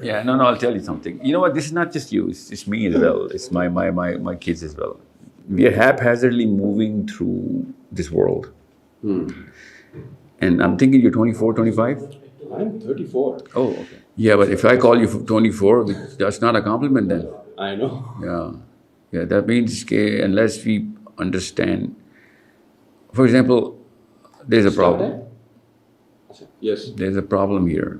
Yeah, no, I'll tell you something. You know what? This is not just you. It's me as well. It's my kids as well. We are haphazardly moving through this world. And I'm thinking you're 24, 25? I'm 34. Oh, okay. Yeah, but if I call you 24, that's not a compliment then. I know. Yeah, that means that unless we understand, for example, there's a problem. Yes. There's a problem here.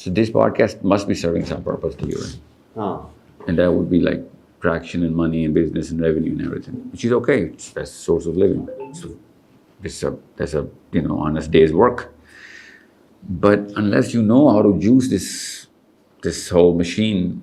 so this podcast must be serving some purpose to you, right? And that would be like traction and money and business and revenue and everything, which is okay. It's best source of living. So that's a honest day's work. But unless you know how to use this whole machine,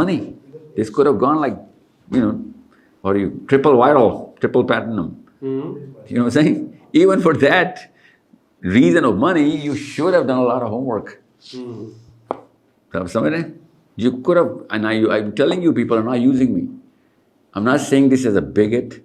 money. This could have gone like, or you triple viral, triple platinum. You know what I'm saying? Even for that reason of money, you should have done a lot of homework. You could have, and I'm telling you, people are not using me. I'm not saying this as a bigot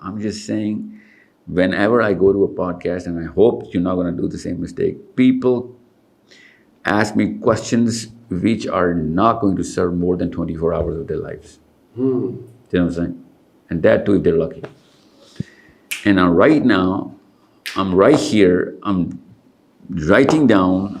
I'm just saying, whenever I go to a podcast, and I hope you're not going to do the same mistake, people ask me questions which are not going to serve more than 24 hours of their lives. You know what I'm saying? And that too if they're lucky. And right now, I'm right here, I'm writing down,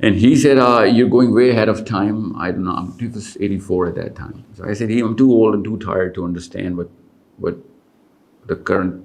And he said, you're going way ahead of time. I don't know, I was 84 at that time. So I said, I'm too old and too tired to understand what the current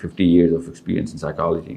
50 years of experience in psychology.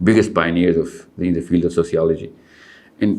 biggest pioneers in the field of sociology. And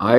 I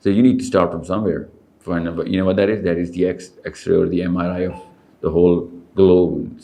so you need to start from somewhere. You know what that is? That is the X-ray or the MRI of the whole globe.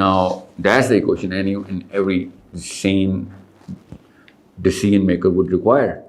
Now that's the equation every sane decision maker would require.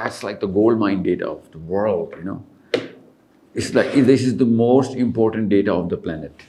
That's like the gold mine data of the world. It's like this is the most important data of the planet.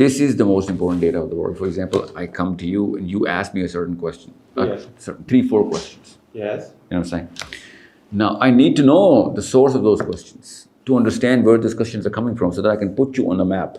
This is the most important data of the world. For example, I come to you and you ask me a certain question, Yes. 3-4 questions. Yes. You know what I'm saying? Now, I need to know the source of those questions to understand where those questions are coming from so that I can put you on a map.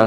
4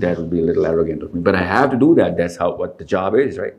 That would be a little arrogant of me. But I have to do that. That's what the job is, right?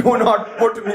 do not put me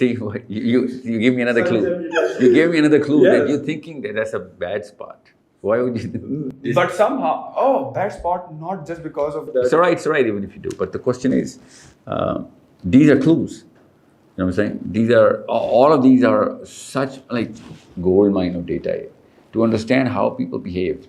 See, you give me another clue. You gave me another clue that you're thinking that that's a bad spot. Why would you? But somehow, bad spot, not just because of that. It's all right even if you do. But the question is, These are clues. You know what I'm saying? These are, all of these are such like gold mine of data to understand how people behave.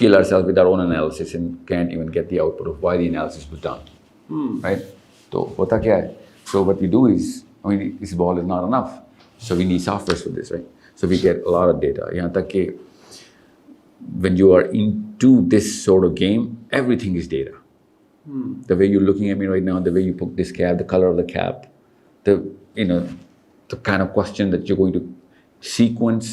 kill ourselves with our own analysis and can't even get the output of why the analysis was done. Right? So hota kya hai? So what we do is, I mean, this ball is not enough. So we need software for this, right? So we get a lot of data. Yahan tak ke when you are into this sort of game, everything is data. The way you're looking at me right now, the way you put this cap, the color of the cap, the kind of question that you're going to sequence.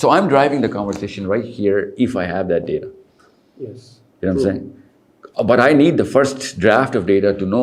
So I'm driving the conversation right here if I have that data. Yes. You know what I'm saying? But I need the first draft of data to know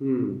You know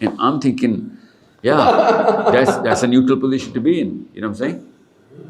And I'm thinking, yeah, that's a neutral position to be in. You know what I'm saying?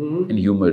and humor.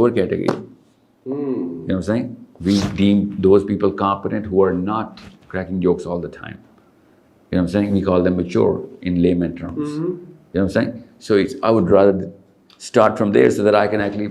lower category. You know what I'm saying? We deem those people competent who are not cracking jokes all the time. You know what I'm saying? We call them mature in layman terms. You know what I'm saying? So I would rather start from there so that I can actually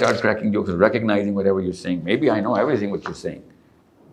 start cracking jokes and recognizing whatever you're saying, maybe I know everything what you're saying.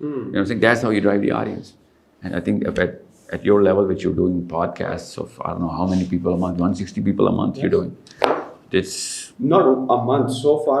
You know what I'm saying? That's how you drive the audience. And I think at your level, which you're doing podcasts of I don't know how many people a month, 160 people a month. Yes. You're doing. It's not a month so far.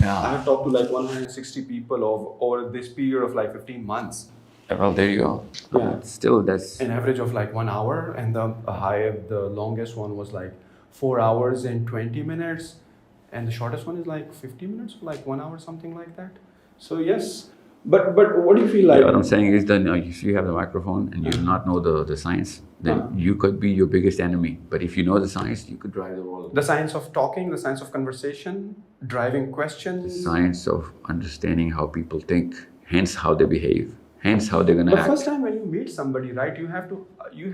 Yeah. I have talked to like 160 people over this period of like 15 months. Well, there you go. Yeah. Still, that's an average of like 1 hour, and the longest one was like 4 hours and 20 minutes. And the shortest one is like 50 minutes, like 1 hour, something like that. So yes, but what do you feel like? Yeah, what I'm saying is that if you have the microphone and you do not know the science, then you could be your biggest enemy. But if you know the science, you could drive the world. The science of talking, the science of conversation, driving questions. The science of understanding how people think, hence how they behave, hence how they're gonna act. But first time when you meet somebody, right, you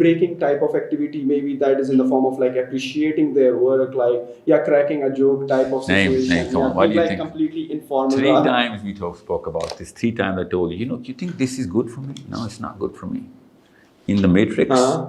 breaking type of activity, maybe that is in the form of like appreciating their work, like cracking a joke type of situation. Come on, why do you think? Completely informal. 3 times we spoke about this. 3 times I told you, you think this is good for me? No, it's not good for me. In the Matrix,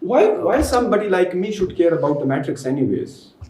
Why somebody like me should care about the Matrix anyways?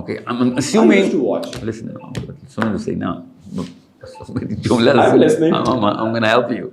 Okay, I'm assuming. I used to watch. Listen, someone will say now. I'm listening. I'm going to help you.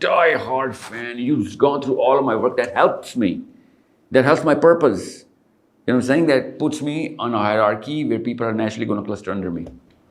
die-hard fan, you've gone through all of my work, that helps me, that helps my purpose. You know what I'm saying? That puts me on a hierarchy where people are naturally going to cluster under me.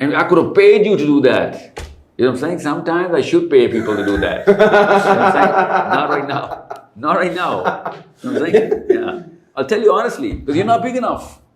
And I could have paid you to do that. You know what I'm saying? Sometimes I should pay people to do that. You know what I'm saying? Not right now. Not right now. You know what I'm saying? Yeah. I'll tell you honestly, because you're not big enough.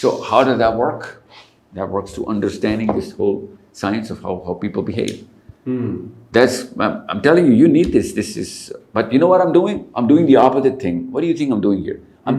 So how does that work? That works to understanding this whole science of how people behave. That's I'm telling you, you need this. This is. But you know what I'm doing? I'm doing the opposite thing. What do you think I'm doing here? I'm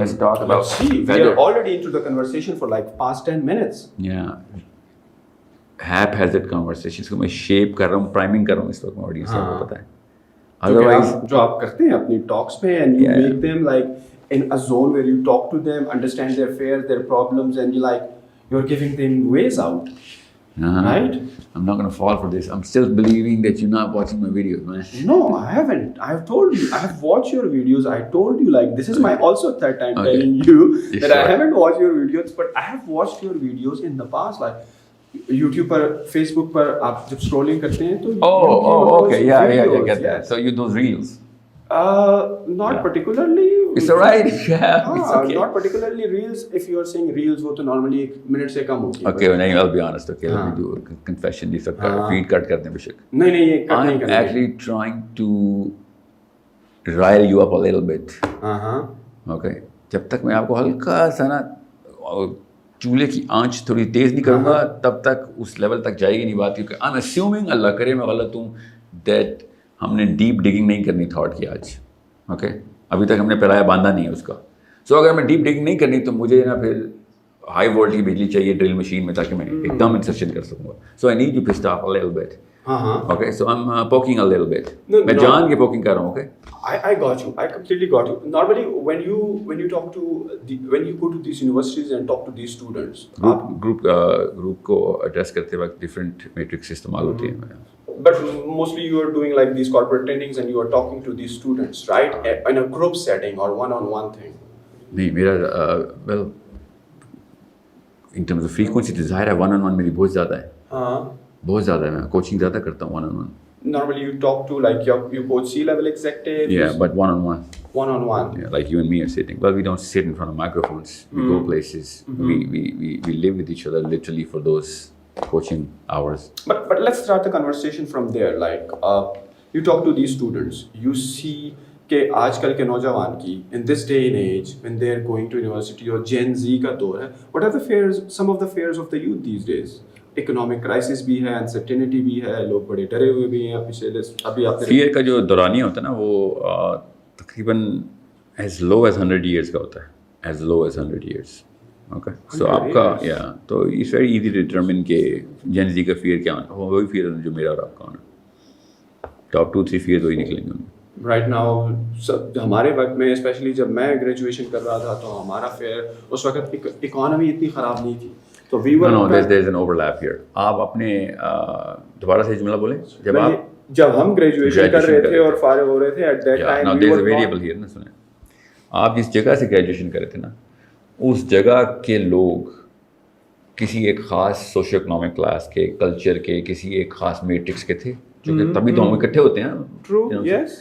Let's talk about. See, we are already into the conversation for like past 10 minutes. Yeah. Heap hazard کنورسیشنس کو میں shape کر رہا ہوں, priming کر رہا ہوں اس وقت میں آڈینس کو پتہ ہے. ادروائز جو آپ کرتے ہیں اپنی ٹاکس میں and you make them like in a zone where you talk to them, understand their fears, their problems, and you're giving them ways out. Right? I'm not going to fall for this. I'm still believing that you're not watching my videos, man. No, I haven't. I have told you. I have watched your videos. I told you, like, this is my also third time telling you that I haven't watched your videos, but I have watched your videos in the past, like YouTube per Facebook پر آپ جب scrolling کرتے ہیں تو okay, yeah, I get that. So you do reels? Not particularly. It's alright. Yeah, it's okay. Not particularly reels. If you are saying reels, وہ تو normally 1 minute سے کم ہوتی ہے. Okay, نہیں, I'll be honest. Okay, let me do a confession. اس وقت feed cut کرتے ہیں بشک. نہیں یہ cut نہیں کرنا. I'm actually trying to rile you up a little bit. Okay. جب تک میں آپ کو ہلکا سا نا چولہے کی آنچ تھوڑی تیز نہیں کروں گا تب تک اس لیول تک جائے گی نہیں بات, کیونکہ I'm assuming, اللہ کرے میں غلط ہوں, that ہم نے ڈیپ ڈگنگ نہیں کرنی تھاٹ کی آج. اوکے, ابھی تک ہم نے پلایا باندھا نہیں ہے اس کا. سو اگر میں ڈیپ ڈگنگ نہیں کرنی تو مجھے نا پھر ہائی وولٹ کی بجلی چاہیے ڈرل مشین میں تاکہ میں ایک دم انسرشن کر سکوں گا. So I need you pissed of a little bit. Okay, so I am poking a little bit. میں جان کے پوکنگ کر رہا ہوں. Okay, I got you. I completely got you. Normally, when you talk to when you go to these universities and talk to these students, group کو address کرتے وقت different matrix استعمال ہوتی ہیں. But mostly you are doing like these corporate trainings and you are talking to these students, right? In a group setting or one-on-one thing. نہیں میرا well in terms of frequency تو ظاہر ہے one-on-one میری بہت زیادہ ہے. بہت زیادہ ہے. میں کوچنگ زیادہ کرتا ہوں one-on-one. Normally you talk to like you coach C-level executives. Yeah, but one-on-one. One-on-one. Yeah, like you and me are sitting. Well, we don't sit in front of microphones. We go places. We live with each other literally for those coaching hours. But let's start the conversation from there. Like you talk to these students. You see کہ آج کل کے نوجوان کی in this day and age when they are going to university اور Gen Z کا دور ہے, what are the fears, some of the fears of the youth these days? Economic crisis بھی ہے, انسرٹینٹی بھی ہے, لوگ بڑے ڈرے ہوئے بھی ہیں. ابھی آپ فیئر کا جو دورانیہ ہوتا ہے نا وہ تقریباً ایز لو ایز 100 ایئرس کا ہوتا ہے. As low as 100 years. Okay, so آپ کا یا تو it's very easy to determine کہ جین زی کا فیئر کیا ہونا. وہی فیئر جو میرا اور آپ کا ہونا. ٹاپ 2-3 فیئر وہی نکلیں گے. رائٹ ناؤ ہمارے وقت میں اسپیشلی جب میں گریجویشن کر رہا تھا تو ہمارا فیئر اس وقت اکانومی اتنی خراب نہیں تھی. تو we were no there is an overlap here. آپ اپنے دوبارہ سے جملہ بولیں. جب ہم گریجویشن کر رہے تھے اور فارغ ہو رہے تھے at that time no there is a variable here. نا سنیں, آپ جس جگہ سے گریجویشن کر رہے تھے نا اس جگہ کے لوگ کسی ایک خاص سوشو اکنامک کلاس کے, کلچر کے, کسی ایک خاص میٹرکس کے تھے, جو کہ تبھی تو ہم اکٹھے ہوتے ہیں. ٹرو, یس.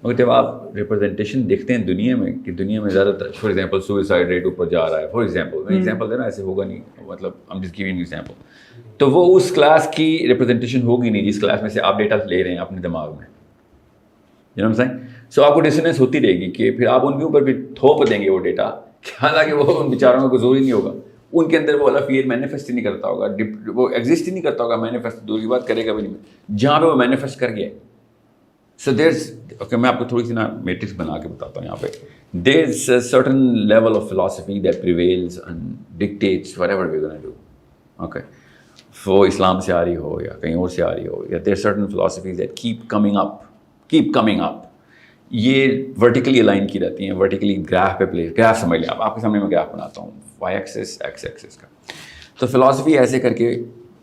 مگر جب آپ ریپرزنٹیشن دیکھتے ہیں دنیا میں کہ دنیا میں زیادہ تر فار ایگزامپل سوئسائڈ ریٹ اوپر جا رہا ہے. فار ایگزامپل میں ایگزامپل دینا ایسے ہوگا نہیں, مطلب ہم جس گیونگ ایگزامپل, تو وہ اس کلاس کی ریپرزنٹیشن ہوگی نہیں جس کلاس میں سے آپ ڈیٹا لے رہے ہیں اپنے دماغ میں. یو نو سینگ. سو آپ کو ڈسنس ہوتی رہے گی کہ پھر آپ ان کے اوپر بھی تھوپ دیں گے وہ ڈیٹا, حالانکہ وہ ان بیچاروں کا کوئی زور ہی نہیں ہوگا. ان کے اندر وہ والا فیئر مینیفیسٹ ہی نہیں کرتا ہوگا, وہ ایگزسٹ ہی نہیں کرتا ہوگا. مینیفیسٹ دور کی بات کرے گا بھی نہیں, جہاں پہ وہ مینیفیسٹ کر گیا. سو دیر از اوکے, میں آپ کو تھوڑی سی نا میٹرکس بنا کے بتاتا ہوں یہاں پہ. There is a certain level of philosophy that prevails and dictates whatever we gonna do. Okay, وہ اسلام سے آ رہی ہو یا کہیں اور سے آ رہی ہو, یا there certain philosophies that keep coming up. یہ ورٹیکلی الائن کی رہتی ہیں, ورٹیکلی گراف پہ پلیس. گراف سمجھ لیں آپ کے سامنے میں گراف بناتا ہوں, وائی ایکسس ایکس ایکسس کا. تو فلاسفی ایسے کر کے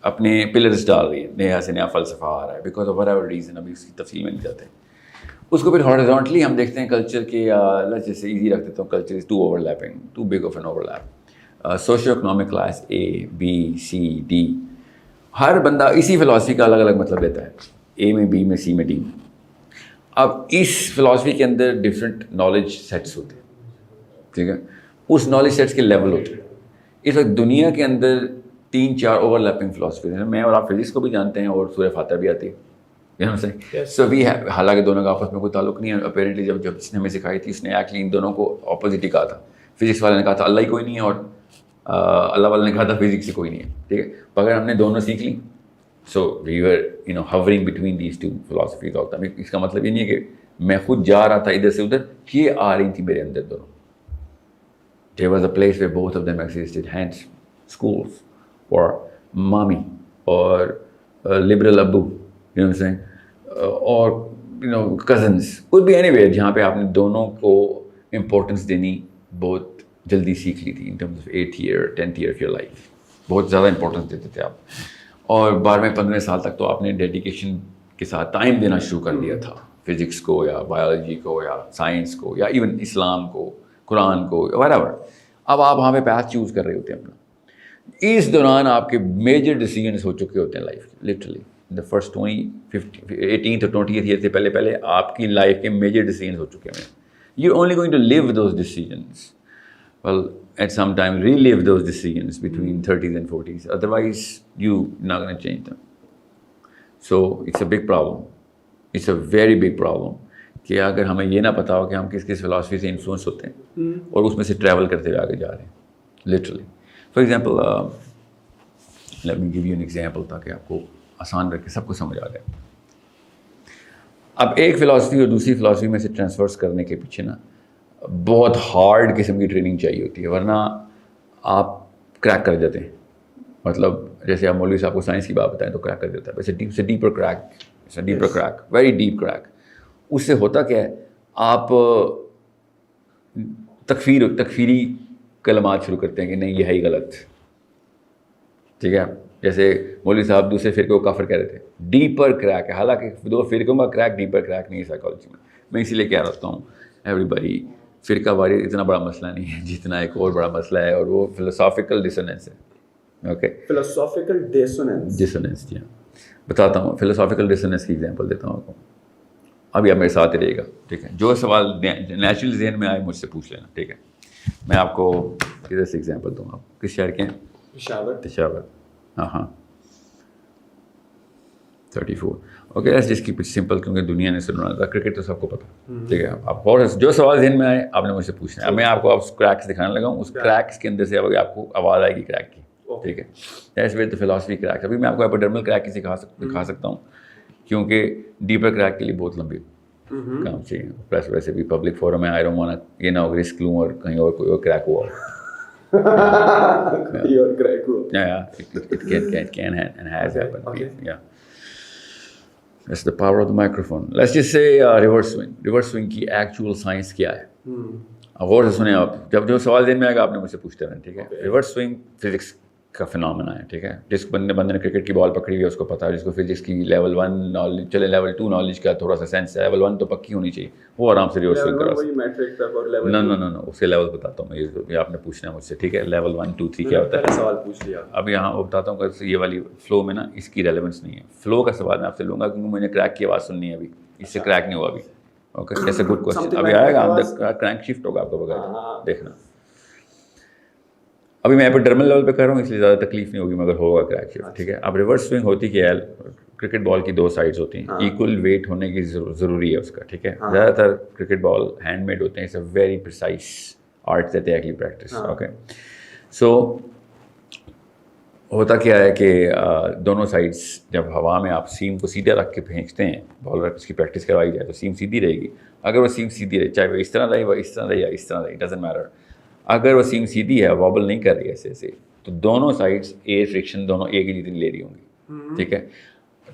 اپنے پلرس ڈال رہی ہے, نیا سے نیا فلسفہ آ رہا ہے because of what ever reason. ابھی اس کی تفصیل میں نہیں جاتے. اس کو پھر ہارزونٹلی ہم دیکھتے ہیں کلچر کے, یا جیسے ایزی رکھ دیتا ہوں, culture is too overlapping, too big of an overlap. Socio economic class A, B, C, D, ہر بندہ اسی فلاسفی کا الگ الگ مطلب دیتا ہے. A میں, B میں, C میں, D میں. اب اس فلاسفی کے اندر ڈفرینٹ نالج سیٹس ہوتے ہیں, ٹھیک ہے. اس نالج سیٹس کے لیول ہوتے ہیں. اس وقت دنیا کے اندر 3-4 اوور لیپنگ فلاسفیز ہیں. میں اور آپ فزکس کو بھی جانتے ہیں اور سورہ فاتحہ بھی آتی ہے. سو وی ہیو, حالانکہ دونوں کا آپس میں کوئی تعلق نہیں ہے. اپیرنٹلی جب جس نے ہمیں سکھائی تھی اس نے ایکچولی ان دونوں کو اپوزٹ ہی کہا تھا. فزکس والے نے کہا تھا اللہ ہی کوئی نہیں ہے, اور اللہ والے نے کہا تھا فزکس ہی کوئی نہیں ہے, ٹھیک ہے. مگر ہم نے دونوں سیکھ لی. So we were hovering between these two philosophies. ہوتا ہے اس کا مطلب یہ نہیں ہے کہ میں خود جا رہا تھا ادھر سے ادھر, یہ آ رہی تھی میرے اندر دونوں. There was a place where both of them existed, hence schools for mommy اور لبرل ابو اور کزنس could be anywhere جہاں پہ آپ نے دونوں کو امپورٹنس دینی بہت جلدی سیکھ لی تھی ان terms of 8th year 10th year of your life. بہت زیادہ امپورٹنس دیتے تھے آپ، اور 12ویں 15ویں سال تک تو آپ نے ڈیڈیکیشن کے ساتھ ٹائم دینا شروع کر دیا تھا فزکس کو یا بایولوجی کو یا سائنس کو یا ایون اسلام کو، قرآن کو، whatever. اب آپ وہاں پہ پیتھ چوز کر رہے ہوتے ہیں اپنا. اس دوران آپ کے میجر ڈیسیجنس ہو چکے ہوتے ہیں لائف کے، لٹرلی دا فرسٹ 18th اور 20th ایئر سے پہلے آپ کی لائف کے میجر ڈیسیجنس ہو چکے ہیں. You only going to live those decisions. Well, at some time relive those decisions between 30s and 40s. Otherwise, you're not going to change them. So it's a big problem. It's a very big problem. کہ اگر ہمیں یہ نہ پتا ہو کہ ہم کس philosophy سے انفلوئنس ہوتے ہیں اور اس میں سے ٹریول کرتے ہوئے آگے جا رہے ہیں literally. For example let me give you an example تاکہ آپ کو آسان کر کے سب کو سمجھ آ جائے. اب ایک فلاسفی اور دوسری فلاسفی میں سے ٹرانسفرس کرنے کے پیچھے نا بہت ہارڈ قسم کی ٹریننگ چاہیے ہوتی ہے، ورنہ آپ کریک کر جاتے ہیں. مطلب جیسے آپ مولوی صاحب کو سائنس کی بات بتائیں تو کریک کر جاتا ہے، ویسے deeper crack very deep crack. اس سے ہوتا کیا ہے، آپ تکفیری کلمات شروع کرتے ہیں کہ نہیں یہ ہے ہی غلط. ٹھیک ہے، جیسے مولوی صاحب دوسرے فرقے کو کافر کہہ رہے تھے، ڈیپر کریک ہے. حالانکہ دو فرقوں کا کریک ڈیپر کریک نہیں ہے سائیکالوجی میں. میں اسی لیے کہہ رہتا ہوں ایوری بڈی، فرقہ واری اتنا بڑا مسئلہ نہیں ہے جتنا ایک اور بڑا مسئلہ ہے، اور وہ فلسافیکل ڈسوننس ہے. Okay, philosophical dissonance. جی ہاں، بتاتا ہوں. فلسافیکل ڈسوننس کی ایگزامپل دیتا ہوں آپ کو. ابھی آپ میرے ساتھ ہی رہے گا، ٹھیک ہے. جو سوال نیچرل ذہن میں آئے مجھ سے پوچھ لینا، ٹھیک ہے. میں آپ کو کدھر سے ایگزامپل دوں گا. کس شہر کے ہیں؟ پشاور. ہاں 34. Okay, let's just keep it simple کیونکہ دنیا نے سنا تھا. کرکٹ تو سب کو پتا، ٹھیک ہے. آپ اور جو سوال ذہن میں آئے آپ نے مجھ سے پوچھنا ہے. اب میں آپ کو کریکس دکھانے لگا ہوں. اس کریکس کے اندر سے آپ کو آواز آئے گی کریک کی، ٹھیک ہے. That's where the philosophy crack. ابھی میں آپ کو ایپیڈرمل کریک ہی دکھا سکتا ہوں کیونکہ ڈیپر کریک کے لیے بہت لمبی کام چاہیے. پلس ویسے بھی پبلک فورم ہے، آئی ڈونٹ وانٹ یہ نہ ہو رسک لوں اور کہیں اور کوئی اور کریک ہوا. It can and has happened. Okay. Yeah. That's the power of the microphone. Let's just say reverse swing. Reverse swing کی actual science کیا ہے؟ غور سے سنیں آپ. جب جو سوال ذہن میں آئے گا آپ نے مجھ سے پوچھتے رہیں، ٹھیک ہے. ریورس سوئنگ فزکس کا فنامنا ہے، ٹھیک ہے. جس بندے نے کرکٹ کی بال پکڑی ہوئی ہے اس کو پتا ہے، جس کو فزکس کی لیول 1 نالج، چلے لیول 2 نالج کا تھوڑا سا سینس ہے، لیول 1 تو پکی ہونی چاہیے، وہ آرام سے ریورس سوئنگ کرا سکتا ہے. نو اس کے لیول بتاتا ہوں میں، یہ آپ نے پوچھنا ہے مجھ سے، ٹھیک ہے. لیول 1 2 3 کیا ہوتا ہے؟ سوال پوچھ لیا. اب یہاں وہ بتاتا ہوں کہ یہ والی فلو میں نا اس کی ریلیونس نہیں ہے. فلو کا سوال میں آپ سے لوں گا کیونکہ مجھے کریک کی آواز سننی ہے ابھی، اس سے کریک نہیں ہوا ابھی. اوکے، ایسے گڈ کوشچن. ابھی آئے گا کرینک شفٹ ہوگا آپ کو بغیر دیکھنا. ابھی میں ایپیڈرمل لیول پہ کر رہا ہوں اس لیے زیادہ تکلیف نہیں ہوگی، مگر ہوگا کریک شفٹ، ٹھیک ہے. اب ریورس سوئنگ ہوتی کیا ہے؟ کرکٹ بال کی 2 سائڈز ہوتی ہیں، ایکول ویٹ ہونے کی ضروری ہے اس کا، ٹھیک ہے. زیادہ تر کرکٹ بال ہینڈ میڈ ہوتے ہیں. It's a very precise art that they actually practice. Okay, so ہوتا کیا ہے کہ دونوں سائڈس جب ہوا میں آپ سیم کو سیدھا رکھ کے پھینکتے ہیں، بالر اس کی پریکٹس کروائی جائے تو سیم سیدھی رہے گی. اگر وہ سیم سیدھی رہے، چاہے وہ اس طرح رہے، وہ اس طرح رہے یا اس طرح رہے، ڈزنٹ میٹر. اگر وہ سیم سیدھی ہے، وابل نہیں کر رہی ایسے تو دونوں سائڈس ایئر فرکشن دونوں ایک ہی لے رہی ہوں گی، ٹھیک ہے.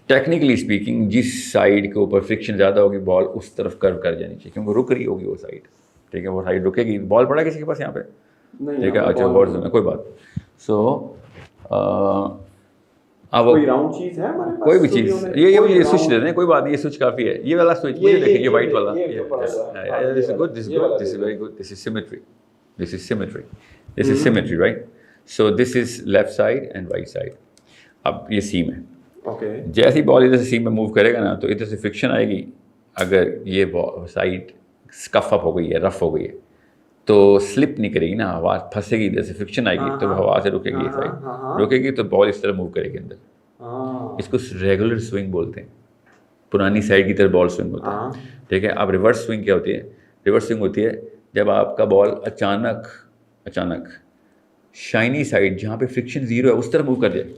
ٹیکنیکلی اسپیکنگ جس سائڈ کے اوپر فرکشن زیادہ ہوگی بال اس طرف کرو کر جانی چاہیے کیونکہ رک رہی ہوگی وہ سائڈ، ٹھیک ہے. وہ سائڈ رکے گی. بال پڑا کسی کے پاس یہاں پہ؟ ٹھیک ہے. اچھا غور سے کوئی بات. سو اب کوئی بھی چیز یہ سوئچ دے دیں، کوئی بات نہیں. یہ سوئچ کافی ہے. یہ والا سوئچ مجھے دیکھیں، یہ وائٹ والا. This is good, this is very good. This is symmetry right. So this is left side and right side. اب یہ سیم ہے. جیسی بال ادھر سے سیم میں موو کرے گا نا تو ادھر سے فرکشن آئے گی. اگر یہ سائڈ اسکف اپ ہو گئی ہے، رف ہو گئی ہے تو سلپ نہیں کرے گی نا، ہوا پھنسے گی، ادھر سے فرکشن آئے گی تو ہوا سے رکے گی، سائڈ رکے گی تو بال اس طرح موو کرے گی اندر. اس کو ریگولر سوئنگ بولتے ہیں. پرانی سائڈ کی طرف بال سوئنگ ہوتا ہے، ٹھیک ہے. اب ریورس سوئنگ کیا ہوتی ہے؟ ریورس سوئنگ ہوتی ہے جب آپ کا بال اچانک شائنی سائڈ جہاں پہ فرکشن زیرو ہے اس طرح موو کر جائے.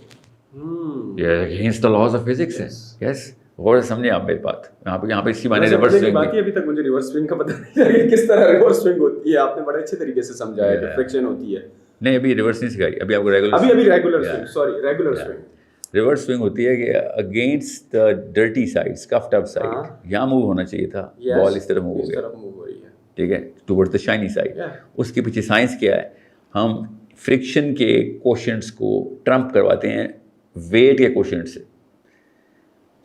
یہ against the laws of physics ہے. یس، غور سے سمجھے آپ میری بات. یہاں پہ اسی معنی ریورس سوئنگ. باقی ابھی تک مجھے ریورس سوئنگ کا پتہ نہیں لگا کس طرح ریورس سوئنگ ہوتی ہے. آپ نے بڑے اچھے طریقے سے سمجھایا کہ فرکشن ہوتی ہے. نہیں ابھی ریورس نہیں سکھائی، ابھی آپ کو regular regular swing. Reverse swing ہوتی ہے کہ against the dirty side, scuffed up side, یہاں موو ہونا چاہیے تھا, بال اس طرف موو ہو گیا, ٹھیک ہے, ٹوورڈ دا شائنی سائڈ. اس کے پیچھے سائنس کیا ہے, ہم فرکشن کے کوشنٹس کو ٹرمپ کرواتے ہیں ویٹ کے کوشنٹ سے.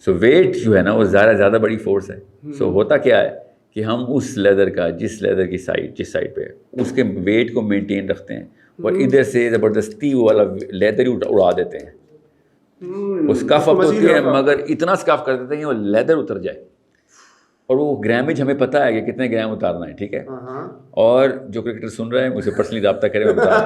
سو ویٹ جو ہے نا وہ زیادہ بڑی فورس ہے. سو ہوتا کیا ہے کہ ہم اس لیدر کا, جس لیدر کی سائڈ جس سائڈ پہ اس کے ویٹ کو مینٹین رکھتے ہیں, اور ادھر سے زبردستی وہ والا لیدر ہی اڑا دیتے ہیں. وہ اسکف اپ ہوتی ہے مگر اتنا اسکف کر دیتے ہیں کہ وہ لیدر اتر جائے, اور وہ گرامج ہمیں پتہ ہے کہ کتنے گرام اتارنا ہے, ٹھیک ہے. اور جو کرکٹر سن رہے ہیں مجھ سے پرسنلی رابطہ کرے, میں بتا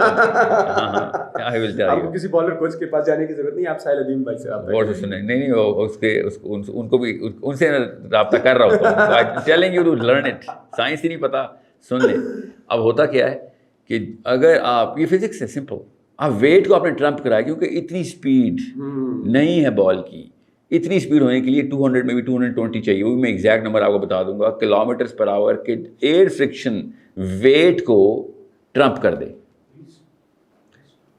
دیتا ہوں. کسی بالر کوچ کے پاس جانے کی ضرورت نہیں, آپ ساحل الدین بھائی سے رابطہ اور سنیں, نہیں اس کے ان کو بھی ان سے رابطہ کر رہا ہوتا ہوں. Telling you to learn it, science ہی نہیں پتہ, سن لیں. اب ہوتا کیا ہے کہ اگر آپ, یہ فزکس ہے سمپل, آپ ویٹ کو آپ نے ٹرمپ کرایا کیونکہ اتنی اسپیڈ نہیں ہے بال کی. اتنی اسپیڈ ہونے کے لیے 200 میں بھی 220 چاہیے, وہ بھی میں ایگزیکٹ نمبر آپ کو بتا دوں گا, کلومیٹرز پر آور کے ایئر فرکشن ویٹ کو ٹرمپ کر دے.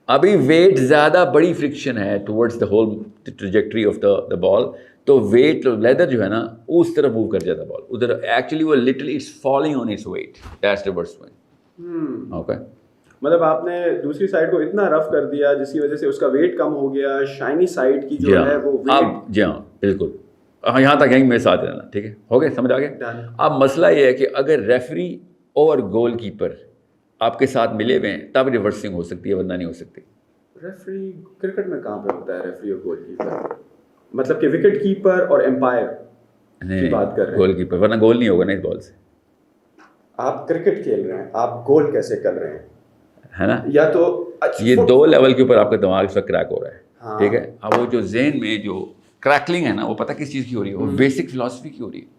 ابھی ویٹ زیادہ بڑی فرکشن ہے towards the whole trajectory of the ball, تو ویٹ لیدر جو ہے نا اس طرف موو کر جاتا بال ادھر. ایکچولی وہ literally it's falling on its weight, that's reverse swing. Okay, مطلب آپ نے دوسری سائڈ کو اتنا رف کر دیا جس کی وجہ سے اس کا ویٹ کم ہو گیا, شائنی سائڈ کی جو ہے وہ ویٹ. جی ہاں بالکل, یہاں تک یہیں میرے ساتھ رہنا, ٹھیک ہے, ہو گیا, سمجھ آ گیا. اب مسئلہ یہ ہے کہ اگر ریفری اور گول کیپر آپ کے ساتھ ملے ہوئے ہیں تب ریورسنگ ہو سکتی ہے, ورنہ نہیں ہو سکتی. ریفری کرکٹ میں کہاں پہ ہوتا ہے ریفری اور گول کیپر؟ مطلب کہ وکٹ کیپر اور امپائر کی بات کر رہے ہیں. گول کیپر, ورنہ گول نہیں ہوگا نا اس بال سے. آپ کرکٹ کھیل رہے ہیں, آپ گول کیسے کر رہے ہیں, ہے نا. یا تو یہ دو لیول کے اوپر آپ کا دماغ اس وقت کریک ہو رہا ہے, ٹھیک ہے. اب وہ جو ذہن میں جو کریکلنگ ہے نا, وہ پتہ کس چیز کی ہو رہی ہے, وہ بیسک فلاسفی کی ہو رہی ہے.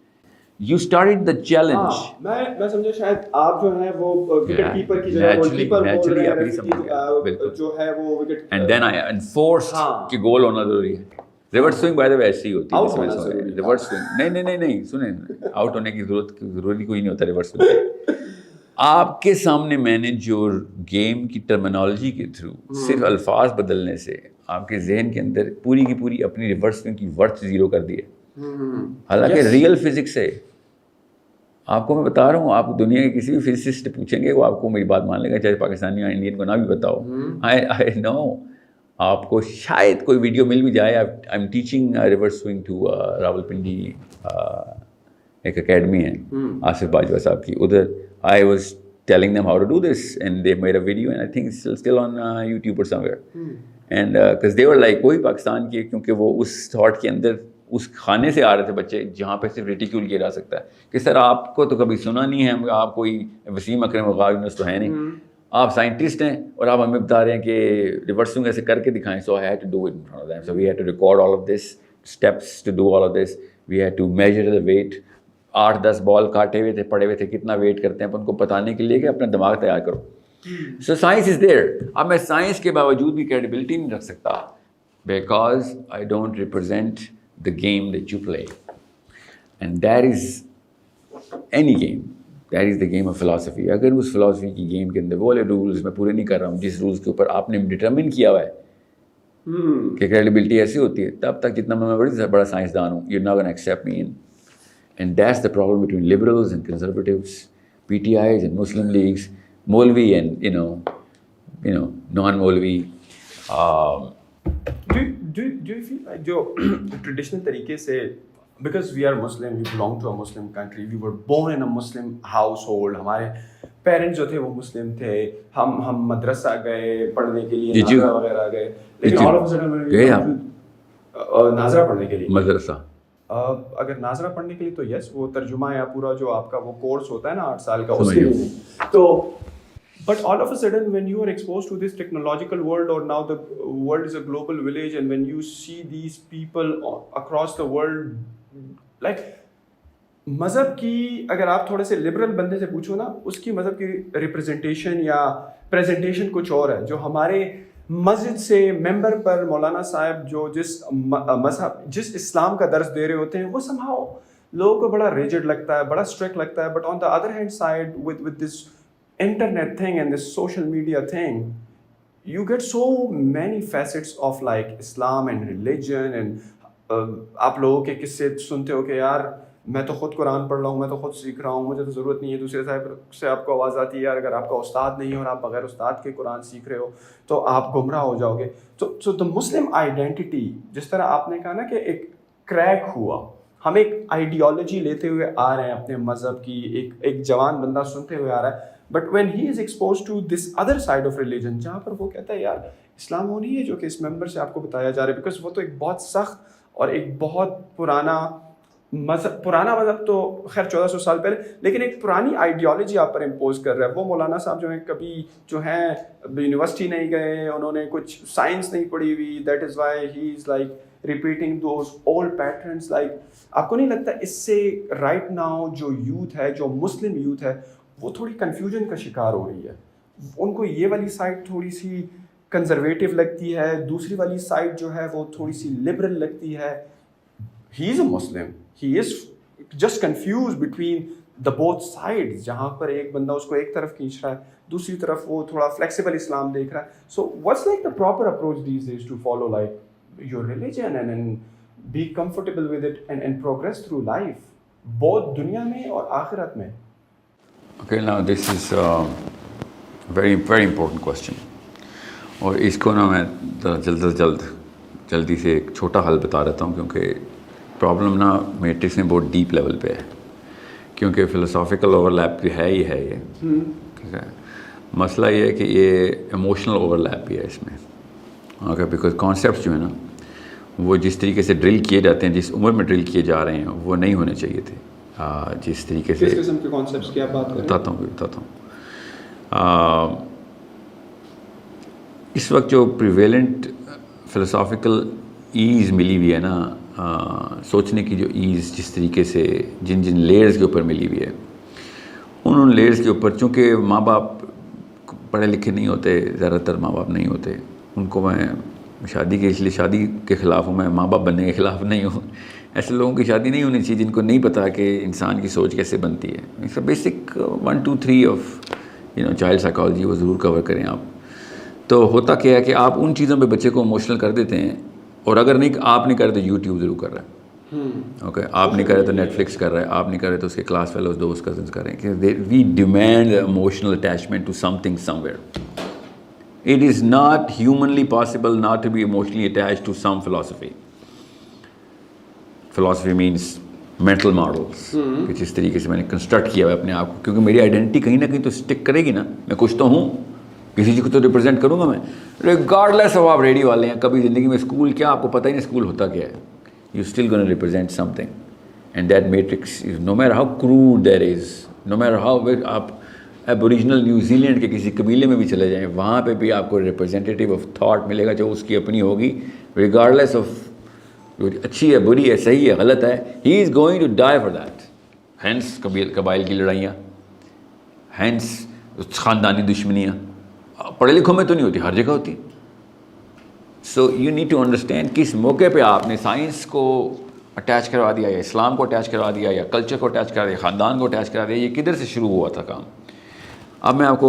You started the challenge. میں سمجھا شاید آپ جو ہیں وہ وکٹ کیپر کی جگہ گول کیپر بول رہے ہیں, جو ہے وہ wicket, and then I enforce کہ گول ہونا ضروری ہے. Reverse swing by the way ایسی ہوتی ہے. ریورس سوئنگ نہیں سنیں, آؤٹ ہونے کی ضروری کوئی نہیں ہوتا ریورس سوئنگ. آپ کے سامنے میں نے جو گیم کی ٹرمینالوجی کے تھرو صرف الفاظ بدلنے سے آپ کے ذہن کے اندر پوری کی پوری اپنی ریورس سوئنگ کی ورتھ زیرو کر دی ہے. حالانکہ ریئل فزکس ہے. آپ کو میں بتا رہا ہوں, آپ دنیا کے کسی بھی فزسسٹ سے پوچھیں گے وہ آپ کو میری بات مان لے گا, چاہے پاکستانی یا انڈین کو نہ بھی بتاؤ. آئی نو آپ کو شاید کوئی ویڈیو مل بھی جائے. I am teaching reverse swing to Rawalpindi, ایک اکیڈمی ہے آصف باجوہ صاحب کی, ادھر I was telling them how to do this, and they made a video, and I think it's still on YouTube or somewhere. And because they were like, کوئی پاکستان کے, کیونکہ وہ اس thought کے اندر اس کھانے سے آ رہے تھے بچے جہاں پہ صرف ریٹیکیول کیا جا سکتا ہے کہ سر آپ کو تو کبھی سنا نہیں ہے, آپ کوئی وسیم اکرم وقار یونس تو ہے نہیں, آپ سائنٹسٹ ہیں اور آپ ہمیں بتا رہے ہیں کہ ریورسنگ ایسے کر کے دکھائیں. So I had to do it in front of them. So we had to record all of this, steps to do all of this. We had to measure the weight. 8-10 بال کاٹے ہوئے تھے, پڑے ہوئے تھے, کتنا ویٹ کرتے ہیں, ان کو بتانے کے لیے کہ اپنا دماغ تیار کرو. سو سائنس از دیئر. اب میں سائنس کے باوجود بھی کریڈیبلٹی نہیں رکھ سکتا, because I don't represent the game that you play, and that is any game, that is the game of philosophy. اگر اس فلاسفی کی گیم کے اندر وہ والے رولز میں پورے نہیں کر رہا ہوں جس رولز کے اوپر آپ نے ڈٹرمن کیا ہوا ہے کہ کریڈیبلٹی ایسی ہوتی ہے, تب تک جتنا میں بڑا سائنسدان ہوں, you not gonna accept me. And that's the problem between liberals and conservatives, PTIs and Muslim leagues, Molvi and you know non-Molvi. Do you feel like جو traditional طریقے سے, because we are Muslim, we belong to a Muslim country, we were born in a Muslim household, ہمارے parents جو تھے وہ مسلم تھے, ہم مدرسہ گئے پڑھنے کے لیے, ناظرہ وغیرہ گئے, لیکن all of a sudden گئے آپ ناظرہ پڑھنے کے لیے مدرسہ, اگر ناظرہ پڑھنے کے لیے تو یس, وہ ترجمہ یا پورا جو آپ کا وہ کورس ہوتا ہے نا 8 سال کا, اس کے لیے تو. But all of a sudden when you are exposed to this technological world, or now the world is a global village, and when you see these people across the world, like مذہب کی اگر آپ تھوڑے سے liberal بندے سے پوچھو نا, اس کی مذہب کی ریپرزنٹیشن یا پریزنٹیشن کچھ اور ہے. جو ہمارے مسجد سے ممبر پر مولانا صاحب جو جس اسلام کا درس دے رہے ہوتے ہیں, وہ somehow لوگوں کو بڑا ریجڈ لگتا ہے, بڑا اسٹرکٹ لگتا ہے. But on the other hand side with this internet thing and this social media thing, you get so many facets of like Islam and religion and آپ لوگوں کے قصے سنتے ہو کہ یار میں تو خود قرآن پڑھ رہا ہوں, میں تو خود سیکھ رہا ہوں, مجھے تو ضرورت نہیں ہے دوسرے صاحب سے آپ کو آواز آتی ہے یار اگر آپ کا استاد نہیں ہے اور آپ بغیر استاد کے قرآن سیکھ رہے ہو تو آپ گمراہ ہو جاؤ گے. تو دا مسلم آئیڈینٹی جس طرح آپ نے کہا نا کہ ایک کریک ہوا, ہم ایک آئیڈیالوجی لیتے ہوئے آ رہے ہیں اپنے مذہب کی, ایک جوان بندہ سنتے ہوئے آ رہا ہے, but when he is expose to this other side of religion جہاں پر وہ کہتا ہے یار اسلام وہ نہیں ہے جو کہ اس ممبر سے آپ کو بتایا جا رہا ہے, بیکاز وہ تو ایک بہت سخت اور ایک بہت پرانا مذہب تو خیر 1400 سال پہلے, لیکن ایک پرانی آئیڈیالوجی آپ پر امپوز کر رہا ہے. وہ مولانا صاحب جو ہیں کبھی جو ہیں یونیورسٹی نہیں گئے, انہوں نے کچھ سائنس نہیں پڑھی ہوئی, that is why he is like repeating those old patterns. Like آپ کو نہیں لگتا اس سے رائٹ ناؤ جو یوتھ ہے, جو مسلم یوتھ ہے, وہ تھوڑی کنفیوژن کا شکار ہو رہی ہے؟ ان کو یہ والی سائڈ تھوڑی سی کنزرویٹو لگتی ہے, دوسری والی سائڈ جو ہے وہ تھوڑی سی لبرل لگتی ہے. He is a Muslim, he is just confuse between the both sides, جہاں پر ایک بندہ اس کو ایک طرف کھینچ رہا ہے, دوسری طرف وہ تھوڑا فلیکسیبل اسلام دیکھ رہا ہے. So what's like the proper approach these days to follow like your religion and be comfortable with it and progress through life, بہت دنیا میں اور آخرت میں؟ Okay, now this is a very very important question. اور اس کو نا میں جلدی سے ایک چھوٹا حل بتا دیتا ہوں, کیونکہ پرابلم نا میٹرکس میں بہت ڈیپ لیول پہ ہے, کیونکہ فلسافیکل اوور لیپ بھی ہے ہی ہے یہ, ٹھیک ہے. مسئلہ یہ ہے کہ یہ ایموشنل اوور لیپ بھی ہے اس میں, اوکے, بیکاز کانسیپٹس جو ہیں نا وہ جس طریقے سے ڈرل کیے جاتے ہیں, جس عمر میں ڈرل کیے جا رہے ہیں, وہ نہیں ہونے چاہیے تھے. جس طریقے سے کس قسم کے کانسیپٹس کی آپ بات کر رہے ہیں؟ بتاتا ہوں. اس وقت جو پریویلنٹ فلسافیکل ایز ملی ہوئی ہے نا, سوچنے کی جو ایز جس طریقے سے جن لیئرز کے اوپر ملی ہوئی ہے, ان لیئرز کے اوپر چونکہ ماں باپ پڑھے لکھے نہیں ہوتے, زیادہ تر ماں باپ نہیں ہوتے, ان کو میں شادی کے اس لیے شادی کے خلاف ہوں, میں ماں باپ بننے کے خلاف نہیں ہوں. ایسے لوگوں کی شادی نہیں ہونی چاہیے جن کو نہیں پتا کہ انسان کی سوچ کیسے بنتی ہے. اس بیسک 1 2 3 آف چائلڈ سائیکالوجی وہ ضرور کور کریں آپ. تو ہوتا کیا ہے کہ آپ ان چیزوں پہ بچے کو ایموشنل کر دیتے ہیں, اور اگر نہیں آپ نہیں کرے تو یوٹیوب ضرور کر رہا ہے, اوکے, آپ نہیں کرے تو نیٹ فلکس کر رہا ہے, آپ نہیں کرے تو اس کے کلاس فیلوز دوست کزنس کر رہے ہیں, کہ we demand emotional attachment to something somewhere. It is not humanly possible not to be emotionally attached to some philosophy. Philosophy means mental models, کہ جس طریقے سے میں نے کنسٹرکٹ کیا ہے اپنے آپ کو, کیونکہ میری آئیڈینٹی کہیں نہ کہیں تو اسٹک کرے گی نا. میں کچھ تو ہوں, کسی چیز کو تو ریپرزینٹ کروں گا میں, ریگارڈلیس آف آپ ریڈیو والے ہیں, کبھی زندگی میں اسکول کیا آپ کو پتہ ہی نہیں اسکول ہوتا کیا ہے, you still gonna represent something, and that matrix is no matter how crowd there is, no matter how. آپ ایبوریجنل نیوزی لینڈ کے کسی قبیلے میں بھی چلے جائیں, وہاں پہ بھی آپ کو ریپرزینٹیو آف تھاٹ ملے گا جو اس کی اپنی ہوگی, ریگارڈلیس آف اچھی ہے, بری ہے, صحیح ہے, غلط ہے. He is going to die for that. Hence قبائل کی لڑائیاں, ہینس خاندانی دشمنیاں, پڑھے لکھوں میں تو نہیں ہوتی, ہر جگہ ہوتی. So you need to understand کس موقع پہ آپ نے سائنس کو اٹیچ کروا دیا, یا اسلام کو اٹیچ کروا دیا, یا کلچر کو اٹیچ کرا دیا, خاندان کو اٹیچ کرا دیا. یہ کدھر سے شروع ہوا تھا کام؟ اب میں آپ کو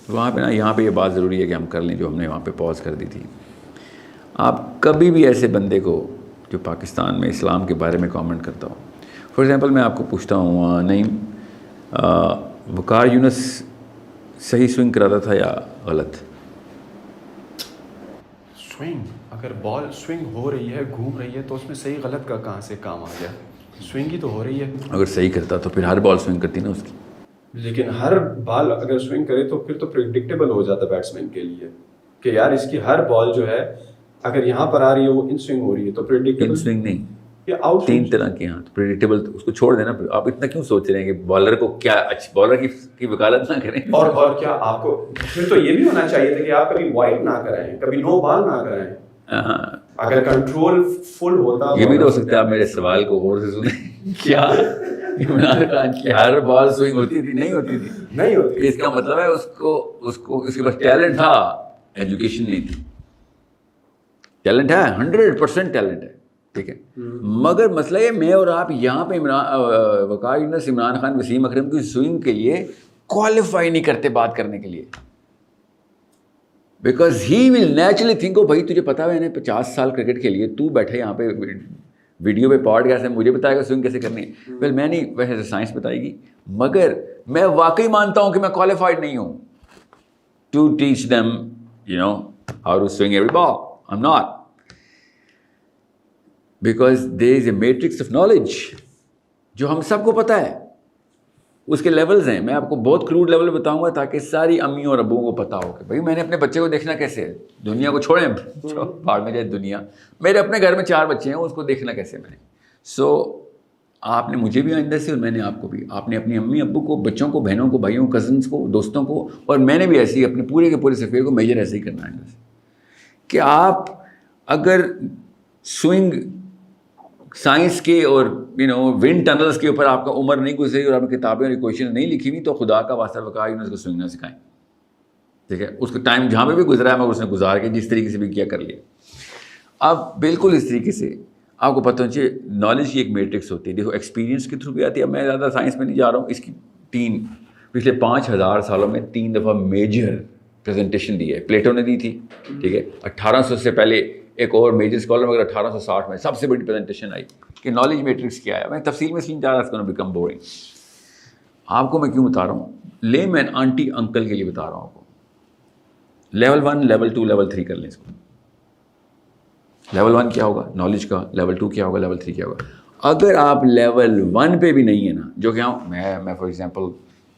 وہاں پہ نا, یہاں پہ یہ بات ضروری ہے کہ ہم کر لیں جو ہم نے وہاں پہ پاز کر دی تھی. آپ کبھی بھی ایسے بندے کو جو پاکستان میں اسلام کے بارے میں کامنٹ کرتا ہوں, فار ایگزامپل میں آپ کو پوچھتا ہوں, نہیں وقار یونس صحیح سوئنگ کراتا تھا یا غلط؟ سوئنگ, اگر بال سوئنگ ہو رہی ہے, گھوم رہی ہے, تو اس میں صحیح غلط کا کہاں سے کام آ گیا؟ سوئنگ ہی تو ہو رہی ہے. اگر صحیح کرتا تو پھر ہر بال سوئنگ کرتی نا اس کی. لیکن ہر بال اگر سوئنگ کرے تو پھر تو پریڈکٹیبل ہو جاتا بیٹسمین کے لیے کہ یار اس کی ہر بال جو ہے اگر یہاں پر آ رہی ہے وہ ان سوئنگ ہو رہی ہے تو پریڈکٹیبل. ان سوئنگ نہیں, یہ آؤٹ 3 طرح کی. ہاں, پریڈکٹیبل اس کو چھوڑ دینا. آپ اتنا کیوں سوچ رہے ہیں کہ بالر کو کیا اچھی بالر کی وکالت نہ کریں؟ اور کیا آپ کو پھر تو یہ بھی ہونا چاہیے تھا کہ آپ کبھی وائڈ نہ کرائیں, کبھی نو بال نہ کرائیں. اگر کنٹرول فل ہوتا. یہ بھی تو ہو سکتا ہے آپ میرے سوال کو غور سے سنیں. کیا عمران خان کی ہر بال سوئنگ ہوتی تھی؟ نہیں ہوتی تھی. نہیں ہوتی. اس کا مطلب ہے اس کے پاس ٹیلنٹ تھا, ایجوکیشن نہیں تھی. ٹیلنٹ ہے, 100% ٹیلنٹ ہے, ٹھیک ہے, مگر مسئلہ یہ میں اور آپ یہاں پہ وقار یونس, عمران خان, وسیم اکرم کی سوئنگ کے لیے کوالیفائی نہیں کرتے بات کرنے کے لیے. Because he will naturally think, oh بھائی تجھے پتا ہے میں نے 50 سال کرکٹ کے لیے تو بیٹھے یہاں پہ ویڈیو پہ پوڈ کاسٹ ہے مجھے بتائے گا سوئنگ کیسے کرنی ہے. ویل میں نہیں, ویسے سائنس بتائے گی, مگر میں واقعی مانتا ہوں کہ میں کوالیفائڈ نہیں ہوں to teach them you know how to swing every ball. I am not, because there is a matrix of knowledge جو ہم سب کو پتہ ہے. اس کے لیولز ہیں, میں آپ کو بہت کروڈ لیول بتاؤں گا تاکہ ساری امیوں اور ابوؤں کو پتہ ہو کہ بھائی میں نے اپنے بچے کو دیکھنا کیسے ہے. دنیا کو چھوڑیں, باہر میں جائے دنیا, میرے اپنے گھر میں 4 بچے ہیں, اس کو دیکھنا کیسے میں نے. سو آپ نے مجھے بھی آئندہ سے اور میں نے آپ کو بھی, آپ نے اپنی امی ابو کو, بچوں کو, بہنوں کو, بھائیوں, کزنس کو, دوستوں کو, اور میں نے بھی ایسے ہی اپنے پورے کے پورے صفحے کو میجر ایسے ہی کرنا ہے آئندہ سے کہ آپ اگر سوئنگ سائنس کے اور ونڈ ٹنلز کے اوپر آپ کا عمر نہیں گزری اور آپ کی کتابیں اور ایکویشن نہیں لکھی ہوئی تو خدا کا واسطہ بقا اس کو سوئنگ نہ سکھائیں. ٹھیک ہے, اس کا ٹائم جہاں پہ بھی گزرا ہے مگر اس نے گزار کے جس طریقے سے بھی کیا کر لیا. اب بالکل اس طریقے سے آپ کو پتہ ہونا چاہیے نالج کی ایک میٹرکس ہوتی ہے. دیکھو ایکسپیرینس کے تھرو بھی آتی ہے. اب میں زیادہ سائنس میں نہیں جا رہا ہوں. اس کی پچھلے 5000 سالوں میں 3 دفعہ میجر پریزنٹیشن دی ہے. پلیٹو نے دی تھی, ٹھیک ہے, 1800 سے پہلے ایک اور میجر اسکالر مگر 1860 میں سب سے بڑی پریزنٹیشن آئی کہ نالج میٹرکس کیا ہے. میں تفصیل میں اس لیے جا رہا ہوں, بیکم بورنگ. آپ کو میں کیوں بتا رہا ہوں, لے مین آنٹی انکل کے لیے بتا رہا ہوں آپ کو. لیول 1, لیول 2, لیول 3 کر لیں اس کو. لیول 1 کیا ہوگا نالج کا, لیول 2 کیا ہوگا, لیول 3 کیا ہوگا. اگر آپ لیول 1 پہ بھی نہیں ہے نا, جو کہ میں for example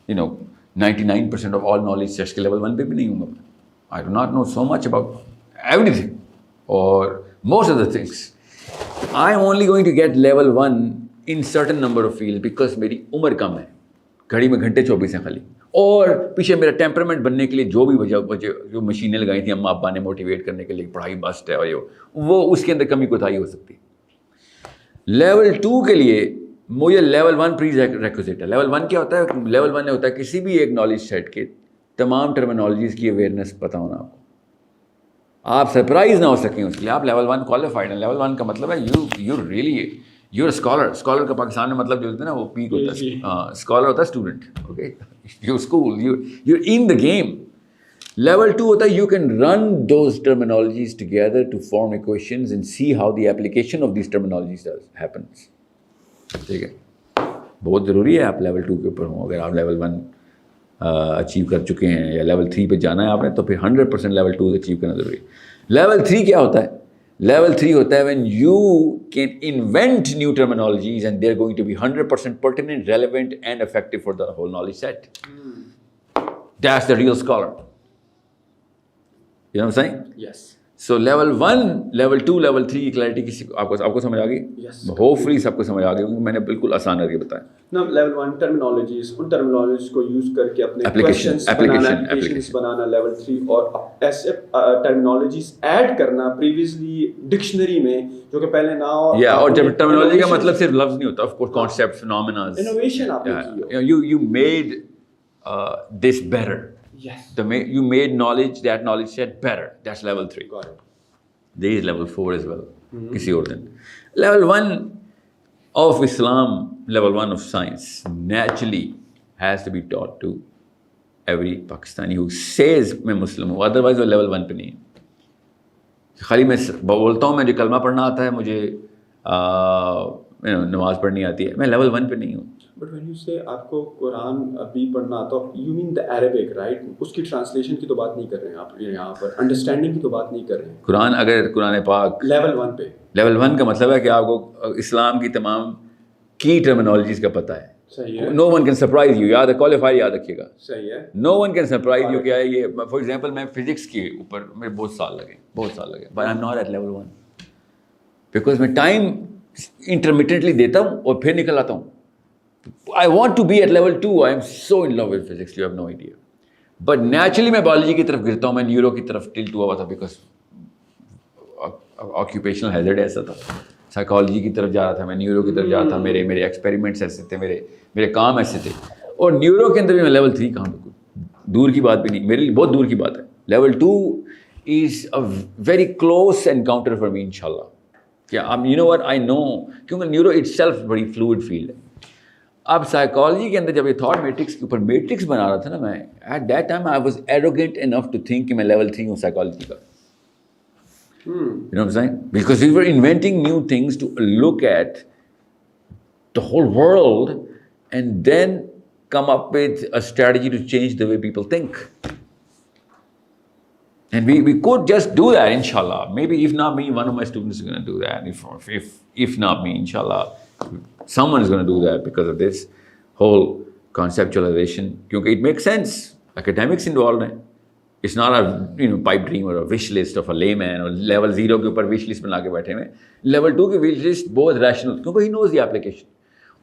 99% of all knowledge sets کے لیول 1 پہ بھی نہیں ہوں گا. I do not know so much about everything اور most of the things. I am only going to get level 1 in certain number of field because میری عمر کم ہے. گھڑی میں گھنٹے 24 ہیں خالی, اور پیچھے میرا ٹیمپرمنٹ بننے کے لیے جو بھی وجہ جو مشینیں لگائی تھیں اماں ابا نے موٹیویٹ کرنے کے لیے, پڑھائی مسٹ ہے اور وہ اس کے اندر کمی کوتاہی ہو سکتی. لیول 2 کے لیے مجھے لیول 1 پری ریکوزٹ ہے. لیول 1 کیا ہوتا ہے؟ لیول 1 ہوتا ہے کسی بھی ایک نالج سیٹ کے تمام ٹرمینالوجیز کی اویئرنیس پتہ ہونا آپ کو. آپ سرپرائز نہ ہو سکیں اس کے لیے. آپ لیول 1 کوالیفائڈ ہیں. لیول 1 کا مطلب ہے you really you scholar. Scholar کا پاکستان میں مطلب جو ہوتا ہے نا وہ پیک ہوتا ہے. ہاں, اسکالر ہوتا ہے student. Okay, you school, you in the game. Level 2 ہوتا ہے you can run those terminologies together to form equations and see how the application of these terminologies happens. ٹھیک ہے, بہت ضروری ہے آپ لیول 2 کے اوپر ہوں. اگر آپ لیول 1 اچیو کر چکے ہیں یا لیول 3 پہ جانا ہے آپ نے تو پھر 100% لیول 2 اچیو کرنا ضروری ہے. لیول 3 کیا ہوتا ہے؟ لیول 3 ہوتا ہے when you can invent new terminologies and they're going to be 100% pertinent, relevant and effective for the whole knowledge set. That's the real scholar. You know what I'm saying? Yes. So level 1, level 2, level 3 کی clarity کسی آپ کو سمجھ آ گئی؟ Hope فلی سب کو سمجھ آ گئی کیونکہ میں نے بالکل آسان کر کے بتایا. نا لیول 1 ٹرمینالوجیز, ان ٹرمینالوجیز کو یوز کر کے اپنے ایپلیکیشنز بنانا. لیول 3 اور ایسے ٹرمینالوجیز ایڈ کرنا پریویسلی ڈکشنری میں جو کہ پہلے نہ ہو. اور جب ٹرمینالوجی کا مطلب صرف لفظ نہیں ہوتا, آف کورس کانسیپٹ, فینومیناز, انوویشن آپ نے کی. You made this better. Yes. You made that knowledge set better. That's level 3. Got it. There is level 4 as well. کسی اور دن. Level 1 of Islam, level 1 of science naturally has to be taught to every Pakistani who says میں مسلم ہوں. Otherwise وہ level 1 پہ نہیں ہے. خالی میں بولتا ہوں مجھے کلمہ پڑھنا آتا ہے, مجھے نماز پڑھنی آتی ہے, میں level 1 پہ نہیں ہوں. But when you say آپ کو قرآن ابھی پڑھنا آتا, you mean the Arabic, right? اس کی ٹرانسلیشن کی تو بات نہیں کر رہے ہیں آپ یہاں پر, انڈرسٹینڈنگ کی تو بات نہیں کر رہے ہیں. قرآن اگر قرآن پاک لیول 1 پہ, لیول 1 کا مطلب ہے کہ آپ کو اسلام کی تمام کی ٹرمینالوجیز کا پتہ ہے. صحیح ہے. No one can surprise you. یاد ہے, کوالیفائی یاد رکھیے گا. صحیح ہے. No one can surprise you. کیا ہے یہ, فار ایگزامپل میں فزکس کے اوپر میرے بہت سال لگے, but I'm not at level 1 because میں ٹائم انٹرمیٹنٹلی دیتا ہوں اور پھر نکل آتا ہوں. I want to be at level 2. I am so in love with physics, you have no idea. But naturally میں biology کی طرف گرتا ہوں, میں نیورو کی طرف ٹلٹ ہوا تھا because occupational hazard ایسا تھا. سائیکالوجی کی طرف جا رہا تھا, میں نیورو کی طرف جا رہا تھا, میرے ایکسپیریمنٹس ایسے تھے, میرے کام ایسے تھے. اور نیورو کے اندر بھی میں لیول 3 کہاں پہ, دور کی بات بھی نہیں, میرے لیے بہت دور کی بات ہے. Level 2 is a very close encounter for me inshallah. کیا you know what I know, کیونکہ نیورو itself بڑی fluid field ہے. اب سائیکالوجی کے اندر جب یہ تھاٹ میٹرکس کے اوپر میٹرکس بنا رہا تھا نا میں, at that time I was arrogant enough to think کہ میں لیول 3 ہوں سائیکالوجی کا. You know what I'm saying? Because we were inventing new things to look at the whole world and then come up with a strategy to change the way people think. And we could just do that, inshallah. Maybe if not me, one of my students is going to do that. If not me, inshallah, someone is going to do that because of this whole conceptualization. Because it makes sense. Academics involved ہیں. It's not a pipe dream or a wish list of a layman or level 0 کے اوپر wish list بنا کے بیٹھے ہوئے. level 2 کی wish list بہت rational کیونکہ he knows the application.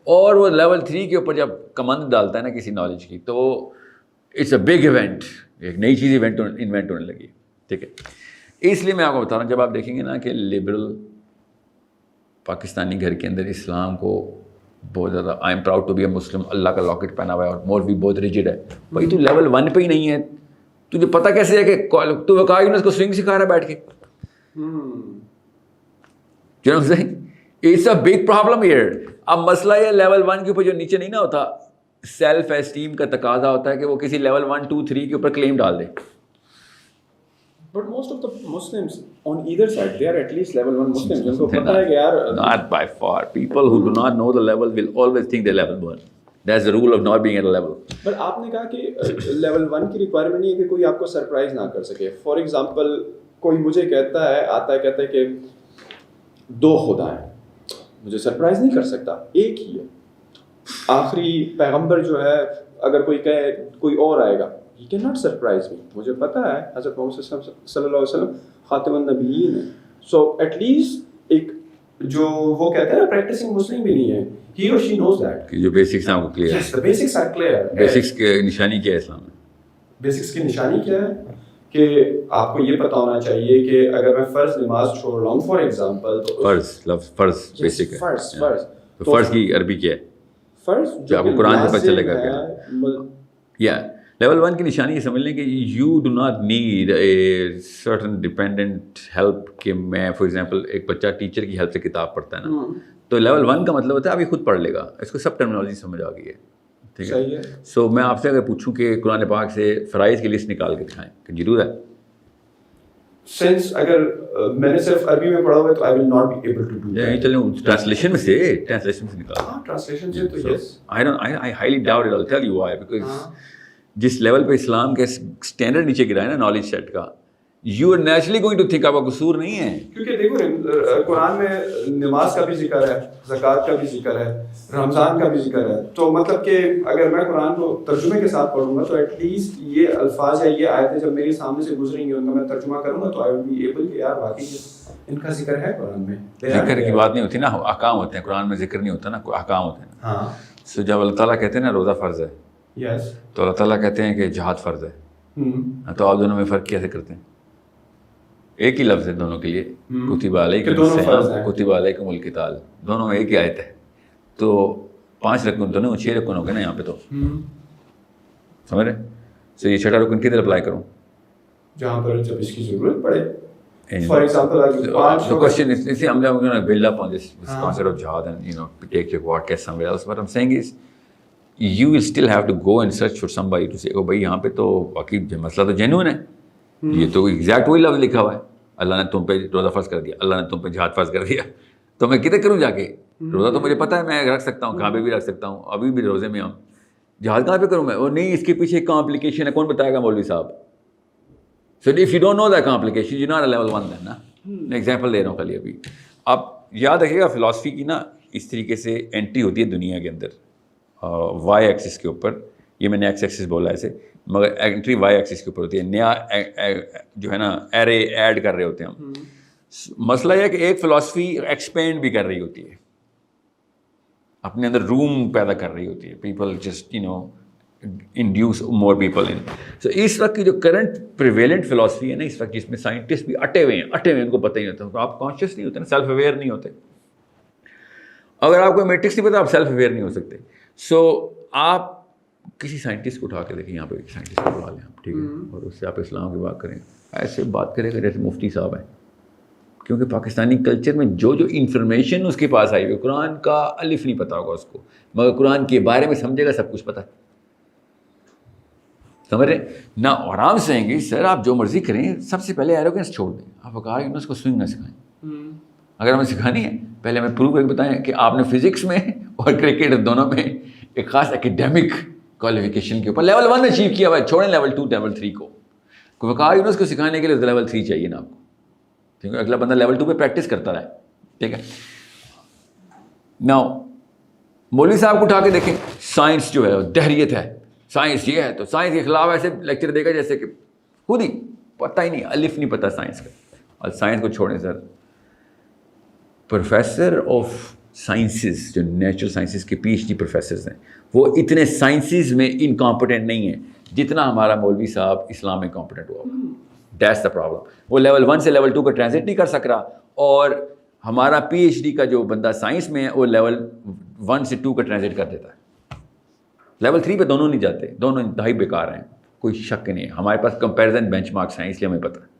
اور وہ level 3 کے اوپر جب کمند ڈالتا ہے نا کسی نالج کی تو it's a big event, ایک نئی چیز انوینٹ ہونے لگی. ٹھیک ہے, اس لیے میں آپ کو بتا رہا ہوں جب آپ دیکھیں گے نا کہ لبرل پاکستانی گھر کے اندر اسلام کو بہت زیادہ I am proud to be a Muslim, اللہ کا لاکٹ پہنا ہوا ہے اور مولوی بہت ریجڈ ہے. بھائی تو لیول 1 پہ ہی نہیں ہے, تجھے پتہ کیسے ہے کہ تو وقار یونس کو سوئنگ سکھا رہا ہے بیٹھ کے. You know what I'm saying? It's a big problem here. اب مسئلہ یہ لیول 1 کے اوپر جو نیچے نہیں نا ہوتا, سیلف اسٹیم کا تقاضا ہوتا ہے کہ وہ کسی لیول 1, 2, 3 کے اوپر کلیم ڈال دے. But most of the Muslims on either side, they are at least level 1 Muslims. جن کو پتہ ہے کہ یار not by far. People who do not know the level will always think they're level 1. That's the rule of not being at a level. But آپ نے کہا کہ لیول 1 کی ریکوائرمنٹ نہیں ہے کہ کوئی آپ کو سرپرائز نہ کر سکے. فار ایگزامپل کوئی مجھے کہتا ہے کہتا ہے کہ 2 خدا ہیں, مجھے سرپرائز نہیں کر سکتا, ایک ہی ہے. آخری پیغمبر جو ہے اگر کوئی کہے کوئی اور آئے گا, he cannot surprise me. مجھے پتہ ہے حضرت محمد صلی اللہ علیہ وسلم خاتم النبیین ہیں. سو ایٹ لیسٹ ایک جو وہ کہتے ہیں نا پریکٹسنگ مسلم بھی نہیں ہے, he or she knows that. کہ جو بیسکس ہیں وہ clear. Yes, the basics are clear. Basics کی نشانی کیا ہے اسلام میں؟ بیسکس کی نشانی کیا ہے کہ آپ کو یہ پتہ ہونا چاہیے کہ اگر میں فرض نماز چھوڑ رہا ہوں فار ایگزامپل تو فرض بیسک ہے. فرض تو فرض کی عربی کیا ہے؟ فرض جو آپ کو قرآن سے پتہ چلے گا کیا. یا لیول 1 کی نشانی یہ سمجھ لیں کہ you do not need a certain dependent help. کہ میں فار ایگزامپل ایک بچہ ٹیچر کی ہیلپ سے کتاب پڑھتا ہے نا, تو لیول 1 کا مطلب ہوتا ہے اب یہ خود پڑھ لے گا. اس کو سب ٹرمینالوجی سمجھ آ گئی ہے. ٹھیک ہے. سو میں آپ سے اگر پوچھوں کہ قرآن پاک سے فرائض کی لسٹ نکال کے دکھائیں کہ ضرور ہے. سینس اگر میں نے صرف عربی میں پڑھا ہوا ہے تو I will not be able to do that. چلیں ٹرانسلیشن سے نکال. ہاں ٹرانسلیشن سے تو yes. I highly doubt it. I'll tell you why. Because جس لیول پہ اسلام کے اسٹینڈرڈ نیچے گرا ہے نا نالج سیٹ کا, you are naturally going to think آپ کا قصور نہیں ہے. کیونکہ دیکھو قرآن میں نماز کا بھی ذکر ہے, زکوٰۃ کا بھی ذکر ہے, رمضان کا بھی ذکر ہے. تو مطلب کہ اگر میں قرآن کو ترجمے کے ساتھ پڑھوں گا تو ایٹ لیسٹ یہ الفاظ یا یہ آیتیں جب میرے سامنے سے گزریں گی ان کا میں ترجمہ کروں گا تو آئی ول بی ایبل کہ یار واقعی ان کا ذکر ہے قرآن میں. ذکر کی بات نہیں ہوتی نا, احکام ہوتے ہیں. قرآن میں ذکر نہیں ہوتا نا, کوئی احکام ہوتے ہیں. ہاں. سو جب اللہ تعالیٰ کہتے ہیں نا روزہ فرض ہے, یس, تو اللہ تعالیٰ کہتے ہیں کہ جہاد فرض ہے. تو آپ دونوں میں فرق کیسے کرتے ہیں؟ ایک ہی لفظ ہے دونوں کے لیے, کتب علیکم الصیام کتب علیکم القتال, دونوں میں ایک ہی آیت ہے. تو 5 رکن تو نہیں, 6 رکن ہو گئے نا یہاں پہ. تو سمجھ رہے؟ سو یہ 6ٹھا رکن کدھر اپلائی کروں؟ جہاں پر جب اس کی ضرورت پڑے. For example, the question is, you see, I'm going to build up on this concept of jihad and take your podcast somewhere else. What I'm saying is, you will still have to go and search for somebody to say, oh bhai یہاں پہ تو واقعی مسئلہ تو genuine ہے, یہ تو exact وہی لفظ لکھا ہوا ہے, اللہ نے تم پہ روزہ فرض کر دیا, اللہ نے تم پہ جہاد فرض کر دیا, تو میں کدھر کروں جا کے؟ روزہ تو مجھے پتہ ہے میں رکھ سکتا ہوں, کہاں پہ بھی رکھ سکتا ہوں, ابھی بھی روزے میں ہوں, جہاد کہاں پہ کروں میں؟ اور نہیں, اس کے پیچھے کمپلیکیشن ہے, کون بتائے گا مولوی صاحب؟ So if you don't know that complication, you're not a level 1 then, نا. میں ایگزامپل دے رہا ہوں خالی ابھی. آپ یاد رکھیے گا فلاسفی کی نا اس طریقے سے انٹری ہوتی ہے دنیا کے اندر وائی ایکسس کے اوپر. یہ میں نے ایکس ایکسس بولا ایسے, مگر انٹری وائی ایکسس کے اوپر ہوتی ہے. نیا جو ہے نا ایرے ایڈ کر رہے ہوتے ہیں ہم. مسئلہ یہ ہے کہ ایک فلاسفی ایکسپینڈ بھی کر رہی ہوتی ہے, اپنے اندر روم پیدا کر رہی ہوتی ہے. People just induce more people in. سو اس وقت کی جو کرنٹ پریویلنٹ فلاسفی ہے نا اس وقت, جس میں سائنٹسٹ بھی اٹے ہوئے ہیں, ان کو پتہ ہی نہیں ہوتا. آپ کانشیس نہیں ہوتے نا, سیلف اویئر نہیں ہوتے. اگر آپ کو میٹرکس نہیں پتا آپ سیلف اویئر نہیں ہو سکتے. سو آپ کسی سائنٹسٹ کو اٹھا کے دیکھیں, یہاں پہ ایک سائنٹسٹ کو بلا لیں آپ, ٹھیک ہے, اور اس سے آپ اسلام کی بات کریں, ایسے بات کریں گے جیسے مفتی صاحب ہیں, کیونکہ پاکستانی کلچر میں جو انفارمیشن اس کے پاس آئی ہوئی، قرآن کا الف نہیں پتہ ہوگا اس کو، مگر قرآن کے بارے میں سمجھے گا سب کچھ پتہ ہے. سمجھ رہے نہ؟ اور ہم سہیں گے سر آپ جو مرضی کریں، سب سے پہلے ایروگنس چھوڑ دیں. آپ وقار یونس کو سوئنگ نہ سکھائیں. اگر ہمیں سکھانی ہے پہلے ہمیں پروو کر کے بتائیں کہ آپ نے فزکس میں اور کرکٹ دونوں میں ایک خاص اکیڈیمک کوالیفیکیشن کے اوپر لیول 1 اچیو کیا ہوا ہے. چھوڑیں لیول 2 لیول 3 کو. وقار یونس کو سکھانے کے لیے لیول 3 چاہیے نا آپ کو، کیونکہ اگلا بندہ لیول 2 پہ پریکٹس کرتا رہے. ٹھیک ہے. ناؤ مولوی صاحب کو اٹھا کے دیکھیں، سائنس جو ہے دہریت ہے، سائنس یہ ہے تو سائنس کے خلاف ایسے لیکچر دے گا جیسے کہ خود ہی پتہ ہی نہیں، الف نہیں پتہ سائنس کا. اور سائنس کو چھوڑیں سر، پروفیسر آف سائنسز جو نیچرل سائنسز کے PhD پروفیسرز ہیں وہ اتنے سائنسز میں انکمپٹنٹ نہیں ہیں جتنا ہمارا مولوی صاحب اسلام میں کمپٹنٹ ہوا. That's the problem. وہ لیول 1 سے لیول 2 کا ٹرانزٹ نہیں کر سک رہا، اور ہمارا PhD کا جو بندہ سائنس میں ہے وہ لیول 1 سے 2 کا ٹرانزٹ کر دیتا ہے. لیول 3 پہ دونوں نہیں جاتے، دونوں انتہائی بیکار ہیں، کوئی شک نہیں ہے. ہمارے پاس کمپیریزن بینچ مارکس ہیں، اس لیے ہمیں پتہ ہے.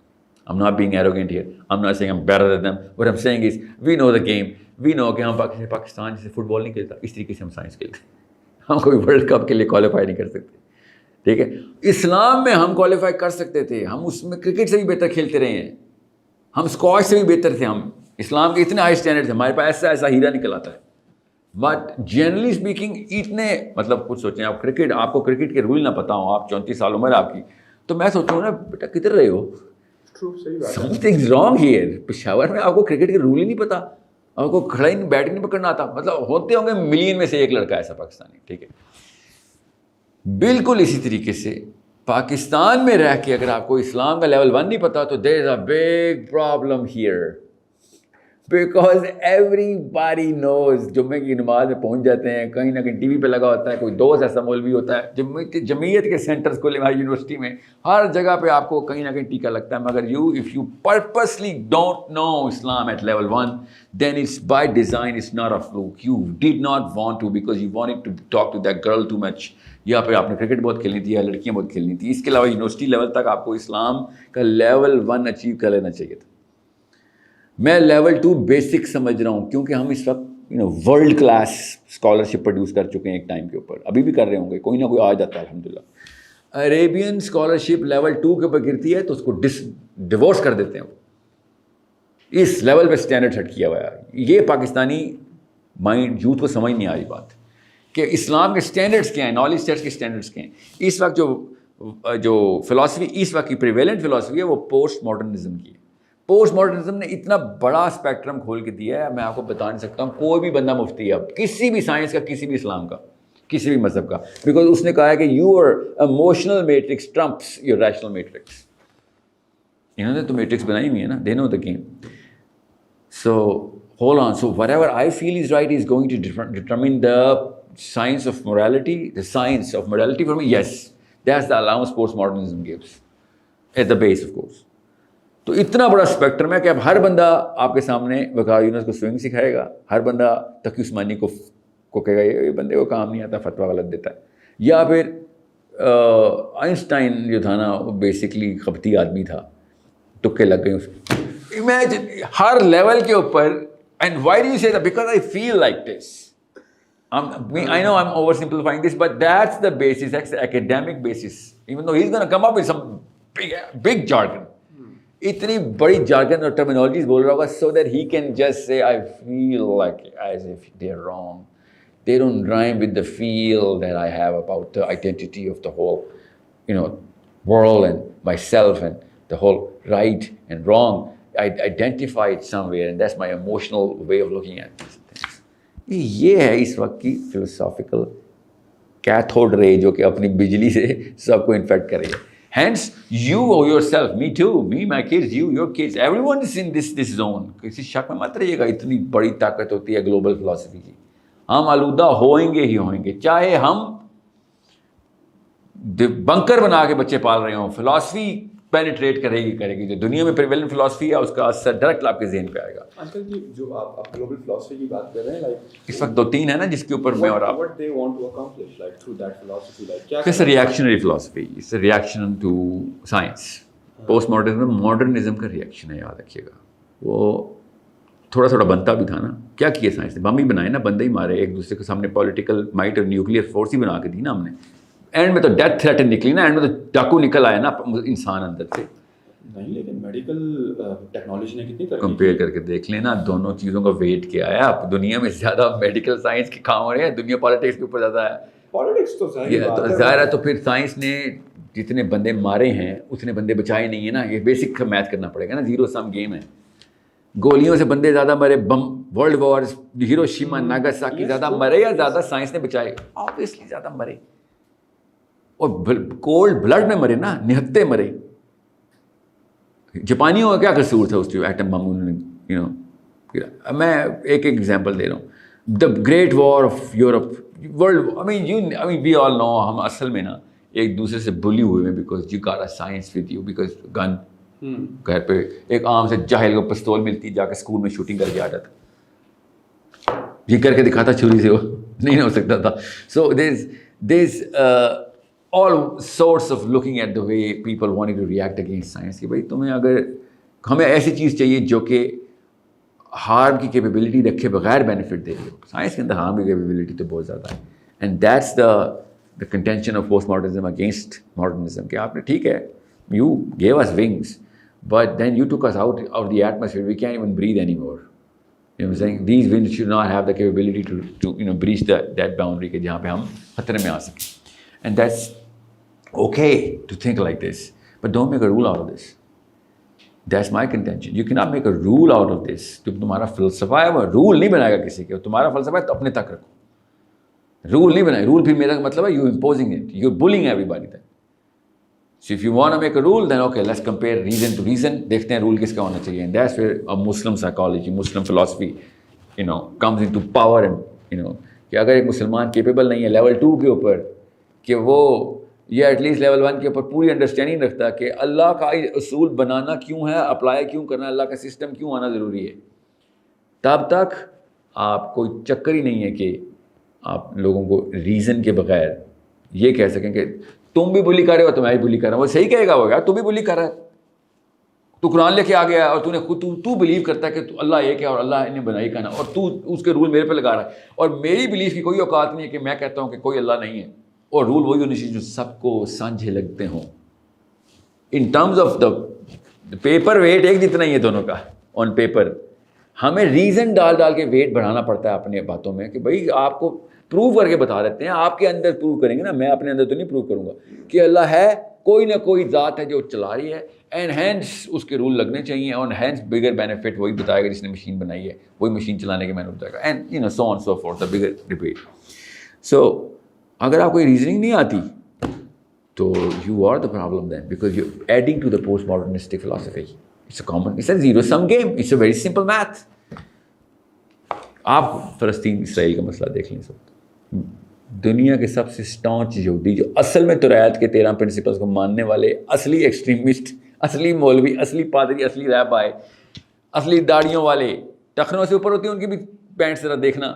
I'm not being arrogant here. I'm not saying I'm better than them. What I'm saying is we know the game. We know کہ ہم پاکستان جیسے فٹ بال نہیں کھیلتا، اس طریقے سے ہم سائنس کھیلتے ہیں. ہم کوئی ورلڈ کپ کے لیے کوالیفائی نہیں کر سکتے. ٹھیک ہے. اسلام میں ہم کوالیفائی کر سکتے تھے، ہم اس میں کرکٹ سے بھی بہتر کھیلتے رہے ہیں، ہم اسکواش سے بھی بہتر تھے. ہم اسلام کے اتنے ہائی اسٹینڈرڈ ہمارے پاس ایسا ہیرا نکل آتا ہے. بٹ جنرلی اسپیکنگ اتنے مطلب کچھ سوچیں، آپ کو کرکٹ کے رول نہ پتہ ہوں، آپ 34 سال عمر آپ کی، تو میں سوچوں نا بیٹا کدھر رہے ہو، some things wrong here. Peshawar میں آپ کو کرکٹ کے رول ہی نہیں پتہ، آپ کو کھڑا ہی نہیں، بیٹ نہیں پکڑنا آتا. مطلب ہوتے ہوں گے ملین میں سے ایک لڑکا ایسا پاکستانی. ٹھیک ہے. بالکل اسی طریقے سے پاکستان میں رہ کے اگر آپ کو اسلام کا لیول 1 نہیں پتا تو there is a big problem here, because everybody knows. جمعے کی نماز میں پہنچ جاتے ہیں، کہیں نہ کہیں TV پہ لگا ہوتا ہے، کوئی دوست ایسا مولوی ہوتا ہے، جمعیت کے سینٹرز کھولے ہوئے یونیورسٹی میں، ہر جگہ پہ آپ کو کہیں نہ کہیں ٹیکا لگتا ہے. مگر if you purposely don't know Islam at level 1, then it's by design, it's not a fluke. You did not want to because you wanted to talk to that girl too much. یا پھر آپ نے cricket بہت کھیلنی تھی یا لڑکیاں بہت کھیلنی تھی. اس کے علاوہ یونیورسٹی لیول تک آپ کو اسلام کا لیول 1 اچیو کر لینا چاہیے تھا. میں لیول 2 بیسک سمجھ رہا ہوں، کیونکہ ہم اس وقت ورلڈ کلاس اسکالرشپ پروڈیوس کر چکے ہیں ایک ٹائم کے اوپر، ابھی بھی کر رہے ہوں گے، کوئی نہ کوئی آ جاتا ہے الحمدللہ. عربین اسکالرشپ لیول 2 کے اوپر گرتی ہے تو اس کو ڈیورس کر دیتے ہیں. اس لیول پہ اسٹینڈرڈ سیٹ کیا ہوا ہے. یہ پاکستانی مائنڈ یوتھ کو سمجھ نہیں آ رہی بات کہ اسلام کے اسٹینڈرڈس کیا ہیں، نالج سیٹس کے اسٹینڈرڈس کیا ہیں. اس وقت جو فلاسفی اس وقت کی پریویلنٹ فلاسفی ہے وہ پوسٹ ماڈرنزم کی ہے. پوسٹ ماڈرنزم نے اتنا بڑا اسپیکٹرم کھول کے دیا ہے، میں آپ کو بتا نہیں سکتا ہوں. کوئی بھی بندہ مفتی ہے اب کسی بھی سائنس کا، کسی بھی اسلام کا، کسی بھی مذہب کا، بیکاز اس نے کہا ہے کہ your emotional matrix trumps your rational matrix. انہوں نے تو میٹرکس بنائی ہوئی ہے نا، they know the game. So hold on. So whatever I feel is right is going to determine the science of morality, the science of morality for me, yes, that's the allowance postmodernism gives at the base, of course. تو اتنا بڑا spectrum ہے کہ اب ہر بندہ آپ کے سامنے وقار یونس کو سوئنگ سکھائے گا، ہر بندہ تقی عثمانی کو کہے گا یہ بندے کو کام نہیں آتا، فتویٰ غلط دیتا ہے. یا پھر آئنسٹائن جو تھا نا وہ بیسکلی خبتی آدمی تھا، تکے لگ گئے اس کو. امیجن ہر لیول کے اوپر. And why do you say that? Because I feel like this. I know I'm oversimplifying this, but that's the basis, that's the academic basis. Even though he's going to come up with some big jargon, itni badi jargon or terminologies bol raha hoga so that he can just say, I feel like as if they're wrong. They don't rhyme with the feel that I have about the identity of the whole, world and myself and the whole right and wrong. I identify it somewhere, and that's my emotional way of looking at this. یہ ہے اس وقت کی philosophical cathode رے جو کہ اپنی بجلی سے سب کو انفیکٹ کرے گی. Hence you yourself, me too, me my kids, you your kids, everyone is in this zone. کسی شک میں مت رہیے گا، اتنی بڑی طاقت ہوتی ہے گلوبل فلاسفی کی. ہم آلودہ ہوئیں گے ہی ہوئیں گے، چاہے ہم بنکر بنا کے بچے پال رہے ہوں. فلاسفی پینیٹریٹ کرے گی. جو دنیا میں پریویلنٹ فلاسفی ہے اس کا اثر ڈائریکٹ آپ کے ذہن پہ آئے گا. آج کل کی جو آپ گلوبل فلاسفی کی بات کر رہے ہیں، لائک اس وقت 2-3 ہے نا جس کے اوپر میں اور آپ. what they want to accomplish like through that philosophy, like کیا It's a reactionary philosophy. It's a reaction to science. Post modernism modernism کا ریئیکشن ہے، یاد رکھیے گا. وہ تھوڑا تھوڑا بنتا بھی تھا نا. کیا کیا سائنس نے؟ بم ہی بنائے نا, بندے ہی مارے ایک دوسرے کے سامنے, پولیٹیکل مائٹ اور نیوکلیئر فورس ہی بنا کے دی نا ہم نے. اینڈ میں تو ڈیتھ تھریٹ نکلی نا, اینڈ میں تو ڈاکو نکل آیا نا انسان اندر سے. نہیں لیکن میڈیکل ٹیکنالوجی نے کتنی کمپیئر کر کے دیکھ لینا دونوں چیزوں کا ویٹ کیا ہے. اب دنیا میں زیادہ میڈیکل سائنس کے کام ہو رہے ہیں, دنیا پالیٹکس کے اوپر زیادہ ہے. پالیٹکس تو ظاہر ہے. تو پھر سائنس نے جتنے بندے مارے ہیں اتنے بندے بچائے نہیں ہیں نا. یہ بیسک میتھ کرنا پڑے گا نا, زیرو سم گیم ہے. گولیوں سے بندے زیادہ مرے, بم ورلڈ وارز ہیروشیما ناگاساکی زیادہ مرے یا زیادہ سائنس نے بچائے؟ آبویسلی زیادہ مرے. اور کولڈ بلڈ میں مرے نا, نہتے مرے. جاپانیوں کا کیا قصور تھا اس ایٹم بم انہوں نے. میں ایک ایگزامپل دے رہا ہوں. The great war of Europe world, we all know, ہم اصل میں نا ایک دوسرے سے بلی ہوئے ہیں because you got a science with you, because gun گھر پہ ایک عام سے جاہل کو پستول ملتی, جا کے اسکول میں شوٹنگ کر کے آ جاتا, یہ کر کے دکھاتا چھری سے, وہ نہیں ہو سکتا تھا. سو there's all sorts of looking at the way people wanted to react against science کہ بھائی تمہیں اگر ہمیں ایسی چیز چاہیے جو کہ ہارم کی کیپیبلٹی رکھے بغیر بینیفٹ دے رہی ہو. سائنس کے اندر ہارم کی کیپیبلٹی تو بہت زیادہ ہے. And that's the contention of post modernism against modernism کہ آپ نے ٹھیک ہے, you gave us wings but then you took us out of the atmosphere, we can't even breathe anymore. You know what I'm saying? These winds should not have the capability to breach that boundary کہ جہاں پہ ہم خطرے میں آ سکیں. And that's okay to think like this, but don't make a rule out of this. That's my contention. You cannot make a rule out of this. جب تمہارا فلسفہ ہے وہ رول نہیں بنائے گا کسی کے, تمہارا فلسفہ ہے تو اپنے تک رکھو, رول نہیں بنائے. رول پھر میرا مطلب ہے you imposing it, you're bullying everybody then. So if you want to make a rule, then okay, let's compare reason to reason, دیکھتے ہیں رول کس کا ہونا چاہیے. And that's where a Muslim psychology, Muslim philosophy, comes into power. And کہ اگر ایک مسلمان کیپیبل نہیں ہے لیول 2 کے اوپر کہ وہ یا ایٹ لیسٹ لیول 1 کے اوپر پوری انڈرسٹینڈنگ رکھتا کہ اللہ کا اصول بنانا کیوں ہے, اپلائی کیوں کرنا ہے, اللہ کا سسٹم کیوں آنا ضروری ہے, تب تک آپ کوئی چکر ہی نہیں ہے کہ آپ لوگوں کو ریزن کے بغیر یہ کہہ سکیں کہ تم بھی بلی کر رہے ہو تو میں بھی بلی کر رہا ہوں. وہ صحیح کہے گا, وہ یار تو بھی بلی کر رہا ہے, تو قرآن لے کے آ گیا اور تو نے خود تو بلیو کرتا ہے کہ اللہ ایک ہے اور اللہ نے بنائی کا نا, اور تو اس کے رول میرے پہ لگا رہا ہے, اور میری بلیف کی کوئی اوقات نہیں ہے کہ میں کہتا ہوں کہ کوئی اللہ نہیں ہے, اور رول وہی ہونی چاہیے جو سب کو سانجھے لگتے ہوں. In terms of the paper weight ایک جتنا ہی ہے دونوں کا آن پیپر. ہمیں ریزن ڈال ڈال کے ویٹ بڑھانا پڑتا ہے اپنے باتوں میں کہ بھائی آپ کو پروو کر کے بتا دیتے ہیں, آپ کے اندر پروو کریں گے نا, میں اپنے اندر تو نہیں پروو کروں گا کہ اللہ ہے, کوئی نہ کوئی ذات ہے جو چلا رہی ہے, اینڈ ہینس اس کے رول لگنے چاہیے, اور ہینس بگر بینیفٹ وہی بتائے گا جس نے مشین بنائی ہے, وہی مشین چلانے کے میں نے بتائے گا, and so on so forth, the bigger debate. So اگر آپ کوئی ریزننگ نہیں آتی تو you are the problem then, because you adding to the post modernistic philosophy. It's a common, it's a zero sum game, it's a very simple math. آپ فلسطین اسرائیل کا مسئلہ دیکھ لیں. سب دنیا کے سب سے اسٹانچ یہودی جو اصل میں توریت کے 13 پرنسپلس کو ماننے والے اصلی ایکسٹریمسٹ, اصلی مولوی, اصلی پادری, اصلی رہبائے, اصلی داڑھیوں والے, ٹخنوں سے اوپر ہوتی ہیں ان کی بھی پینٹ ذرا دیکھنا,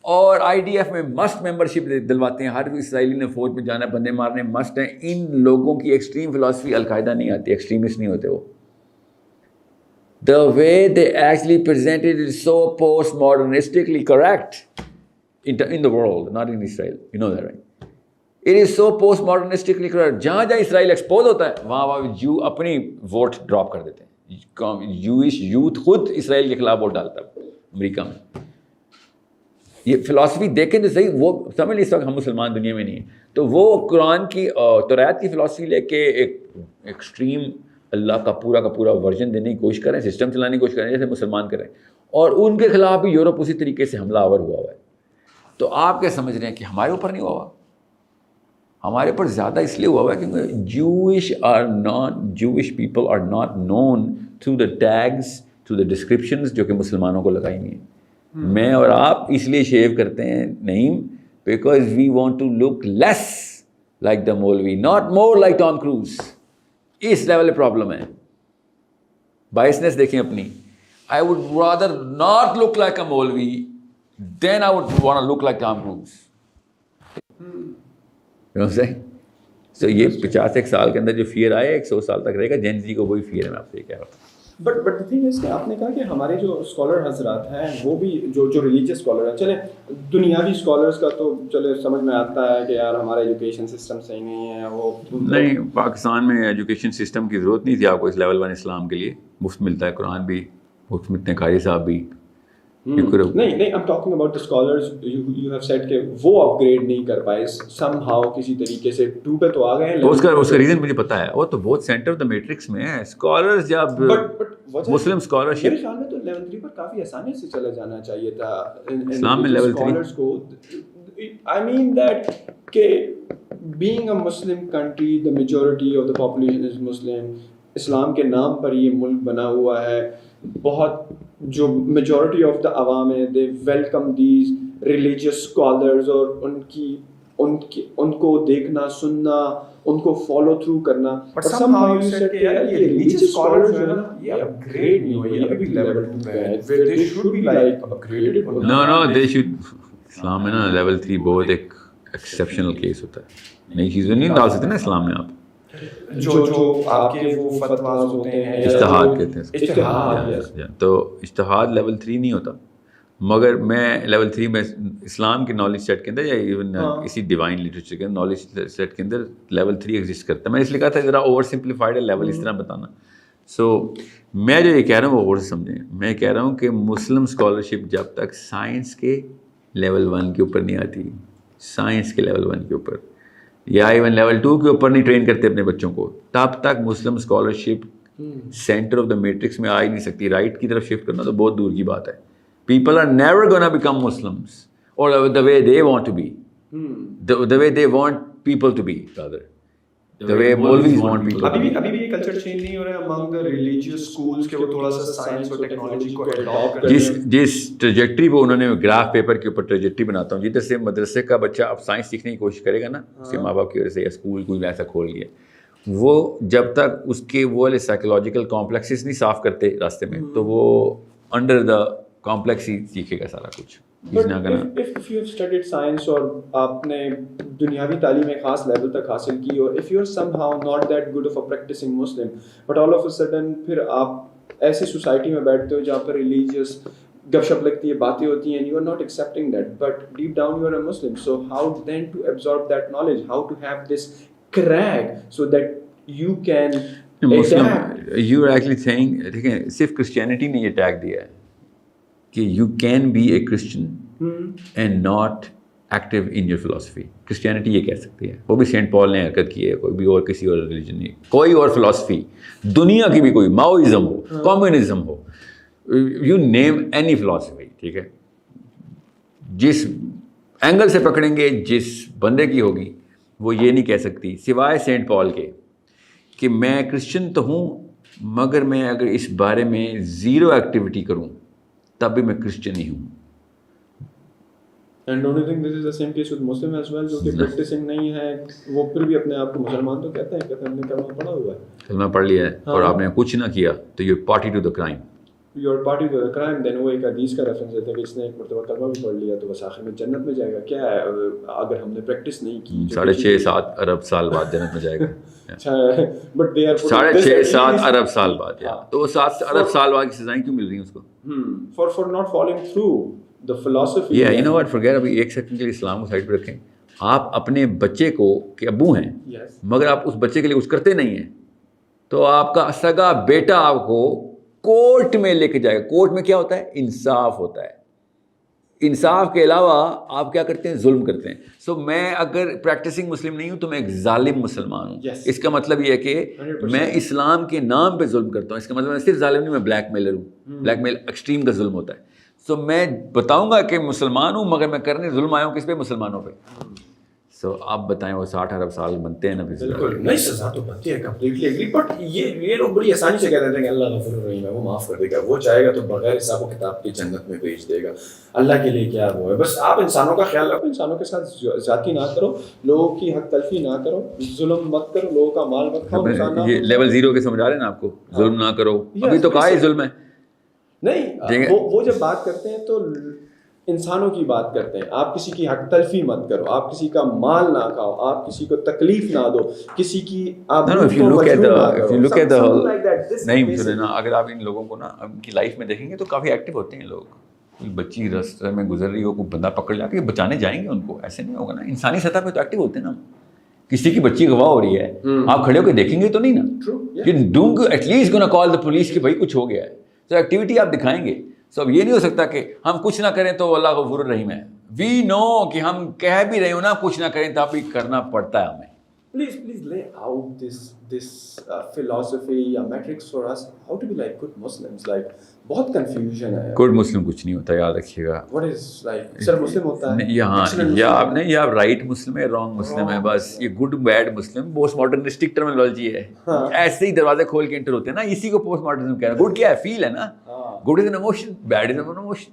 اور IDF میں مسٹ ممبرشپ دلواتے ہیں, ہر اسرائیلی نے فوج میں جانا ہے, بندے مارنے مسٹ ہیں. ان لوگوں کی ایکسٹریم فلاسفی القاعدہ نہیں آتی, ایکسٹریمسٹ نہیں ہوتے وہ. The way they actually presented it is so post-modernistically correct in the world, not in Israel. You know that, right? It is so post-modernistically correct. جہاں جہاں اسرائیل ایکسپوز ہوتا ہے وہاں جو اپنی ووٹ ڈراپ کر دیتے ہیں. جوئش یوتھ خود اسرائیل کے خلاف ووٹ ڈالتا ہے امریکہ میں. یہ فلاسفی دیکھیں تو صحیح, وہ سمجھ لیں اس وقت ہم مسلمان دنیا میں نہیں ہیں, تو وہ قرآن کی توریت کی فلاسفی لے کے ایک ایکسٹریم اللہ کا پورا ورژن دینے کی کوشش کریں, سسٹم چلانے کی کوشش کریں جیسے مسلمان کریں, اور ان کے خلاف بھی یورپ اسی طریقے سے حملہ آور ہوا ہے. تو آپ کیا سمجھ رہے ہیں کہ ہمارے اوپر نہیں ہوا؟ ہمارے اوپر زیادہ اس لیے ہوا ہے کیونکہ Jewish people are not known through the tags, through the descriptions جو کہ مسلمانوں کو لگائی ہوئی ہیں. میں اور آپ اس لیے شیو کرتے ہیں نہیں, because we want to look less like the maulvi, not more like Tom Cruise. اس لیول پہ پرابلم ہے. بائسنس دیکھیں اپنی. I would rather not look like a maulvi then I would want to look like Tom Cruise. So یہ 50 سال کے اندر جو fair آئے 100 سال تک رہے گا. جین زی کو وہی فیئر ہے, میں آپ سے یہ کہہ رہا ہوں. بٹ the thing is کہ آپ نے کہا کہ ہمارے جو اسکالر حضرات ہیں وہ بھی جو ریلیجیس اسکالر ہیں, چلے دنیاوی اسکالرس کا تو چلے سمجھ میں آتا ہے کہ یار ہمارا ایجوکیشن سسٹم صحیح نہیں ہے, وہ نہیں, پاکستان میں ایجوکیشن سسٹم کی ضرورت نہیں تھی آپ کو اس لیول 1 اسلام کے لیے. مفت ملتا ہے قرآن بھی, مفت ملتے ہیں قاری صاحب بھی. نہیں I'm talking about the scholars you have said کہ وہ اپگریڈ نہیں کر پائے somehow کسی طریقے سے 2 پہ تو آ گئے ہیں. اس کا ریزن مجھے پتا ہے, وہ تو بہت سینٹر آف دا میٹرکس میں ہے. اسکالرز جب مسلم اسکالرشپ میرے خیال میں تو لیول 3 پر کافی آسانی سے چلا جانا چاہیے تھا اسلام میں لیول 3 کو. I mean that کہ being a Muslim country the majority of the population is Muslim, اسلام کے نام پر یہ ملک بنا ہوا ہے, بہت جو میجورٹی آف دا عوام ہے دے ویلکم دیز ریلیجیس اسکالرز, اور ان کو دیکھنا سننا, ان کو فالو تھرو کرنا. But somehow you said کہ یار یہ religious scholars جو ہے نا یہ upgrade نہیں ہوئی, ابھی level 2 پہ ہے, they should be like upgraded. No, they should. اسلام میں نا لیول 3 بہت ایک ایکسیپشنل کیس ہوتا ہے, نئی چیزیں نہیں ڈال سکتے نا اسلام میں آپ. جو آپ کے وہ فتواز ہوتے ہیں اجتہاد کہتے ہیں, اجتہاد, تو اجتہاد لیول 3 نہیں ہوتا. مگر میں لیول 3 میں اسلام کے نالج سیٹ کے اندر یا ایون اسی ڈیوائن لٹریچر کے نالج سیٹ کے اندر لیول 3 ایگزسٹ کرتا ہے. میں اس لیے کہا تھا ذرا اوور سمپلیفائڈ ہے لیول اس طرح بتانا. سو میں جو یہ کہہ رہا ہوں وہ غور سے سمجھیں. میں کہہ رہا ہوں کہ مسلم اسکالرشپ جب تک سائنس کے لیول 1 کے اوپر نہیں آتی, سائنس کے لیول 1 کے اوپر یا ایون لیول 2 کے اوپر نہیں ٹرین کرتے اپنے بچوں کو, تب تک Muslim scholarship center of the matrix میں آ ہی نہیں سکتی. رائٹ کی طرف شفٹ کرنا تو بہت دور کی بات ہے. People are never gonna become Muslims اور the way they want to be, the way they want people to be, rather the way Maulvis want people. ابھی بھی یہ کلچر چینج نہیں ہو رہا ہے among the religious schools کہ وہ تھوڑا سا سائنس اور ٹیکنالوجی کو اڈاپٹ کریں. جس ٹریجیکٹری پہ انہوں نے گراف پیپر کے اوپر ٹریجیکٹری بناتا ہوں, جدھر سے مدرسے کا بچہ اب سائنس سیکھنے کی کوشش کرے گا نا, اس کے ماں باپ کی وجہ سے یا اسکول کوئی ایسا کھول گیا, وہ جب تک اس کے وہ والے سائیکولوجیکل کمپلیکسز نہیں صاف کرتے راستے میں, تو وہ انڈر دا کمپلیکس ہی سیکھے گا سارا کچھ. But if you have studied science اور آپ نے دنیاوی تعلیم ایک خاص لیول تک حاصل کی, اور if you are somehow not that good of a practicing Muslim, but all of a sudden پھر آپ ایسی سوسائٹی میں بیٹھتے ہو جہاں پر ریلیجیس گپ شپ لگتی ہے, باتیں ہوتی ہیں, you are not accepting that, but deep down you are a Muslim. So how then to absorb that knowledge, how to have this crack so that you can adapt. You are actually saying, دیکھیں صرف Christianity نے یہ tag دیا ہے کہ you can be a Christian and not active in your philosophy. Christianity یہ کہہ سکتی ہے, وہ بھی سینٹ پال نے حرکت کی ہے, کوئی بھی اور کسی اور ریلیجن نہیں, کوئی اور فلاسفی دنیا کی بھی, کوئی ماؤزم ہو, کمیونزم ہو, یو نیم اینی فلاسفی, ٹھیک ہے, جس اینگل سے پکڑیں گے جس بندے کی ہوگی وہ یہ نہیں کہہ سکتی سوائے سینٹ پال کے کہ میں کرسچن تو ہوں مگر میں اگر اس بارے میں زیرو ایکٹیویٹی کروں تب بھی میں کرسچن ہی ہوں. And don't you think this is the same case with Muslim as well, جو کہ practicing نہیں ہے, وہ پھر بھی اپنے آپ کو مسلمان تو کہتے ہیں, کہتے ہیں ہم نے کلمہ پڑھا ہوا ہے, کلمہ پڑھ لیا ہے اور آپ نے کچھ نہ کیا تو you're party to the crime. You're party to the crime. Then وہ ایک حدیث کا ریفرنس دیتا ہے کہ اس نے ایک مرتبہ کلمہ بھی پڑھ لیا تو بس آخر میں جنت میں جائے گا. کیا ہے اگر ہم نے پریکٹس نہیں کی, 6.5-7 ارب سال بعد جنت میں جائے گا. But they are 6.5-7 ارب سال بعد, تو 7 ارب سال بعد کی سزائیں کیوں مل رہی ہیں اس کو؟ for not following through the philosophy. Yeah, you know what, forget ابھی ایک سیکنڈ کے لیے اسلام کو سائڈ پہ رکھیں. آپ اپنے بچے کو کہ ابو ہیں مگر آپ اس بچے کے لیے کچھ کرتے نہیں ہیں, تو آپ کا سگا بیٹا آپ کو کورٹ میں لے کے جائے گا. کورٹ میں کیا ہوتا ہے؟ انصاف ہوتا ہے. انصاف کے علاوہ آپ کیا کرتے ہیں؟ ظلم کرتے ہیں. سو میں اگر پریکٹسنگ مسلم نہیں ہوں تو میں ایک ظالم مسلمان ہوں. اس کا مطلب یہ ہے کہ میں اسلام کے نام پہ ظلم کرتا ہوں. اس کا مطلب میں صرف ظالم نہیں, میں بلیک میلر ہوں. بلیک میل ایکسٹریم کا ظلم ہوتا ہے. سو میں بتاؤں گا کہ مسلمان ہوں مگر میں کرنے ظلم آیا ہوں کس پہ؟ مسلمانوں پہ. سو آپ بتائیں وہ 60 ارب سال بنتے ہیں نا؟ بالکل نہیں, سزا تو بنتی ہے, کمپلیٹلی ایگری. بٹ یہ لوگ بڑی آسانی سے کہہ دیتے ہیں کہ اللہ غفور الرحیم ہے, وہ معاف کر دے گا, وہ چاہے گا تو بغیر حساب و کتاب کی جنت میں بھیج دے گا. اللہ کے لیے کیا وہ ہے, بس آپ انسانوں کا خیال رکھو, انسانوں کے ساتھ زیادتی نہ کرو, لوگوں کی حق تلفی نہ کرو, ظلم مت کرو, لوگوں کا مال مت کھاؤ. یہ لیول 0 کے سمجھا رہے ہیں نا آپ کو, ظلم نہ کرو. ابھی تو کہا ہی ظلم ہے نہیں, وہ جب بات کرتے ہیں تو انسانوں کی بات کرتے ہیں. آپ کسی کی حق تلفی مت کرو, آپ کسی کا مال نہ کھاؤ, آپ کسی کو تکلیف نہ دو, کسی کی آپ if you look at the نہیں نہیں نا, اگر آپ ان لوگوں کو نا ان کی لائف میں دیکھیں گے تو کافی ایکٹیو ہوتے ہیں لوگ. کوئی بچی راستے میں گزر رہی ہو, کوئی بندہ پکڑ جا کے بچانے جائیں گے ان کو, ایسے نہیں ہوگا نا. انسانی سطح پہ تو ایکٹیو ہوتے ہیں نا. کسی کی بچی گواہ ہو رہی ہے, آپ کھڑے ہو کے دیکھیں گے تو نہیں نا. At least gonna call the police کہ بھائی کچھ ہو گیا ہے, تو ایکٹیویٹی آپ دکھائیں گے. سو اب یہ نہیں ہو سکتا کہ ہم کچھ نہ کریں تو اللہ غفور الرحیم ہے. وی نو کہ ہم کہہ بھی رہے ہو نا کچھ نہ کریں تو بھی کرنا پڑتا ہے ہمیں. Please lay out this philosophy یا metrics for us how to be like good Muslims. Like بہت confusion ہے. گڈ مسلم کچھ نہیں ہوتا, یاد رکھیے گا. What is like سر مسلم ہوتا ہے یہاں یا آپ نہیں, یا آپ رائٹ مسلم ہے رانگ مسلم ہے, بس یہ گڈ بیڈ مسلم پوسٹ ماڈرنسٹک ٹرمینالوجی ہے. ایسے ہی دروازے کھول کے انٹر ہوتے ہیں نا, اسی کو پوسٹ ماڈرنزم کہہ رہے ہیں. گڈ کیا ہے, فیل ہے نا. Good is an emotion, bad is an emotion.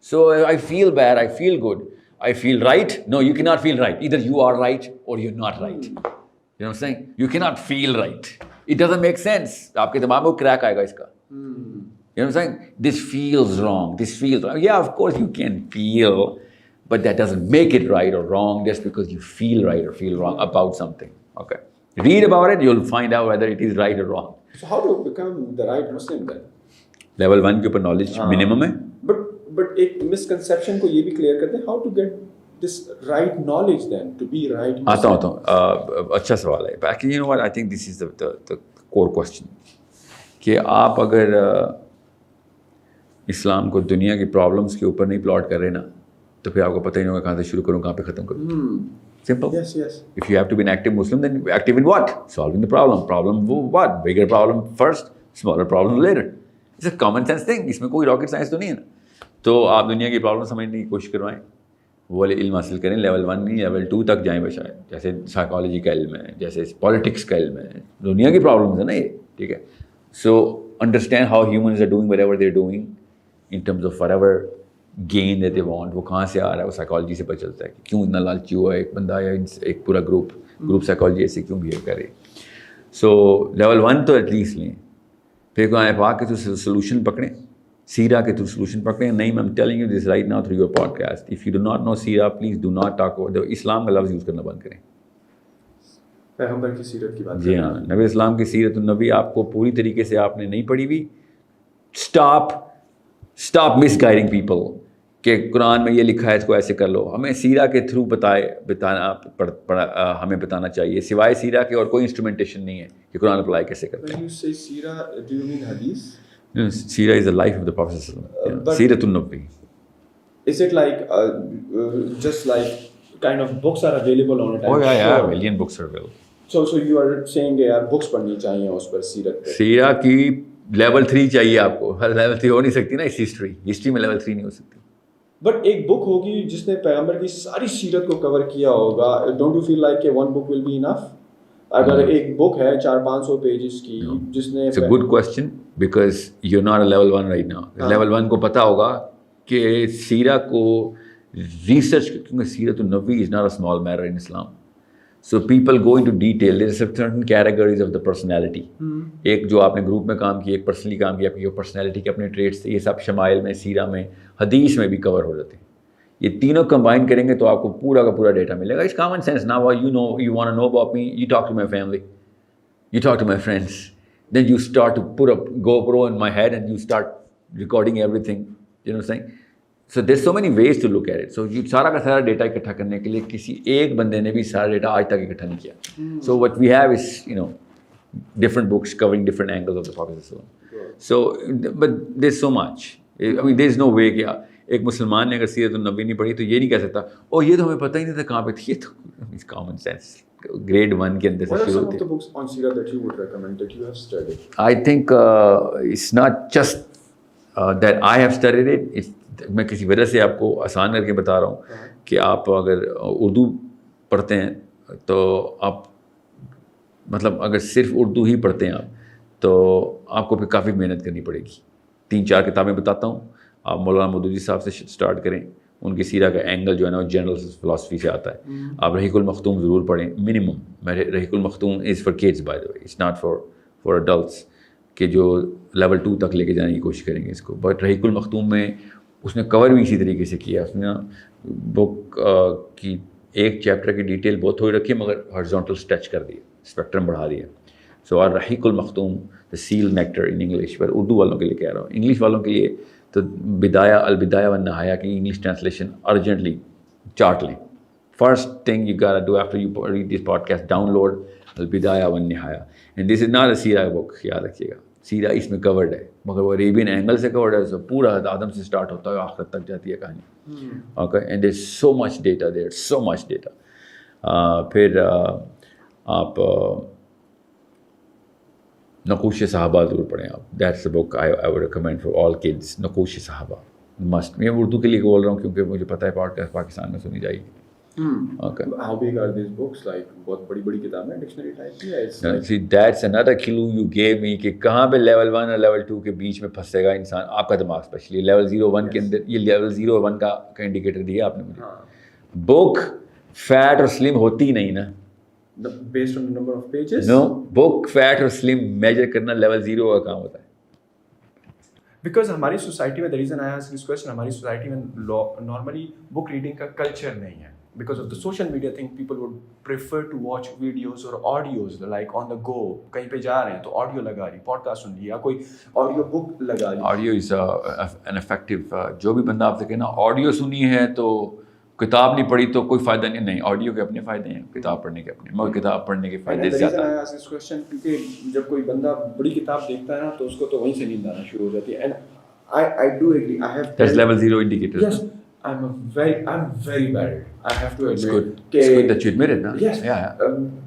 So I feel bad, I feel good, I feel right. No, you cannot feel right. Either you are right or you're not right. You know what I'm saying? You cannot feel right. It doesn't make sense. آپ کے دماغ میں وہ crack آئے گا اس کا. You know what I'm saying? This feels wrong. This feels wrong. Yeah, of course you can feel, but that doesn't make it right or wrong just because you feel right or feel wrong about something. Okay. Read about it, you'll find out whether it is right or wrong. So how to become the right Muslim then? Level 1 کے اوپر knowledge minimum ہے. But ایک misconception کو یہ بھی clear کرتے ہیں, how to get this right knowledge then to be right Muslim? آتا ہوں. اچھا سوال ہے. Actually, you know what? I think this is the core question. کہ آپ اگر اسلام کو دنیا کی پرابلمس کے اوپر نہیں پلاٹ کر رہے نا, تو پھر آپ کو پتہ ہی نہیں ہوگا کہاں سے شروع کروں, کہاں پہ ختم کروں. Simple. Yes, yes. If you have to be an active Muslim, then active in what? Solving the problem. Problem what? Bigger problem first, smaller problem later. It's a common sense thing. اس میں کوئی rocket science تو نہیں ہے نا. تو آپ دنیا کی پرابلم سمجھنے کی کوشش کروائیں, وہ والے علم حاصل کریں. لیول 1 نہیں, لیول 2 تک جائیں بشائیں. جیسے سائیکالوجی کا علم ہے, جیسے پالیٹکس کا علم ہے, دنیا کی پرابلمس ہیں نا یہ, ٹھیک ہے. So understand how humans are doing whatever they are doing in terms of whatever gain that they want. وہ کہاں سے آ رہا ہے, وہ سائیکالوجی سے پتہ چلتا ہے کہ کیوں اتنا لالچی ہوا ہے ایک بندہ یا ایک پورا گروپ سائیکالوجی ایسے کیوں بہیو کرے. سو لیول 1 تو ایٹ لیسٹ لیں. پھر قرآن پاک کے تو سولوشن پکڑیں, سیرا کے تھرو سولوشن پکڑیں. نہیں, میں telling you this right now through your podcast, if you do not know سیرا please do not talk about Islam کا لفظ یوز کرنا بند کریں. پیغمبر کی سیرت کی بات. جی ہاں, نبی اسلام کی سیرت النبی آپ کو پوری طریقے سے آپ نے نہیں پڑھی ہوئی. اسٹاپ مس گائڈنگ پیپل کہ قرآن میں یہ لکھا ہے اس کو ایسے کر لو. ہمیں سیرا کے تھرو ہمیں بتانا چاہیے. سوائے سیرا کے اور کوئی انسٹرومنٹیشن نہیں ہے کہ قرآن اپلائی کیسے کرتے ہیں. سیرا از the life of the Prophet صلی اللہ علیہ وسلم. سیرت النبی. Is it like just like kind of books are available on it? Oh yeah, million books are available. So you are saying کہ یار books پڑھنی چاہیے اس پر سیرت پہ. سیرا کی لیول 3 چاہیے آپ کو. ہر لیول 3 ہو نہیں سکتی نا, اس ہسٹری میں لیول 3 نہیں ہو سکتی. بٹ ایک بک ہوگی جس نے پیغمبر کی ساری سیرت کو کور کیا ہوگا. ڈونٹ یو فیل لائک کہ one book will be enough? اگر ایک بک ہے 400-500 پیجز کی جس نے. It's a good question because you are not a level 1 right now. Level 1 کو پتہ ہوگا کہ سیرا کو ریسرچ, کیونکہ سیرت النبی is not a small matter in Islam. So people go into detail. There is certain categories of the personality. ایک جو آپ نے گروپ میں کام کیا, ایک پرسنلی کام کیا, آپ کی پرسنالٹی کے اپنے ٹریٹس تھے, یہ سب شمائل میں, سیرا میں, حدیث میں بھی کور ہو جاتے ہیں. یہ تینوں کمبائن کریں گے تو آپ کو پورا کا پورا ڈیٹا ملے گا. It's common sense. Now you know, you want to know about me, you talk to my family, you talk to my friends, then you start to put up GoPro in my head and you start recording everything. You know what I'm saying? So there's so many ways to look at it. So you سارا کا سارا data اکٹھا کرنے کے لیے کسی ایک بندے نے بھی سارا ڈیٹا آج تک اکٹھا نہیں کیا. So what we have is, you know, different books covering different angles of the Prophet. So but there's so much. I mean there's no way کہ ایک مسلمان نے اگر سیرت النبی نہیں پڑھی تو یہ نہیں کہہ سکتا او یہ تو ہمیں پتہ ہی نہیں تھا کہاں پہ تھی. یہ تو کامن سینس grade 1 کے اندر سے شروع ہوتی ہے. What are some of the books on Sirah that you would recommend that you have studied? I think it's not just that I have studied it. میں کسی وجہ سے آپ کو آسان کر کے بتا رہا ہوں کہ آپ اگر اردو پڑھتے ہیں تو آپ مطلب اگر صرف اردو ہی پڑھتے ہیں آپ تو آپ کو پھر کافی محنت کرنی پڑے گی. 3-4 کتابیں بتاتا ہوں. آپ مولانا مودودی صاحب سے اسٹارٹ کریں. ان کی سیرہ کا اینگل جو ہے نا وہ جنرل فلاسفی سے آتا ہے. آپ رحیق المختوم ضرور پڑھیں منیمم. رحیق المختوم is for kids by the way, it's not for adults کہ جو لیول 2 تک لے کے جانے کی کوشش کریں گے اس کو. بٹ رحیق المختوم میں اس نے کور بھی اسی طریقے سے کیا. اس نے بک کی ایک چیپٹر کی ڈیٹیل بہت تھوڑی رکھی مگر ہارزونٹل اسٹریچ کر دیا, اسپیکٹرم بڑھا دیا. سو الرحیق المختوم دا سیل نیکٹر ان انگلش, پر اردو والوں کے لیے کہہ رہا ہوں. انگلش والوں کے لیے تو البدایہ والنہایہ کی انگلش ٹرانسلیشن ارجنٹلی چارٹ لیں. First thing you gotta do after you read this podcast, download البدایہ والنہایہ. And this is not a سیرہ بک, یاد رکھیے گا. سیرہ اس میں کورڈ ہے مگر وہ عربین اینگل سے کورڈ ہے. پورا آدم سے اسٹارٹ ہوتا ہے آخر تک جاتی ہے کہانی. Okay, and there so much data there, so much data. پھر آپ نقوش صحابہ ضرور پڑھیں آپ. That's a book I would recommend for all kids. نقوش صحابہ مسٹ. میں اردو کے لیے بول رہا ہوں کیونکہ مجھے پتہ ہے پوڈ کاسٹ پاکستان میں سنی جائے گی. Okay. How big are these books? Like بہت بڑی بڑی کتابیں ڈکشنری ٹائپ کی ہے. See, that's another clue you gave me کہ کہاں پہ لیول 1 اور لیول 2 کے بیچ میں پھنسے گا انسان, آپ کا دماغ اسپیشلی. لیول 0-1 کے اندر یہ لیول 0-1 کا انڈیکیٹر دیا آپ نے مجھے. بک فیٹ اور سلم ہوتی نہیں نا, Based on the number of pages? No. Book fat اور سلم میجر کرنا لیول 0 کا کام ہوتا ہے. بیکاز ہماری سوسائٹی میں, the reason I ask this question, ہماری سوسائٹی میں نارملی بک ریڈنگ کا کلچر نہیں ہے. Because of the social media thing, people would prefer to watch videos or audios like on the go. کہیں پہ جا رہے ہیں تو آڈیو لگا لی, پوڈ کاسٹ سن لی, یا کوئی آڈیو بک لگا لی. Audio is an effective. جو بھی بندہ آپ سے کہنا آڈیو سنی ہے تو کتاب نہیں پڑھی تو کوئی فائدہ نہیں. نہیں, آڈیو کے اپنے فائدے ہیں, کتاب پڑھنے کے اپنے, مگر کتاب پڑھنے کے فائدے زیادہ ہیں. اس کویسچن کیونکہ جب کوئی بندہ بڑی کتاب دیکھتا ہے نا تو اس کو تو وہیں سے نیند آنا شروع ہو جاتی ہے. And I do agree. I have. That's level 0 indicator. Yes, I'm very bad. I have to admit. It's good. It's good that you admit it, na? Yes. Yeah.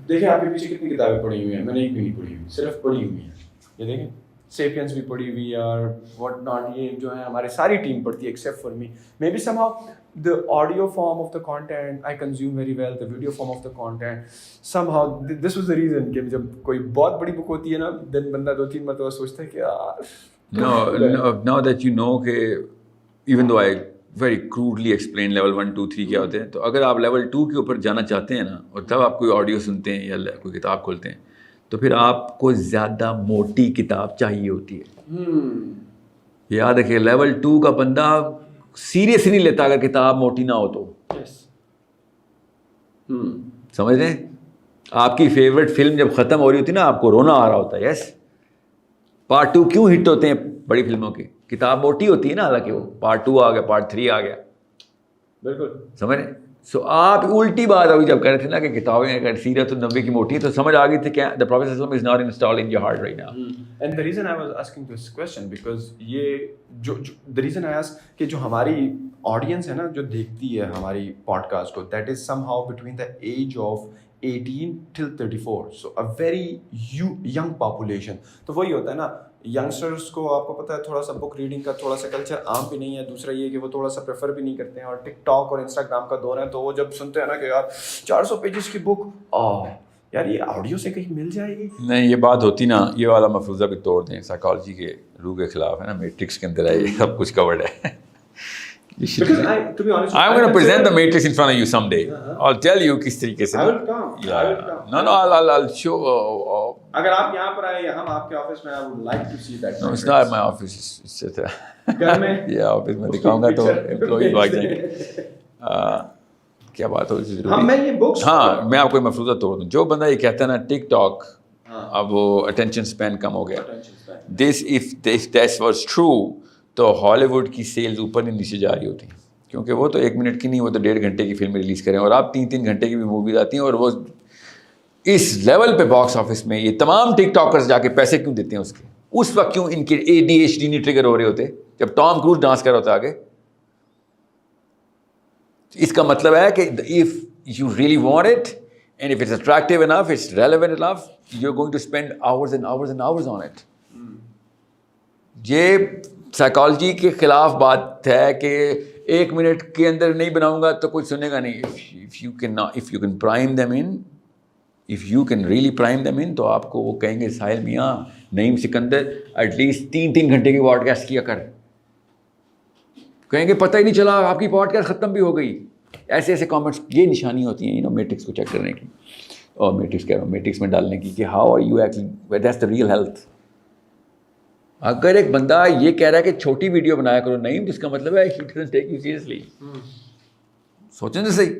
دیکھیں آپ کے پیچھے کتنی کتابیں پڑھی ہوئی ہیں, میں نے ایک بھی نہیں پڑھی ہوئی, صرف پڑھی ہوئی ہیں. یہ دیکھیں سیپینس بھی پڑھی ہوئی اور واٹ ناٹ, یہ جو ہے ہماری ساری ٹیم پڑھتی ہے except for me. Maybe somehow the audio form of the content I consume very well, the video form of the content somehow this was the reason کہ جب کوئی بہت بڑی بک ہوتی ہے نا دن بندہ 2-3 مرتبہ سوچتا ہے کہ یار. No, now that you know کہ even though I very crudely explain level 1, 2, 3 کیا ہوتے ہیں, تو اگر آپ level 2 کے اوپر جانا چاہتے ہیں نا اور تب آپ کوئی آڈیو سنتے ہیں یا کوئی کتاب کھولتے ہیں تو پھر آپ کو زیادہ موٹی کتاب چاہیے ہوتی ہے. یاد رکھیے لیول 2 کا بندہ سیریس نہیں لیتا اگر کتاب موٹی نہ ہو تو. سمجھ رہے ہیں, آپ کی فیوریٹ فلم جب ختم ہو رہی ہوتی ہے نا آپ کو رونا آ رہا ہوتا ہے. یس, پارٹ 2 کیوں ہٹ ہوتے ہیں بڑی فلموں کی؟ کتاب موٹی ہوتی ہے نا, حالانکہ وہ پارٹ 2 آ گیا, پارٹ 3 آ گیا. بالکل سمجھ رہے. سو آپ الٹی بات ابھی جب کہہ رہے تھے نا کہ کتابیں اگر سیرت النبی کی موٹی ہے تو سمجھ آ گئی تھی کہ the Prophet ﷺ is not installed in your heart right now. And the reason I was asking this question because یہ جو the reason I ask کہ جو ہماری آڈینس ہے نا جو دیکھتی ہے ہماری پوڈ کاسٹ کو, that is somehow between the age of 18 till 34, so a very young population. تو وہی ہوتا ہے نا, ینگسٹرس کو آپ کو پتہ ہے تھوڑا سا بک ریڈنگ کا تھوڑا سا کلچر عام بھی نہیں ہے. دوسرا یہ کہ وہ تھوڑا سا پریفر بھی نہیں کرتے ہیں, اور ٹک ٹاک اور انسٹاگرام کا دور ہے تو وہ جب سنتے ہیں نا کہ یار 400 پیجز کی بک, یار یہ آڈیو سے کہیں مل جائے گی. نہیں, یہ بات ہوتی نا, یہ والا مفروضہ بھی توڑ دیں, سائیکالوجی کے روح کے خلاف ہے نا, میٹرکس کے اندر ہے یہ سب کچھ کورڈ ہے. Because to be honest, I'm going to present the matrix in front of you someday. I'll tell you کس طریقے سے. I will come. No, I'll show. اگر آپ یہاں پر آئے ہم آپ کے آفس میں, I would like to see that. No, it's not my office. It's just گھر میں yeah, آفس میں دکھاؤں گا تو امپلائیز بھاگ جائیں گے. کیا بات ہو رہی ہے. میں یہ بکس, ہاں, میں آپ کو مفروضہ توڑ دوں. جو بندہ یہ کہتا ہے نا ٹک ٹاک, اب وہ اٹینشن اسپین کم ہو گیا. if that was true تو ہالی ووڈ کی سیلز اوپر نہیں نیچے جا رہی ہوتی, کیونکہ وہ تو 1 منٹ کی نہیں, وہ تو 1.5 گھنٹے کی فلمیں ریلیز کریں, اور آپ 3 گھنٹے کی بھی موویز آتی ہیں. اور وہ اس لیول پہ باکس آفس میں یہ تمام ٹک ٹاکرز جا کے پیسے کیوں دیتے ہیں اس کے؟ اس وقت کیوں ان کے ADHD نہیں ٹریگر ہو رہے ہوتے جب ٹام کروز ڈانس کر رہا ہوتا آگے؟ اس کا مطلب ہے کہ if you really want it and if it's attractive enough, it's relevant enough, you're going to spend hours and hours and hours on it. یہ سائیکالوجی کے خلاف بات ہے کہ 1 منٹ کے اندر نہیں بناؤں گا تو کچھ سنے گا نہیں. if you can prime them in, if you can really prime them in, تو آپ کو وہ کہیں گے ساحل میاں, نعیم سکندر, ایٹ لیسٹ 3 گھنٹے کی پوڈ کاسٹ کیا کر. کہیں گے پتہ ہی نہیں چلا آپ کی پوڈ کاسٹ ختم بھی ہو گئی. ایسے ایسے کامنٹس, یہ نشانی ہوتی ہیں میٹرکس کو چیک کرنے کی, اور میٹرکس کہہ رہا ہوں میٹرکس میں ڈالنے کی کہ how are you actually, that's the real health. اگر ایک بندہ یہ کہہ رہا ہے کہ چھوٹی ویڈیو بنایا کرو نہیں، جس کا مطلب ہے he doesn't take you seriously. سوچیں تو صحیح،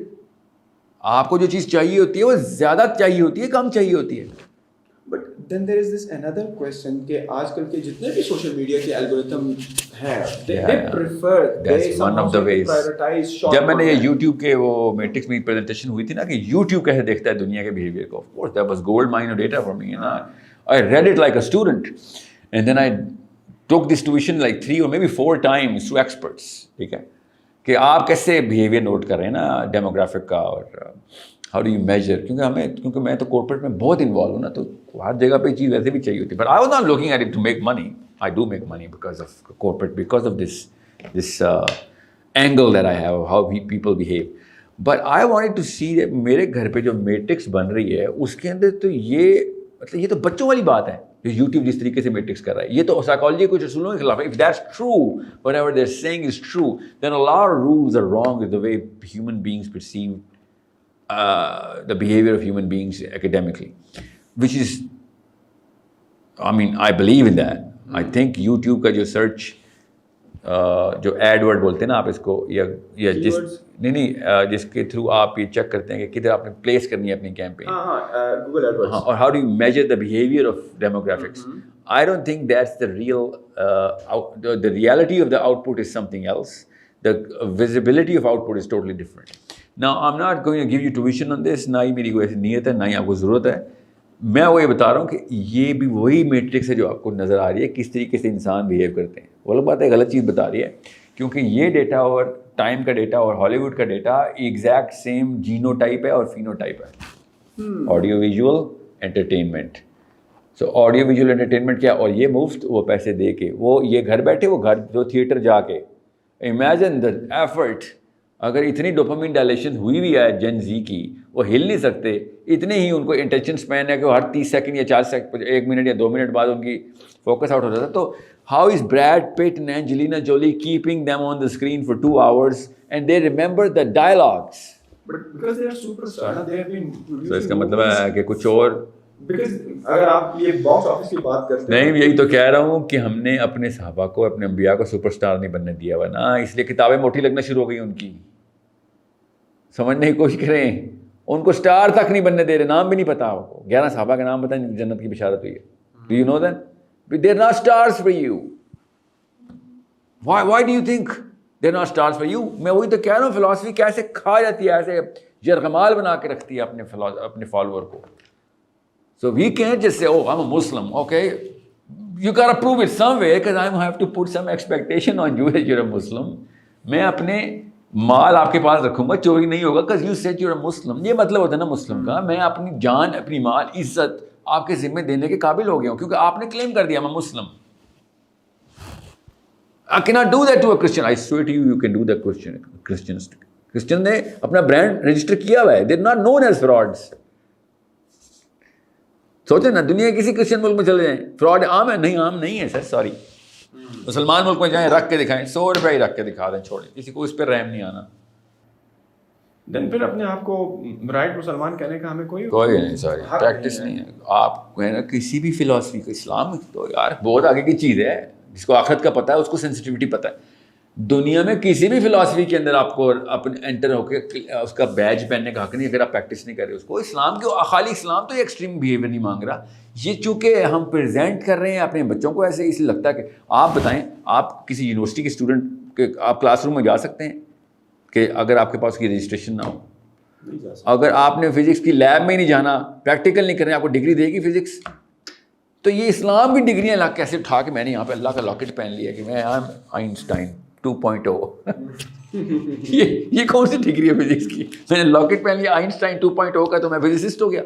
آپ کو جو چیز چاہیے ہوتی ہے وہ زیادہ چاہیے ہوتی ہے کم چاہیے ہوتی ہے. But then there is this another question کہ آج کل کے جتنے بھی سوشل میڈیا کے الگورتھم ہیں they prefer That's one of the ways. prioritize short جب میں نے یہ content. یوٹیوب کے وہ میٹرکس میں پریزنٹیشن ہوئی تھی نا کہ یوٹیوب کیسے دیکھتا ہے دنیا کے بیہیویئر کو، of course that was gold mine of data for me and I read it like a student and then I took this tuition like 3 or maybe 4 times to experts. ٹھیک ہے کہ آپ کیسے بیہیویئر نوٹ کر رہے ہیں نا demographic کا، اور ہاؤ ڈو یو میجر، کیونکہ میں تو کارپوریٹ میں بہت انوالو ہوں نا، تو ہر جگہ پہ چیز ویسے بھی چاہیے ہوتی ہے. But I was not looking at it to make money. I do make money because of corporate, because of this angle that I have how people behave. But I wanted to see میرے گھر پہ جو matrix بن رہی ہے اس کے اندر تو یہ مطلب یہ تو بچوں والی بات ہے جو یوٹیوب جس طریقے سے میٹرکس کر رہا ہے. یہ تو سائیکالوجی کے کچھ اصولوں کے خلاف ہے. If that's true, whatever they're saying is true, then a lot of rules are wrong with the way human beings perceive the behavior of human beings academically, which is, I mean, I believe in that. I think YouTube کا جو search جو add word بولتے ہیں نا آپ اس کو، یا جس جس کے تھرو آپ یہ چیک کرتے ہیں کہ کدھر آپ نے پلیس کرنی ہے اپنی کیمپین، Google AdWords. اور how do you measure the behaviour of demographics. I don't think that's the reality of the output is something else. The visibility of output is totally different. Now I'm not going to give you tuition on this، نہ ہی میری کوئی ایسی نیت ہے، نہ ہی آپ کو ضرورت ہے. میں وہ یہ بتا رہا ہوں کہ یہ بھی وہی میٹرکس ہے جو آپ کو نظر آ رہی ہے کس طریقے سے انسان بیہیو کرتے ہیں. وہ لوگ بات ہے غلط چیز بتا رہی ہے، کیونکہ یہ ڈیٹا اور ٹائم کا ڈیٹا اور ہالی ووڈ کا data exact same genotype ہے اور فینو ٹائپ ہے. Audio visual entertainment. So audio visual entertainment کیا، اور یہ مفت، وہ پیسے دے کے، وہ یہ گھر بیٹھے، وہ گھر جو تھیٹر جا کے. Imagine the effort. اگر اتنی ڈوپامین ڈائلیشن ہوئی بھی ہے جن زی کی، وہ ہل نہیں سکتے، اتنے ہی ان کو انٹینشن اسپین ہے کہ وہ ہر 30 سیکنڈ یا 4 سیکنڈ 1 منٹ یا 2 منٹ بعد ان کی فوکس آؤٹ ہو جاتا ہے. تو how is Brad Pitt and Angelina Jolie keeping them on the screen for 2 hours and they remember the dialogues. But because they are superstar, they have been producing. تو اس کا مطلب ہے کہ کچھ اور. Because اگر آپ یہ باکس آفس کی بات کرتے ہیں، نہیں، یہی تو کہہ رہا ہوں کہ ہم نے اپنے صحابہ کو، اپنے انبیاء کو سپر اسٹار نہیں بننے دیا ہوا نا، اس لیے کتابیں موٹی لگنا شروع ہو گئی ان کی. سمجھنے کی کوشش کریں، ان کو اسٹار تک نہیں بننے دے رہے، نام بھی نہیں پتا آپ کو. 11 صحابہ کا نام بتائیں جنت کی بشارت ہوئی ہے. Do you know that they are not stars for you. Why do you think they are not stars for you? میں وہی تو کہہ رہا ہوں فلاسفی کیسے کھا جاتی ہے، ایسے یرغمال بنا کے رکھتی ہے اپنے فالوور کو. So we can't just say, oh, I'm a Muslim, okay? You got to prove it somewhere because I have to put some expectation on you that you're a Muslim. میں اپنے مال آپ کے پاس رکھوں گا، چوری نہیں ہوگا because you said you're a Muslim. یہ مطلب ہوتا ہے نا مسلم کا، میں اپنی جان، اپنی مال، عزت آپ کے ذمہ دینے کے قابل ہو گیا ہوں کیونکہ آپ نے کلیم کر دیا میں مسلم. I cannot do that to a Christian. I swear to you, you can do that Christians. Christian نے اپنا برانڈ رجسٹر کیا ہوا ہے. They're not known as frauds. سوچیں نا، دنیا کے کسی کرسچن ملک میں چلے جائیں، فراڈ عام ہے؟ نہیں، عام نہیں ہے سر، سوری. مسلمان ملک میں جائیں، رکھ کے دکھائیں، 100 روپے ہی رکھ کے دکھا دیں، چھوڑیں، کسی کو اس پہ رحم نہیں آنا. دین پھر اپنے آپ کو رائٹ مسلمان کہنے کا ہمیں کوئی نہیں، سوری، پریکٹس نہیں ہے. آپ کسی بھی فلاسفی کو، اسلام تو یار بہت آگے کی چیز ہے. جس کو آخرت کا پتہ ہے اس کو سینسٹیوٹی پتہ ہے. دنیا میں کسی بھی فلاسفی کے اندر آپ کو اپنے انٹر ہو کے اس کا بیج پہننے کا حق نہیں اگر آپ پریکٹس نہیں کر رہے اس کو. اسلام کے خالی اسلام تو یہ ایکسٹریم بیہیویئر نہیں مانگ رہا. یہ چونکہ ہم پریزنٹ کر رہے ہیں اپنے بچوں کو ایسے، اس لیے لگتا ہے کہ آپ بتائیں، آپ کسی یونیورسٹی کے اسٹوڈنٹ کے آپ کلاس روم میں جا سکتے ہیں کہ اگر آپ کے پاس کی رجسٹریشن نہ ہو؟ اگر آپ نے فزکس کی لیب میں ہی نہیں جانا، پریکٹیکل نہیں کرنا، آپ کو ڈگری دے گی فزکس؟ تو یہ اسلام بھی ڈگریاں کیسے اٹھا کے میں نے یہاں پہ اللہ کا لاکٹ پہن لیا کہ میں آئنسٹائن 2.0 یہ کون سی ڈگری ہے فزکس کی؟ میں نے لاکٹ پہن لیا آئنسٹائن 2.0 کا تو میں فزسسٹ ہو گیا.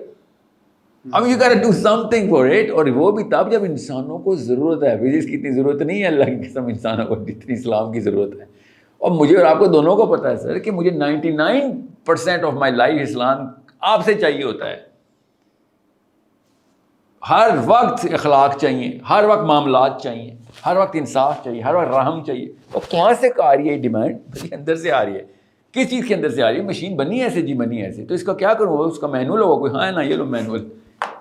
اب you got to do something for it. اور وہ بھی تب جب انسانوں کو ضرورت ہے. فزکس کی اتنی ضرورت نہیں ہے اللہ کی قسم انسانوں کو جتنی اسلام کی ضرورت ہے. اور مجھے اور آپ کو دونوں کو پتہ ہے سر کہ مجھے 99% آف مائی لائف اسلام آپ سے چاہیے ہوتا ہے. ہر وقت اخلاق چاہیے، ہر وقت معاملات چاہیے، ہر وقت انصاف چاہیے، ہر وقت رحم چاہیے. اور کہاں سے آ رہی ہے یہ ڈیمانڈ؟ میری اندر سے آ رہی ہے. کس چیز کے اندر سے آ رہی ہے؟ مشین بنی ہے ایسے، جی بنی ہے ایسے. تو اس کا کیا کروں؟ اس کا مینول ہوگا کوئی؟ ہاں نا، یہ لو مینول.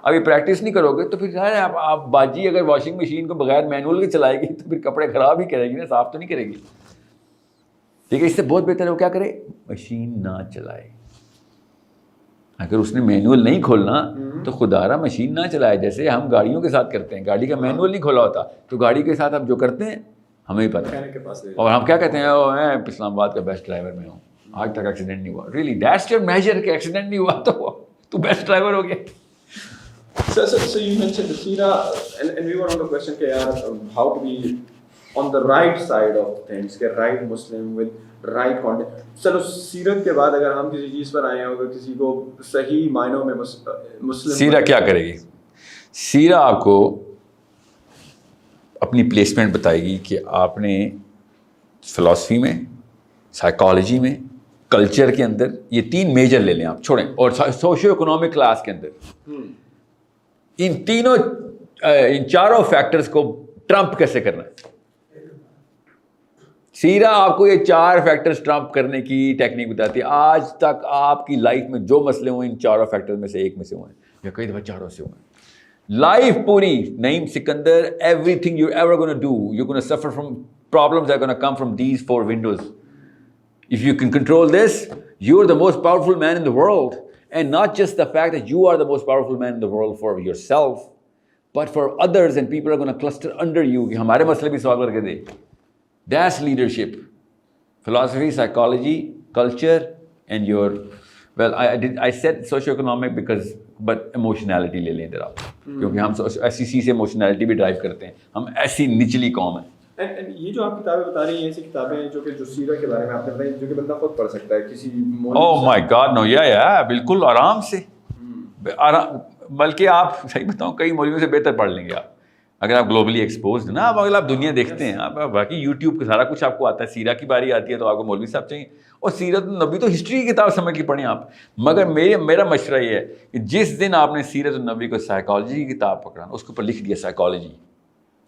ابھی پریکٹس نہیں کرو گے تو پھر ظاہر ہے آپ باجی اگر واشنگ مشین کو بغیر مینول کے چلائے گی تو پھر کپڑے خراب ہی کرے گی نا, صاف تو نہیں کرے گی. ٹھیک ہے, اس سے بہت بہتر ہے وہ کیا کرے, مشین نہ چلائے. اگر اس نے مینول نہیں کھولنا تو خدا را مشین نہ چلائے. جیسے ہم گاڑیوں کے ساتھ کرتے ہیں, گاڑی کا مینول نہیں کھولا ہوتا تو گاڑی کے ساتھ آپ جو کرتے ہیں ہمیں ہی پتہ ہے. اور ہم کیا کہتے ہیں, میں اسلام آباد کا بیسٹ ڈرائیور میں ہوں, آج تک ایکسیڈنٹ نہیں ہوا. ریئلی دیٹس یور میجر کہ ایکسیڈنٹ نہیں ہوا تو بیسٹ ڈرائیور ہو گیا. So you mentioned the Sira, and we were on the question کہ یار how to be on the right side of things, کہ right Muslim with right content. چلو سیرت کے بعد اگر ہم کسی چیز پر آئے ہیں, اگر کسی کو صحیح معنوں میں مسلم, سیرہ کیا کرے گی؟ سیرہ آپ کو اپنی پلیسمنٹ بتائے گی کہ آپ نے فلاسفی میں, سائیکالوجی میں, کلچر کے اندر, یہ 3 میجر لے لیں آپ, چھوڑیں, اور سوشیو اکنامک کلاس کے اندر ان چاروں فیکٹرز کو ٹرمپ کیسے کرنا ہے. سیرہ آپ کو یہ 4 فیکٹرز ٹرمپ کرنے کی ٹیکنیک بتاتی ہے. آج تک آپ کی لائف میں جو مسئلے ہوئے ان 4 فیکٹرز میں سے ایک میں سے ہوئے ہیں, یا کئی دفعہ 4 سے ہوئے ہیں. لائف پوری, Naeem Sikander, everything you ever gonna do, you gonna suffer from problems that gonna come from these 4 windows. If you can control this, you are the most powerful man in the world. And not just the fact that you are the most powerful man in the world for yourself, but for others, and people are going to cluster under you کہ ہمارے مسئلے بھی solve کر کے دے. That's leadership. Philosophy, psychology, culture, and your, well, I said socio-economic because, but emotionality لے لیں ادھر آپ, کیونکہ ہم ایسی سی سے emotionality بھی ڈرائیو کرتے ہیں, ہم ایسی نچلی قوم ہیں. یہ جو آپ کتابیں بتا رہی ہیں ایسی کتابیں ہیں جو سیرہ کے بارے میں آپ نے بتائی, جو کہ بندہ خود پڑھ سکتا ہے کسی Oh my God, no, yeah, بالکل آرام سے, بلکہ آپ صحیح بتاؤں کئی مولویوں سے بہتر پڑھ لیں گے آپ, اگر آپ گلوبلی ایکسپوزڈ ہیں نا. اگر آپ دنیا دیکھتے ہیں, آپ باقی یوٹیوب کا سارا کچھ آپ کو آتا ہے, سیرہ کی باری آتی ہے تو آپ کو مولوی صاحب چاہیے, اور سیرت النبی تو ہسٹری کی کتاب سمجھ کے پڑھیں آپ. مگر میرا مشورہ یہ ہے کہ جس دن آپ نے سیرت النبی کو سائیکالوجی کی کتاب پکڑا, اس کے اوپر لکھ دیا سائیکالوجی,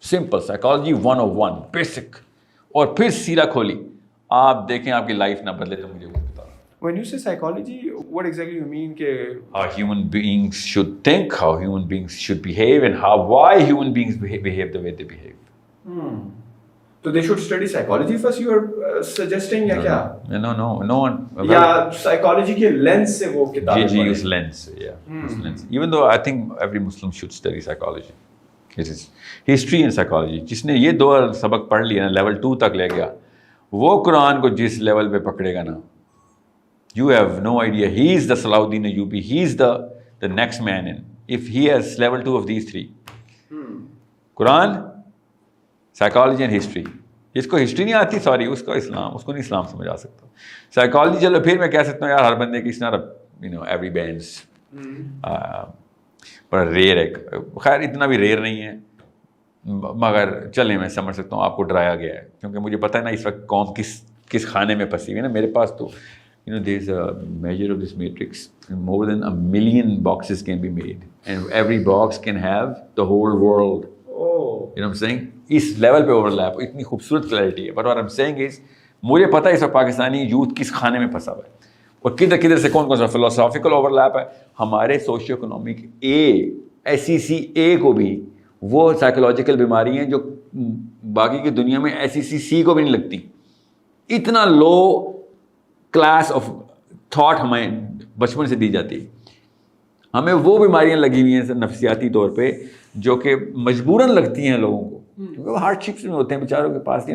سمپل سائیکالوجی 101 بیسک, اور پھر سیرہ کھولی, آپ دیکھیں آپ کی لائف نہ بدلے تو مجھے وہ بتا. When you say psychology, what exactly you mean کہ how human beings should think, how human beings should behave, and why human beings behave the way they behave. So they should study psychology first, you are suggesting یا کیا؟ No one. یا psychology کے lens سے وہ کتابیں جی اس lens سے, yeah. This lens. Even though I think every Muslim should study psychology. It is history and psychology. جس نے یہ 2 سبق پڑھ لیا نا, لیول 2 تک لے گیا, وہ قرآن کو جس لیول پہ پکڑے گا نا, you have no idea. He is the Salahuddin Ayyubi. He is the next man in. If he has level 2 of these 3. Quran, psychology and history. جس کو ہسٹری نہیں آتی, سوری, اس کو نہیں اسلام سمجھ آ سکتا. سائیکالوجی چلو پھر میں کہہ سکتا ہوں یار ہر بندے کی, it's not every band's per rear ہے. خیر اتنا بھی ریئر نہیں ہے, مگر چلیں میں سمجھ سکتا ہوں آپ کو ڈرایا گیا ہے, کیونکہ مجھے پتہ ہے نا اس وقت قوم کس کھانے میں پھنسی ہوئی ہے نا. میرے پاس تو there is a measure of this matrix, and more than 1 million boxes can be made, and every box can have the whole world. You know what I'm saying? اس لیول پہ اوور لیپ, اتنی خوبصورت clarity ہے. But what I'm saying is, مجھے پتہ ہے اس وقت Pakistani youth کس کھانے میں پھنسا ہوا ہے, اور کدھر سے کون سا فلاسافیکل اوور لیپ ہے. ہمارے سوشیو اکنامک SEC کو بھی وہ سائیکولوجیکل بیماری ہیں جو باقی کی دنیا میں SEC کو بھی نہیں لگتی. اتنا لو کلاس آف تھاٹ ہمیں بچپن سے دی جاتی ہے. ہمیں وہ بیماریاں لگی ہوئی ہیں نفسیاتی طور پہ جو کہ مجبوراً لگتی ہیں لوگوں کو, کیونکہ وہ ہارڈ شپس میں ہوتے ہیں بیچاروں کے پاس,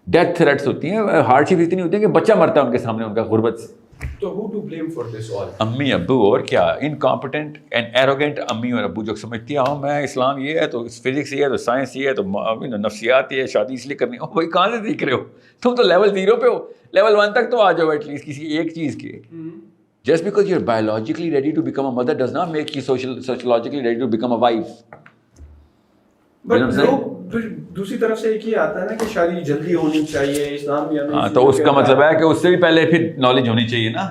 ڈیتھ تھریٹس ہوتی ہیں, ہارڈ شپس اتنی ہوتی ہیں کہ بچہ مرتا ہے ان کے سامنے ان کا غربت سے. تو who to blame for this all? امی ابو, اور کیا, انکمپٹنٹ اینڈ ایروگینٹ امی اور ابو جو سمجھتی ہیں میں اسلام یہ ہے تو فزکس یہ ہے تو سائنس یہ ہے تو نفسیات یہ ہے, شادی اس لیے کرنی. بھائی کہاں سے سیکھ رہے ہو تم؟ تو لیول 0 پہ ہو, لیول 1 تک تو آ جاؤ ایٹ لیسٹ کسی ایک چیز کے. Just because you're biologically ready to become a mother does not make you sociologically ready to become a wife. But دوسری طرف سے ایک ہی آتا ہے نا کہ شادی جلدی ہونی چاہیے, اسلام بھی ہمیں تو اس کا مطلب ہے کہ اس سے بھی پہلے پھر نالج ہونی چاہیے نا.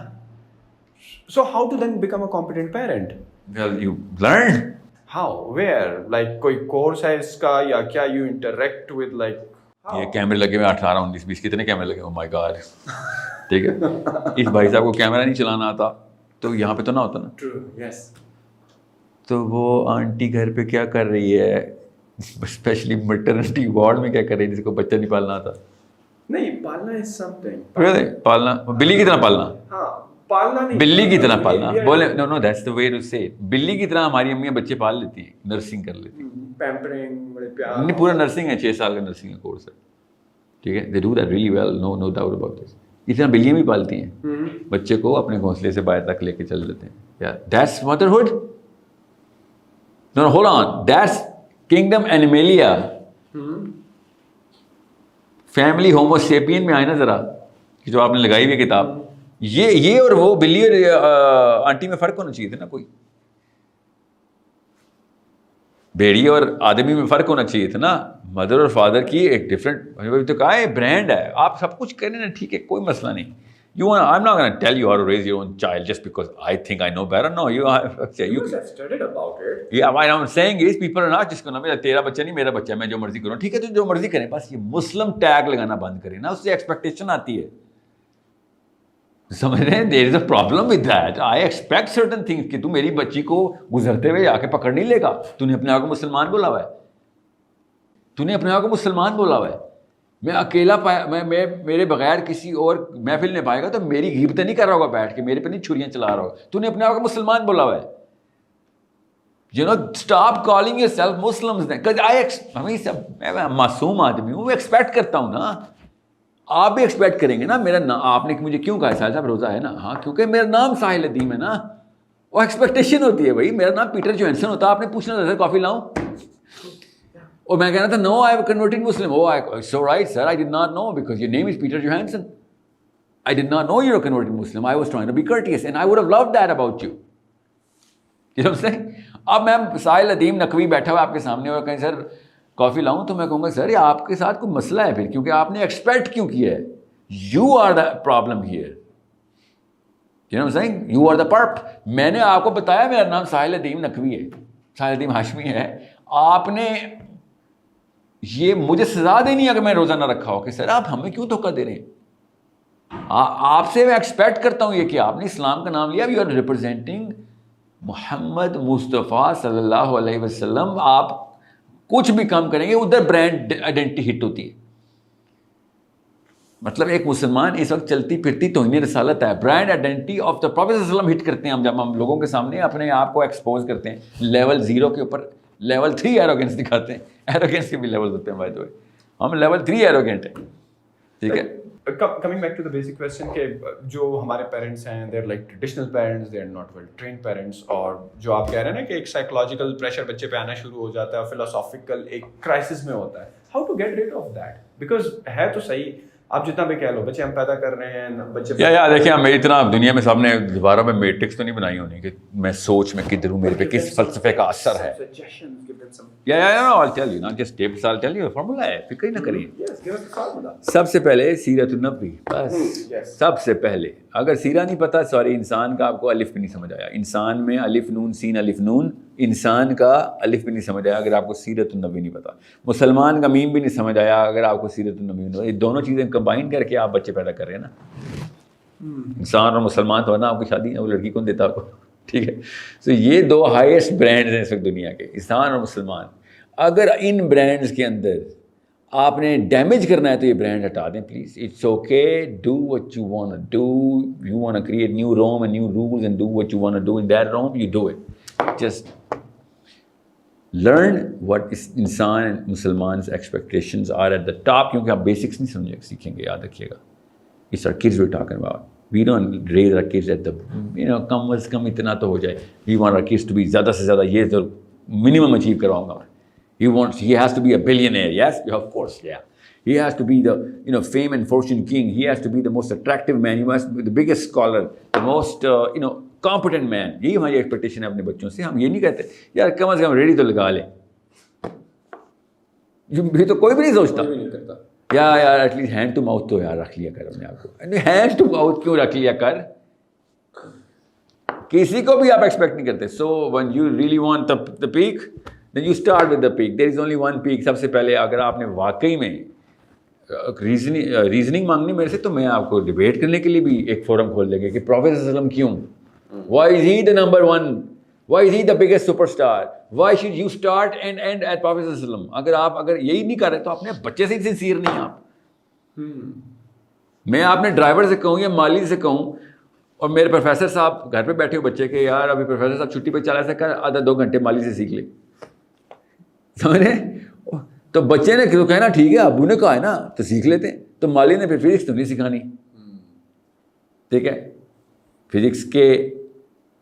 So how to then become a competent parent? Well, you learn. How? Where? Like کوئی کورس ہے اس کا یا کیا you interact with like یہ کیمرے لگے ہوئے 18 19 20 کتنے کیمرے لگے, oh my god. ٹھیک ہے, اس بھائی صاحب کو کیمرہ نہیں چلانا آتا تو یہاں پہ تو نہ ہوتا نا. True, yes. تو وہ آنٹی گھر پہ کیا کر رہی ہے, اسپیشلی مٹرنٹی وارڈ میں کیا کر رہی ہے, جس کو بچہ نہیں پالنا آتا. نہیں, پالنا از سم تھنگ. پالنا بلی کی طرح پالنا, ہاں پالنا نہیں, بلی کی طرح پالنا بولے. نو نو that's the way to say it. بلی کی طرح ہماری امیاں بچے پال لیتی ہیں, نرسنگ کر لیتی ہیں. پیمپرنگ, بڑے پیار. نہیں, پورا نرسنگ ہے, 6 سال کا نرسنگ کا کورس ہے, ٹھیک ہے. they do that really well, no doubt about this. اس طرح بلیاں بھی پالتی ہیں, بچے کو اپنے گھونسلے سے باہر تک لے کے چل دیتے ہیں. Yeah, that's motherhood. No, hold on, that's kingdom animalia. Family homo sapien میں آئے نا ذرا, جو آپ نے لگائی ہوئی کتاب, یہ اور وہ بلی اور آنٹی میں فرق ہونا چاہیے تھا نا. کوئی بھیڑی اور آدمی میں فرق ہونا چاہیے تھا نا. مدر اور فادر کی ایک ڈفرینٹ تو کہا ہے برانڈ ہے, آپ سب کچھ کریں نا, ٹھیک ہے, کوئی مسئلہ نہیں. I'm not going to tell you how to raise your own child just because I think I know better. No, you must have studied about it. Yeah, what I'm saying is people are not just going to, تیرا بچہ نہیں میرا بچہ ہے, میں جو مرضی کروں, ٹھیک ہے, تو جو مرضی کریں, بس یہ مسلم ٹیگ لگانا بند کریں نا, اس سے ایکسپیکٹیشن آتی ہے. سمجھ رہے ہیں, there is a problem with that. I expect certain things کہ تو میری بچی کو گزرتے ہوئے آ کے پکڑ نہیں لے گا. تو نے اپنے آپ کو مسلمان بولا ہوا ہے, تو نے اپنے آپ کو مسلمان بولا ہوا ہے. میں اکیلا میں میرے بغیر کسی اور محفل نہیں پائے گا تو میری غیبتیں نہیں کر رہا ہوگا بیٹھ کے, میرے پہ نہیں چھریاں چلا رہا ہوگا. تو نے اپنے آپ کو مسلمان بولا ہوا ہے. You know, stop calling yourself Muslims then. Because میں معصوم آدمی ہوں, میں ایکسپیکٹ کرتا ہوں نا, آپ بھی ایکسپیکٹ کریں گے نا. میرا آپ نے مجھے کیوں کہا ساحل صاحب روزہ ہے نا, ہاں کیونکہ میرا نام ساحل ادیم ہے نا. وہ ایکسپیکٹیشن ہوتی ہے بھائی. میرا نام پیٹر جوہنسن ہوتا, آپ نے پوچھنا تھا سر کافی لاؤں, اور میں کہنا تھا no I have converted Muslim. Oh so right sir, I did not know because your name is Peter Johnson. I did not know you are converted Muslim. I was trying to be courteous and I would have loved that about you. You know what I'm saying? اب میں ساحل ادیم نقوی بیٹھا ہوا آپ کے سامنے اور کہیں سر کافی لاؤں, تو میں کہوں گا سر یہ آپ کے ساتھ کوئی مسئلہ ہے پھر, کیونکہ آپ نے ایکسپیکٹ کیوں کیا ہے. You are the problem here. You know what I'm saying? You are the perp. میں نے آپ کو بتایا میرا نام ساحل ادیم نقوی ہے, ساحل ادیم ہاشمی ہے. آپ نے یہ مجھے سزا دینی ہے اگر میں روزہ نہ رکھا ہو کہ سر آپ ہمیں کیوں دھوکہ دے رہے ہیں. آپ سے میں ایکسپیکٹ کرتا ہوں یہ کہ آپ نے اسلام کا نام لیا, یو آر ریپرزینٹنگ محمد مصطفیٰ صلی اللہ علیہ وسلم. آپ کچھ بھی کام کریں گے ادھر برانڈ آئیڈینٹی ہٹ ہوتی ہے. مطلب ایک مسلمان اس وقت چلتی پھرتی توہین رسالت ہے. Brand identity of the prophet صلی اللہ علیہ وسلم ہٹ کرتے ہیں ہم, جب ہم لوگوں کے سامنے اپنے آپ کو ایکسپوز کرتے ہیں. لیول 0 کے اوپر لیول 3 ایروگینس دکھاتے ہیں. ایروگینس کے بھی لیول ہوتے ہیں بائی دا وے, ہم لیول 3 ایروگینٹ ہیں, ٹھیک ہے. Coming back to the basic question کہ جو ہمارے پیرنٹس ہیں they are like traditional parents, they are not well trained parents, اور جو آپ کہہ رہے ہیں نا کہ ایک psychological pressure بچے پہ آنا شروع ہو جاتا ہے, philosophical ایک crisis میں ہوتا ہے. How to get rid of that? Because ہے تو صحیح, آپ جتنا بھی کہہ لو بچے ہم پیدا کر رہے ہیں, بچے یا دیکھیں میری طرح دنیا میں سب نے دوبارہ میں میٹرکس تو نہیں بنائی ہونی کہ میں سوچ میں کدھر ہوں, میرے پہ کس فلسفے کا اثر ہے. I'll tell you, not just tips, I'll tell you formula ہے, فکر ہی نہ کریں. سب سے پہلے سیرت النبی, بس سب سے پہلے. اگر سیرہ نہیں پتا, سوری, انسان کا آپ کو الف بھی نہیں سمجھ آیا. انسان میں الف نون سین الف نون, انسان کا الف بھی نہیں سمجھ آیا اگر آپ کو سیرت النبی نہیں پتا. مسلمان کا میم بھی نہیں سمجھ آیا اگر آپ کو سیرت النبی نہیں پتا. یہ دونوں چیزیں کمبائن کر کے آپ بچے پیدا کر رہے ہیں نا. انسان اور مسلمان تو نا آپ کی شادی وہ لڑکی کون دیتا آپ کو, ٹھیک ہے. سو یہ 2 ہائیسٹ برانڈز ہیں اس وقت دنیا کے, انسان اور مسلمان. اگر ان برانڈز کے اندر آپ نے ڈیمیج کرنا ہے تو یہ برانڈ ہٹا دیں please. It's okay, do what you want to do. You want to create new room and new rules and do what you want to do in that room, you do it. Just learn what انسان and مسلمانز expectations are at the top, کیونکہ آپ basics نہیں سیکھیں گے, یاد رکھیے گا. It's our kids we're talking about. We don't raise our kids at the, کم از کم اتنا تو ہو جائے. We want our kids to be زیادہ سے زیادہ یہ تو minimum achieve کرواؤں گا. He has to be a billionaire. Yes, of course, yeah. He has to be the, fame and fortune king. He has to be the most attractive man. He must be the biggest scholar, the most, competent man. یہی ہماری expectation ہے اپنے بچوں سے. ہم یہ نہیں کہتے یار کم از کم ریڈی تو لگا لیں. یہ تو کوئی بھی نہیں سوچتا. یار at least hand to mouth تو یار رکھ لیا کر اپنے آپ کو. ہینڈ ٹو ماؤتھ کیوں رکھ لیا کر, کسی کو بھی آپ ایکسپیکٹ نہیں کرتے. سو when you really want the peak, then you start with the peak. There is only one peak. سب سے پہلے اگر آپ نے واقعی میں ریزننگ مانگنی میرے سے, تو میں آپ کو ڈبیٹ کرنے کے لیے بھی ایک فورم کھول دیں گے کہ پروفیٹ صلی اللہ علیہ وسلم کیوں, why is he the number one Why is he the biggest superstar? Why should you start and end at Prophet sallallahu alaihi wasallam? اگر آپ یہی نہیں کر رہے تو اپنے بچے سے سنسیئر نہیں آپ. میں اپنے ڈرائیور سے کہوں یا مالی سے کہوں اور میرے پروفیسر صاحب گھر پہ بیٹھے ہو بچے کے, یار ابھی پروفیسر صاحب چھٹی پہ چلا سکا, آدھا 2 گھنٹے مالی سے سیکھ لے. سمجھے؟ تو بچے نے تو کہنا ٹھیک ہے ابو نے کہا ہے نا تو سیکھ لیتے ہیں. تو مالی نے پھر فزکس تو نہیں سکھانی, ٹھیک ہے, فزکس کے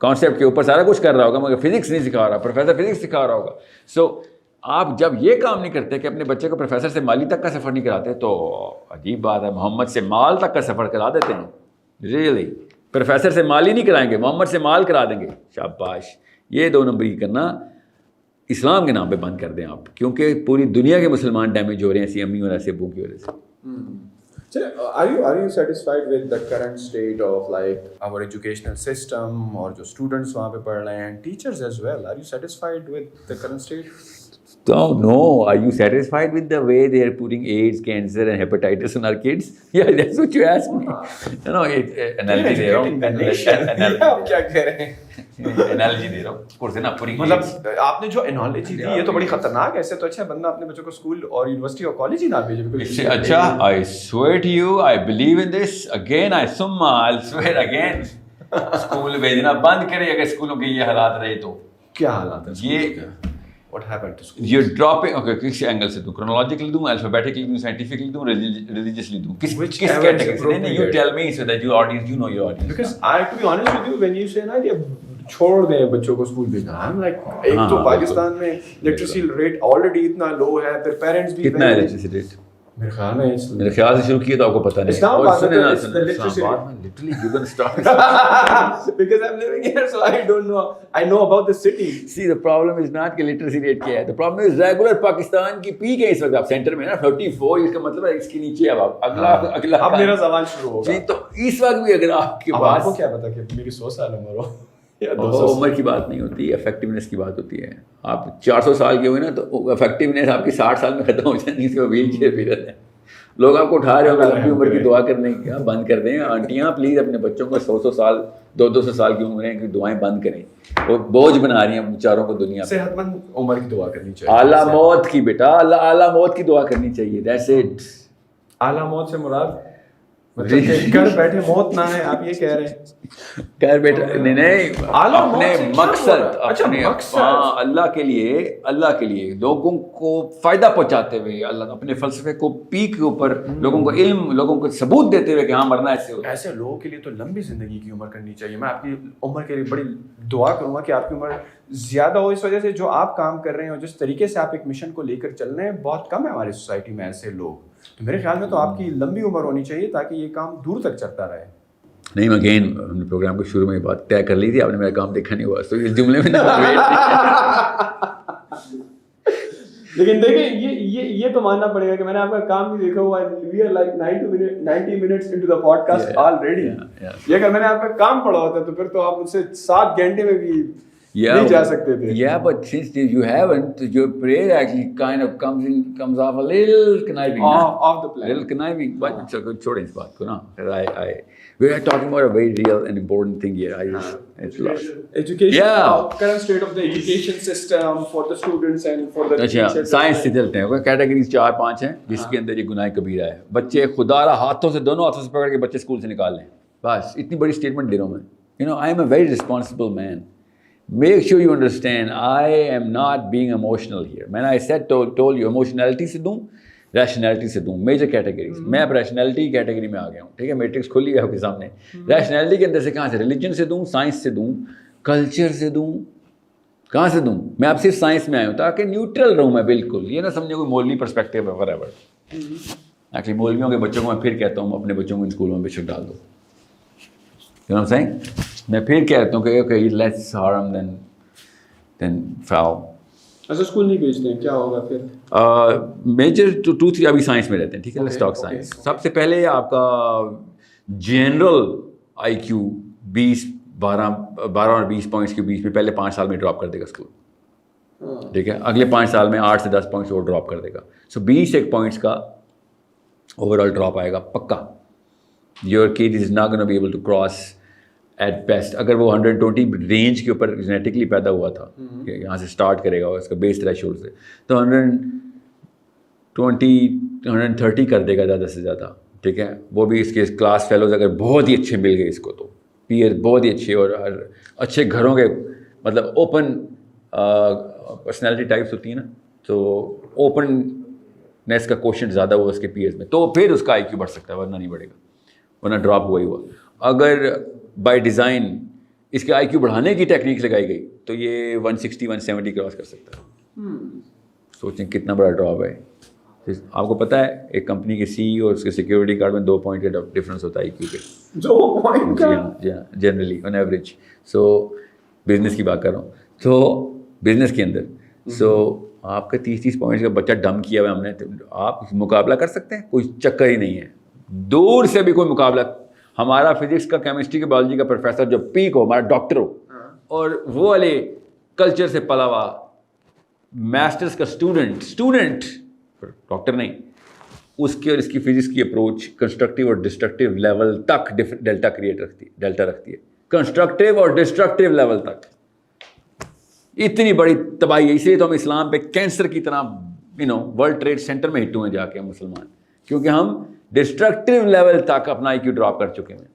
کانسیپٹ کے اوپر سارا کچھ کر رہا ہوگا مگر فزکس نہیں سکھا رہا, پروفیسر فزکس سکھا رہا ہوگا. سو آپ جب یہ کام نہیں کرتے کہ اپنے بچے کو پروفیسر سے مالی تک کا سفر نہیں کراتے تو عجیب بات ہے. محمد سے مال تک کا سفر کرا دیتے ہیں. ریئلی پروفیسر سے مالی نہیں کرائیں گے, محمد سے مال کرا دیں گے. شاباش. یہ 2 نمبری کرنا اسلام کے نام پہ بند کر دیں آپ, کیونکہ پوری دنیا کے مسلمان ڈیمیج ہو رہے ہیں ایسی امی اور ایسے ابو کی وجہ سے. Are you satisfied with the current state of like our educational system or جو students وہاں پہ پڑھ رہے ہیں, teachers as well? Are you satisfied with the current state? No. Are you satisfied with the way they are putting AIDS, cancer and hepatitis on our kids? Yeah, that's what you asked me. No, analogy دے رہا ہوں. کیا کہہ رہے ہیں؟ analogy دے رہا ہوں. Of course, نا پوری مطلب آپ نے جو انالوجی دی یہ تو بڑی خطرناک ہے. ایسے تو اچھا بندہ اپنے بچوں کو اسکول اور یونیورسٹی اور کالج ہی نہ بھیجے. اس سے اچھا I swear to you, I believe in this. Again, I'll swear again. School بھیجنا بند کرے اگر اسکولوں کے یہ حالات رہے تو. کیا حالات ہیں یہ What happened to school? You're dropping. Okay, کس اینگل سے دوں, chronologically دوں, alphabetically دوں, scientifically دوں, religiously دوں, کس category سے؟ نہیں, you tell me so that your audience, you know your audience. Because to be honest with you, when you say نا یہ چھوڑ دیں بچوں کو اسکول بھیجنا, I'm like ایک تو پاکستان میں لٹریسی ریٹ آلریڈی اتنا لو ہے, پھر پیرنٹس بھی کتنا ہے لٹریسی ریٹ؟ میرے خیال میں میرے خیال سے شروع کیے تو آپ کو پتہ نہیں. اسلام آباد میں literally you can start. because I'm living here so I don't know. I know about the city. See, the problem is not کہ literacy rate کیا ہے, the problem is regular Pakistan کی peak ہے اس وقت. آپ سینٹر میں نا 34, اس کا مطلب ہے اس کے نیچے اب آپ اگلا اب میرا سوال شروع ہوگا. جی, تو اس وقت بھی اگر آپ کے پاس, آپ کو کیا پتا کہ میری 100 سال عمر ہو, عمر کی بات نہیں ہوتی, افیکٹونیس کی بات ہوتی ہے. آپ 400 سال کے ہوئے نا تو افیکٹونیس آپ کی 60 سال میں ختم ہو جائے گی. اس کو ویل چیئر پہ رہتے ہیں لوگ, آپ کو اٹھا رہے ہوں گے لمبی عمر کی دعا کرنے کا بند کر دیں. آنٹیاں پلیز اپنے بچوں کو 100 سال 200 سال کی عمریں کی دعائیں بند کریں. وہ بوجھ بنا رہی ہیں بیچاروں کو دنیا پہ. صحت مند عمر کی دعا کرنی چاہیے. اعلیٰ موت کی بیٹا, اعلیٰ موت کی دعا کرنی چاہیے. That's it. اعلیٰ موت سے مراد مطلب کہ گھر بیٹھے موت نہ ہے, آپ یہ کہہ رہے ہیں؟ گھر بیٹھا نہیں, اپنے مقصد, اپنے اللہ کے لیے لوگوں کو فائدہ پہنچاتے ہوئے, اللہ اپنے فلسفے کو پیک کے اوپر لوگوں کو علم, لوگوں کو ثبوت دیتے ہوئے کہ ہاں مرنا ایسے ہوتا ہے. ایسے لوگوں کے لیے تو لمبی زندگی کی عمر کرنی چاہیے. میں آپ کی عمر کے لیے بڑی دعا کروں گا کہ آپ کی عمر زیادہ ہو. اس وجہ سے جو آپ کام کر رہے ہیں اور جس طریقے سے آپ ایک مشن کو لے کر چل رہے ہیں, بہت کم ہے ہماری سوسائٹی میں ایسے لوگ. تو میرے خیال میں تو آپ کی لمبی عمر ہونی چاہیے تاکہ یہ کام دور تک چلتا رہے. نہیں, اگین ہم نے پروگرام کو شروع میں یہ بات طے کر لی تھی, آپ نے میرا کام دیکھا نہیں ہوا تو اس جملے میں لیکن دیکھیں یہ تو ماننا پڑے گا کہ میں نے آپ کا کام بھی دیکھا ہوا ہے. We are like 90 minutes into the podcast already. یہ اگر میں نے آپ کا کام پڑھا ہوتا تو پھر تو آپ مجھ سے 7 گھنٹے میں بھی نہیں جا سکتے تھے. Yeah, but since you haven't, your prayer actually kind of comes off a little conniving. Off the plan. Little conniving, but it's a good چھوڑیں اس بات کو نا. We are talking about a very real and important thing here. It's lost. Education. Yeah. Current state of the education system for the students and for the teachers. اچھا, science سے چلتے ہیں. Categories 4-5 ہیں جس کے اندر یہ گناہ کبیرہ ہے. بچے خدا را ہاتھوں سے, دونوں ہاتھوں سے پکڑ کے بچے اسکول سے نکال لیں. بس اتنی بڑی اسٹیٹمنٹ دے رہا ہوں میں. You know, I am a very responsible man. Make sure you understand, I am not being emotional here. میں نے I said told you, emotionality سے دوں, ریشنلٹی سے دوں, میجر کیٹیگریز. میں اب ریشنلٹی کیٹیگری میں آ گیا ہوں, ٹھیک ہے, میٹرکس کھلی ہے آپ کے سامنے. ریشنلٹی کے اندر سے کہاں سے, ریلیجن سے دوں, سائنس سے دوں, کلچر سے دوں, کہاں سے دوں؟ میں اب صرف سائنس میں آیا ہوں تاکہ نیوٹرل رہوں میں بالکل. یہ نہ سمجھے کوئی مولوی پرسپیکٹیو ہے whatever. ایکچولی مولویوں کے بچوں کو میں پھر کہتا ہوں اپنے بچوں کو ان اسکولوں میں بے شک ڈال دو. You know what I'm saying? میں پھر کہتا ہوں کہ okay, less harm than foul. ایسا اسکول نہیں بھیجتے ہیں, کیا ہوگا پھر؟ میجر 2-3 ابھی سائنس میں رہتے ہیں, ٹھیک ہے, لیٹس ٹاک سائنس. سب سے پہلے آپ کا جنرل آئی کیو 12 اور 20 پوائنٹس کے بیچ میں پہلے 5 سال میں ڈراپ کر دے گا اسکول, ٹھیک ہے. اگلے 5 سال میں 8 سے 10 پوائنٹس وہ ڈراپ کر دے گا. سو 20 پوائنٹس کا اوور آل ڈراپ آئے گا پکا. Your kid is not going to be able to cross at best. اگر وہ 120 رینج کے اوپر جینیٹکلی پیدا ہوا تھا کہ یہاں سے اسٹارٹ کرے گا اس کا بیس تھریشولڈ سے, تو 130 کر دے گا زیادہ سے زیادہ. ٹھیک ہے, وہ بھی اس کے کلاس فیلوز اگر بہت ہی اچھے مل گئے اس کو, تو پیئر بہت ہی اچھے اور اچھے گھروں کے, مطلب اوپن پرسنالٹی ٹائپس ہوتی ہیں نا, تو اوپننیس کا کوشنٹ زیادہ ہوا اس کے پیئرز میں, تو پھر اس کا آئی کیو بڑھ سکتا ہے, ورنہ نہیں بڑھے گا, ورنہ ڈراپ ہوا ہی ہوا. اگر بائی ڈیزائن اس کے آئی کیو بڑھانے کی ٹیکنیک لگائی گئی تو یہ 160 170 کراس کر سکتا ہے. سوچیں کتنا بڑا ڈراپ ہے. آپ کو پتہ ہے ایک کمپنی کے سی اور اس کے سیکورٹی گارڈ میں 2 پوائنٹ کا ڈفرینس ہوتا ہے آئی کیو پہ. 2 پوائنٹ کا؟ جی ہاں, generally on average. So business کی بات کر رہا ہوں, تو بزنس کے اندر سو آپ کا 30 پوائنٹس کا بچہ ڈم کیا ہوا ہم نے, تو آپ مقابلہ کر سکتے ہیں؟ کوئی چکر ہی نہیں ہے, دور سے بھی کوئی مقابلہ. ہمارا فزکس کا, کیمسٹری کا, بایولوجی کا پروفیسر جو پیک ہو, ہمارا ڈاکٹر ہو, اور وہ والے کلچر سے پلا ہوا ماسٹرس کا اسٹوڈنٹ ڈاکٹر نہیں, اس کے اور اس کی فزکس کی اپروچ کنسٹرکٹیو اور ڈسٹرکٹیو لیول تک ڈیلٹا رکھتی ہے, کنسٹرکٹیو اور ڈسٹرکٹیو لیول تک. اتنی بڑی تباہی ہے. اس لیے تو ہم اسلام پہ کینسر کی طرح ورلڈ ٹریڈ سینٹر میں ہٹ ہوئے جا کے ہم مسلمان, کیونکہ ہم ڈسٹرکٹیو لیول تک اپنا آئی کیو ڈراپ کر چکے ہیں.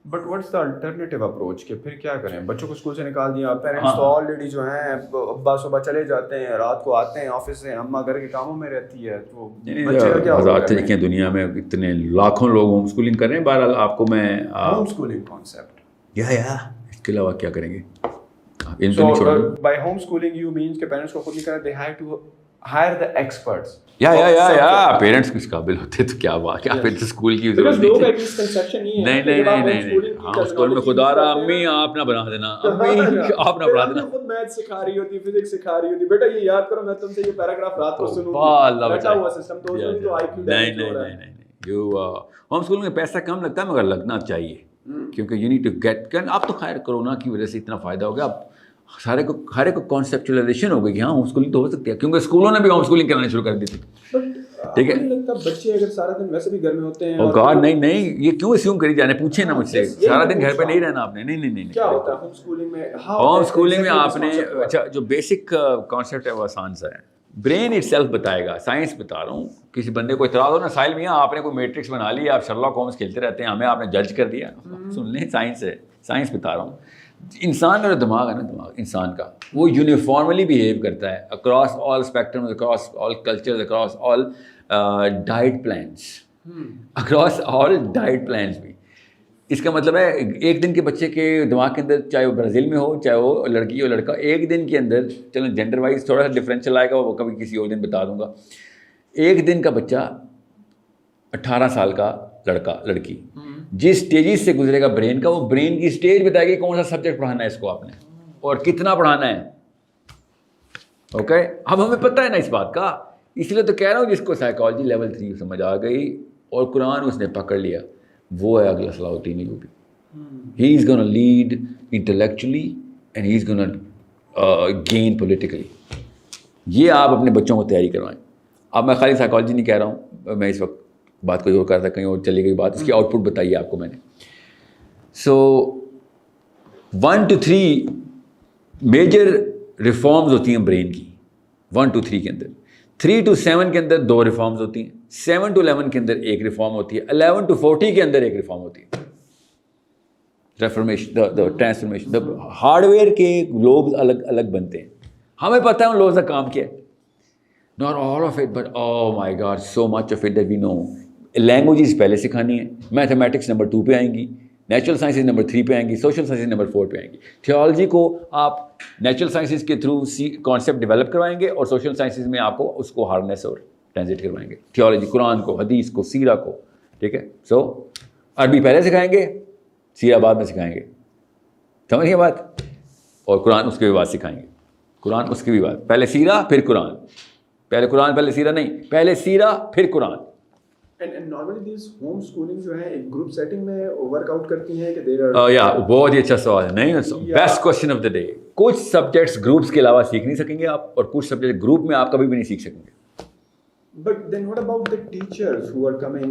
But what's the alternative approach, کہ پھر کیا کریں؟ بچوں کو اسکول سے نکال دیا, پیرنٹس تو آلریڈی جو ہیں ابا صبح چلے جاتے ہیں, رات کو آتے ہیں آفس سے, اماں گھر کے کاموں میں رہتی ہے, تو بچے کا کیا ہوگا؟ دیکھیں دنیا میں اتنے لاکھوں لوگ ہوم اسکولنگ کر رہے ہیں. بہرحال آپ کو میں ہوم اسکولنگ کانسیپٹ, اس کے علاوہ کیا کریں گے؟ By home schooling you means کہ پیرنٹس کو خود نہیں کرنا, they have to hire the experts. یا پیرنٹس کس قابل ہوتے تو کیا بات, کیا پھر اسکول کی ضرورت نہیں. نہیں, ہاں اسکول میں خدا رہا امی آپ نہ بنا دینا, امی آپ نہ بنا دینا. خود میتھ سکھا رہی ہوتی, فزکس سکھا رہی ہوتی, بیٹا یہ یاد کرو, میں تم سے یہ پیراگراف رات کو سنوں گی, بیٹا ہوا سسٹم تو آئی کیو ڈیمیج ہو رہا ہے. ہوم اسکول میں پیسہ کم لگتا ہے مگر لگنا چاہیے, کیونکہ یو نیڈ ٹو گیٹ. اب تو خیر کرونا کی وجہ سے اتنا فائدہ ہو گیا, اب ہر ایک کو کانسیپچولائزیشن ہو گئی کہ ہاں ہوم اسکولنگ تو ہو سکتی ہے, کیونکہ اسکولوں نے بھی ہوم اسکولنگ کرانا شروع کر دی تھی. ٹھیک ہے, لگتا بچے اگر سارا دن ویسے بھی گھر میں ہوتے ہیں, گاڈ نہیں, یہ کیوں اسیوم کری جانے, پوچھیں نا مجھ سے, سارا دن گھر پہ نہیں رہنا آپ نے. نہیں, کیا ہوتا ہے ہوم اسکولنگ میں؟ ہوم اسکولنگ میں آپ نے, اچھا جو بیسک کانسیپٹ ہے وہ آسان سا ہے, برین اٹ سیلف بتائے گا. سائنس بتا رہا ہوں, کسی بندے کو اعتراض ہو نا, ساحل میاں آپ نے کوئی میٹرکس بنا لی, آپ شرلاک ہومز کھیلتے رہتے ہیں, ہمیں آپ نے جج کر دیا. سن لیں, سائنس ہے, سائنس بتا رہا ہوں. انسان کا جو دماغ ہے نا, دماغ انسان کا, وہ یونیفارملی بیہیو کرتا ہے across all spectrum, across all cultures, across all diet plans, across all diet plans بھی. اس کا مطلب ہے ایک دن کے بچے کے دماغ کے اندر, چاہے وہ برازیل میں ہو, چاہے وہ لڑکی ہو لڑکا, ایک دن کے اندر, چلو جینڈر وائز تھوڑا سا ڈفرینشیل آئے گا, وہ کبھی کسی اور دن بتا دوں گا. ایک دن کا بچہ 18 سال کا لڑکا لڑکی جس اسٹیجز سے گزرے گا برین کا, وہ برین کی اسٹیج بتائے گی کون سا سبجیکٹ پڑھانا ہے اس کو آپ نے, اور کتنا پڑھانا ہے. اوکے, اب ہمیں پتہ ہے نا اس بات کا, اس لیے تو کہہ رہا ہوں جس کو سائیکالوجی لیول 3 سمجھ آ گئی اور قرآن اس نے پکڑ لیا, وہ ہے اگلا Salahuddin Ayyubi. He is gonna lead intellectually and he is gonna gain politically. یہ آپ اپنے بچوں کو تیاری کروائیں. اب میں خالی سائیکالوجی نہیں کہہ رہا ہوں, میں اس وقت بات کوئی اور کر رہا تھا, کہیں اور چلی گئی بات, اس کی آؤٹ پٹ بتائیے آپ کو میں نے. سو 1 to 3 میجر ریفارمز ہوتی ہیں برین کی, 1 to 3 کے اندر. 3 to 7 کے اندر 2 ریفارمز ہوتی ہیں, 7 to 11 کے اندر 1 ریفارم ہوتی ہے, 11 to 40 کے اندر 1 ریفارم ہوتی ہے. ریفارمیشن, ٹرانسفارمیشن, ہارڈ ویئر کے لوبز الگ الگ بنتے ہیں. ہمیں پتہ ہے ان لوبز کا کام کیا ہے. Not all of it, but oh my God, so much of it that we know. Languages پہلے سکھانی ہے, میتھمیٹکس نمبر 2 پہ آئیں گی, نیچرل سائنسز نمبر 3 پہ آئیں گی, سوشل سائنسز نمبر 4 پہ آئیں گی. تھیولوجی کو آپ نیچرل سائنسز کے تھرو کانسیپٹ ڈیولپ کروائیں گے, اور سوشل سائنسز میں آپ کو اس کو ہارنیس اور ٹرانزٹ کروائیں گے. تھیولوجی قرآن کو, حدیث کو, سیرہ کو. ٹھیک ہے, سو عربی پہلے سکھائیں گے, سیرہ بعد میں سکھائیں گے, سمجھ گئے بات, اور قرآن اس کے بھی بعد سکھائیں گے. قرآن اس کے بھی بعد, پہلے سیرہ پھر قرآن, پہلے قرآن پہلے سیرہ نہیں, پہلے سیرہ پھر قرآن. And normally these home schooling جو ہے ایک گروپ سیٹنگ میں ورک آؤٹ کرتی ہیں کہ دیر آر, بہت ہی اچھا سوال ہے. نہیں, best question of the day. کچھ سبجیکٹس گروپس کے علاوہ سیکھ نہیں سکیں گے آپ, اور کچھ سبجیکٹ گروپ میں آپ کبھی بھی نہیں سیکھ سکیں گے. But then what about the teachers who are coming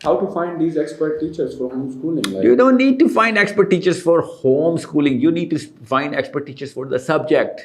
how to find these expert teachers for homeschooling? Like, You don't need to find expert teachers for homeschooling. You need to find expert teachers for the subject.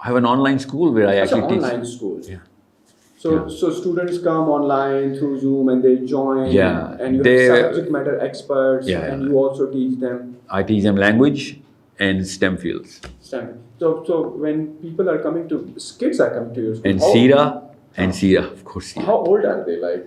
I have an online school where I actually teach. Online school. Yeah. So students come online through Zoom and they join. Yeah. And you have subject matter experts. Yeah. And you also teach them I teach them language and STEM fields. STEM. So when people are coming to, kids are coming to your school. And Sira, of course. Sira. How old are they? Like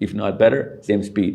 if not better, same speed.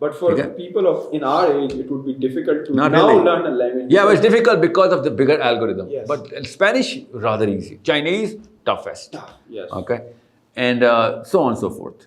But for people in our age, it would be difficult to Not now really. learn a language. Yeah, but it's difficult because of the bigger algorithm. Yes. But Spanish rather easy. Chinese toughest. Yes. Okay, and so on and so forth.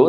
2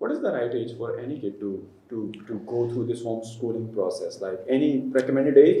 What is the right age for any kid to go through this homeschooling process? Like any recommended age?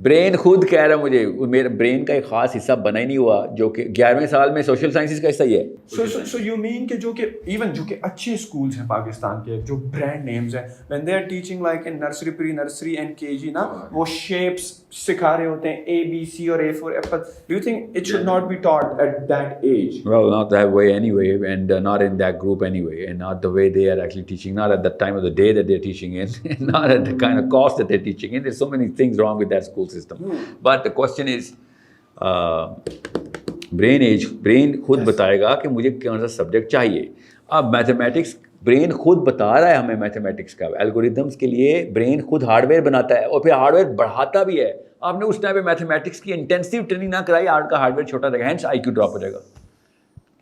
Brain خود کہہ رہا ہے مجھے, میرے brain کا ایک خاص حصہ بنا ہی نہیں ہوا, جو کہ 11ویں سال میں سوشل سائنسز کا حصہ ہی ہے. So you mean کہ جو کہ ایون جو کہ اچھے اسکولس ہیں پاکستان کے, جو برانڈ نیمز ہیں, when they are teaching like in nursery, pre-nursery and KG نا, وہ shapes سکھا رہے ہوتے ہیں, A, B, C اور A for apple. Do you think it should not be taught at that age? Well, not that way anyway, and not in that group anyway, and not the way they are actually teaching, not at the time of the day that they're teaching in, not at the kind of cost that they're teaching in. There's so many things wrong with that school system. But the question is, brain خود بتائے گا کہ مجھے کون سا subject چاہیے. اب mathematics, brain خود بتا رہا ہے ہمیں میتھمیٹکس کا, الگوریدمس کے لیے برین خود ہارڈ ویئر بناتا ہے اور پھر ہارڈ ویئر بڑھاتا بھی ہے. آپ نے اس ٹائم پہ میتھمیٹکس کی انٹینسیو ٹریننگ نہ کرائی, آرٹ کا ہارڈ ویئر چھوٹا رہے گا, ہینس آئی کیو ڈراپ ہو جائے گا.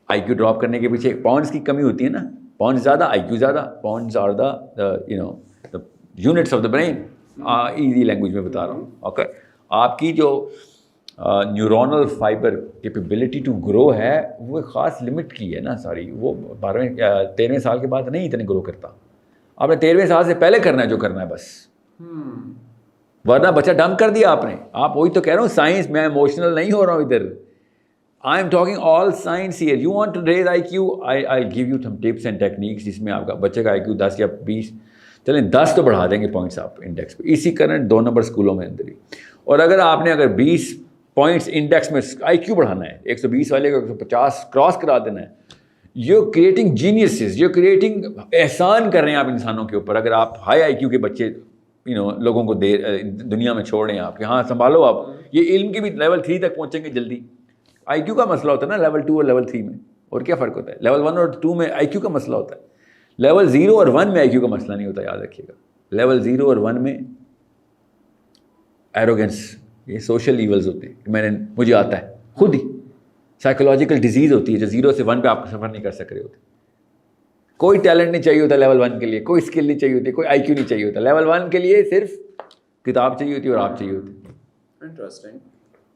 آئی کیو ڈراپ کرنے کے پیچھے پاؤنڈس کی کمی ہوتی ہے نا, پاؤنڈس زیادہ, آئی کیو زیادہ. Pounds are the units of the brain, easy language میں بتا رہا ہوں. اوکے, آپ کی جو neuronal fibre capability to grow ہے وہ ایک خاص لمٹ کی ہے نا ساری, وہ 13ویں سال کے بعد نہیں اتنے گرو کرتا. آپ نے 13ویں سال سے پہلے کرنا ہے جو کرنا ہے بس, ورنہ بچہ ڈمپ کر دیا آپ نے. آپ وہی تو کہہ رہا ہوں سائنس, میں ایموشنل نہیں ہو رہا ہوں ادھر. I am talking all science here. You want to raise I Q, I give you some tips and techniques جس میں آپ کا بچے کا آئی کیو 10 یا 20, چلیں 10 تو بڑھا دیں گے پوائنٹس آپ انڈیکس پہ. اسی کرنٹ 2 نمبر اسکولوں میں اندر ہی. اور اگر آپ نے 20 پوائنٹس انڈیکس میں آئی کیو بڑھانا ہے, 120 والے کو 150 کراس کرا دینا ہے, یو کریٹنگ جینیسز, یو کریٹنگ, احسان کر رہے ہیں آپ انسانوں کے اوپر. اگر آپ ہائی آئی کیو کے بچے لوگوں کو دنیا میں چھوڑ رہے ہیں آپ کہ ہاں سنبھالو آپ, یہ علم کے بھی لیول 3 تک پہنچیں گے جلدی. آئی کیو کا مسئلہ ہوتا ہے نا لیول 2 اور لیول 3 میں, اور کیا فرق ہوتا ہے؟ لیول 1 اور 2 میں آئی کیو کا مسئلہ ہوتا ہے, لیول 0 اور 1 میں آئی کیو کا مسئلہ نہیں ہوتا, یاد رکھیے گا. لیول 0 اور 1 میں ایروگنس, یہ سوشل ایولز ہوتے ہیں, مجھے آتا ہے خود ہی. سائیکولوجیکل ڈیزیز ہوتی ہے جو 0 سے 1 پہ آپ سفر نہیں کر سک رہے ہوتے. کوئی ٹیلنٹ نہیں چاہیے ہوتا لیول 1 کے لیے, کوئی اسکل نہیں چاہیے ہوتی, کوئی آئی کیو نہیں چاہیے ہوتا. لیول 1 کے لیے صرف کتاب چاہیے ہوتی ہے اور آپ چاہیے ہوتے. Interesting.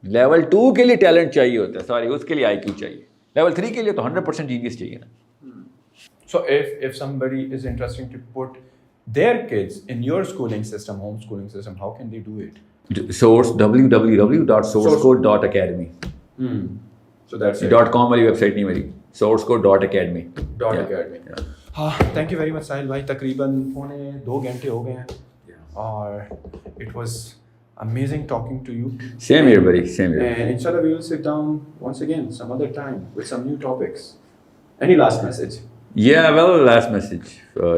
لیول 2 کے لیے ٹیلنٹ چاہیے ہوتا ہے, سوری اس کے لیے آئی کیو چاہیے. لیول 3 کے لیے تو 100% جینیس چاہیے نا. So if somebody is interested to put their kids in your schooling system, homeschooling system, how can they do it? Source www.sourcecode.academy. So that's it. .com والی ویب سائٹ نہیں میری, sourcecode.academy. .academy. ہاں, thank you very much ساحل بھائی. تقریباً 2 گھنٹے ہو گئے ہیں اور it was amazing talking to you. Same here buddy, same here. And inshallah we will sit down once again some other time with some new topics. Any last message? Yeah, well, last message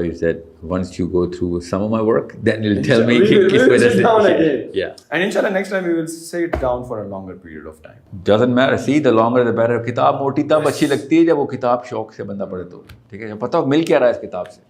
is that once you go through some of my work, then you'll tell me we will sit down again. Yeah. And inshallah next time we will sit down for a longer period of time. Doesn't matter. See, the longer the better. کتاب موٹی تب اچھی لگتی ہے جب وہ کتاب شوق سے بندہ پڑھے تو, ٹھیک ہے, پتہ مل کیا رہا ہے اس کتاب سے.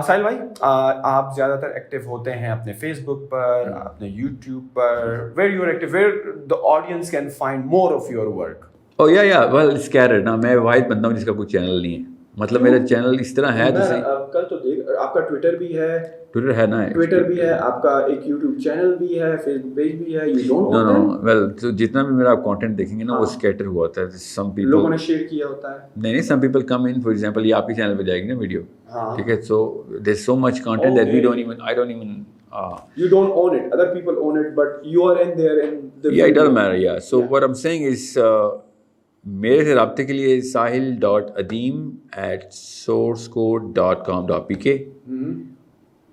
ساحل بھائی, آپ زیادہ تر ایکٹیو ہوتے ہیں اپنے فیس بک پر, اپنے YouTube per. where you are active, where the audience can find more of your work? Oh yeah, well it's scattered نا. میں واحد بندہ ہوں جس کا کوئی چینل نہیں ہے. مطلب میرا چینل اس طرح ہے جیسے کل تو دیکھ, آپ کا ٹویٹر بھی ہے, ٹویٹر ہے نا, ٹویٹر بھی ہے آپ کا, ایک یوٹیوب چینل بھی ہے, فیس بک پیج بھی ہے. You don't know no well, تو جتنا بھی میرا آپ کانٹینٹ دیکھیں گے نا وہ اسکیٹر ہوا ہوتا ہے. سم پیپل لوگوں نے شیئر کیا ہوتا ہے. نہیں, some people come in, for example یہ آپ کے چینل پہ جائے گی نا ویڈیو, ٹھیک ہے, so there is so much content that we don't even, I don't even, you don't own it, other people own it, but you are in there in the yeah, it doesn't matter. Yeah, so what I'm saying is میرے سے رابطے کے لیے sahil.adeem@sourcecode.com.pk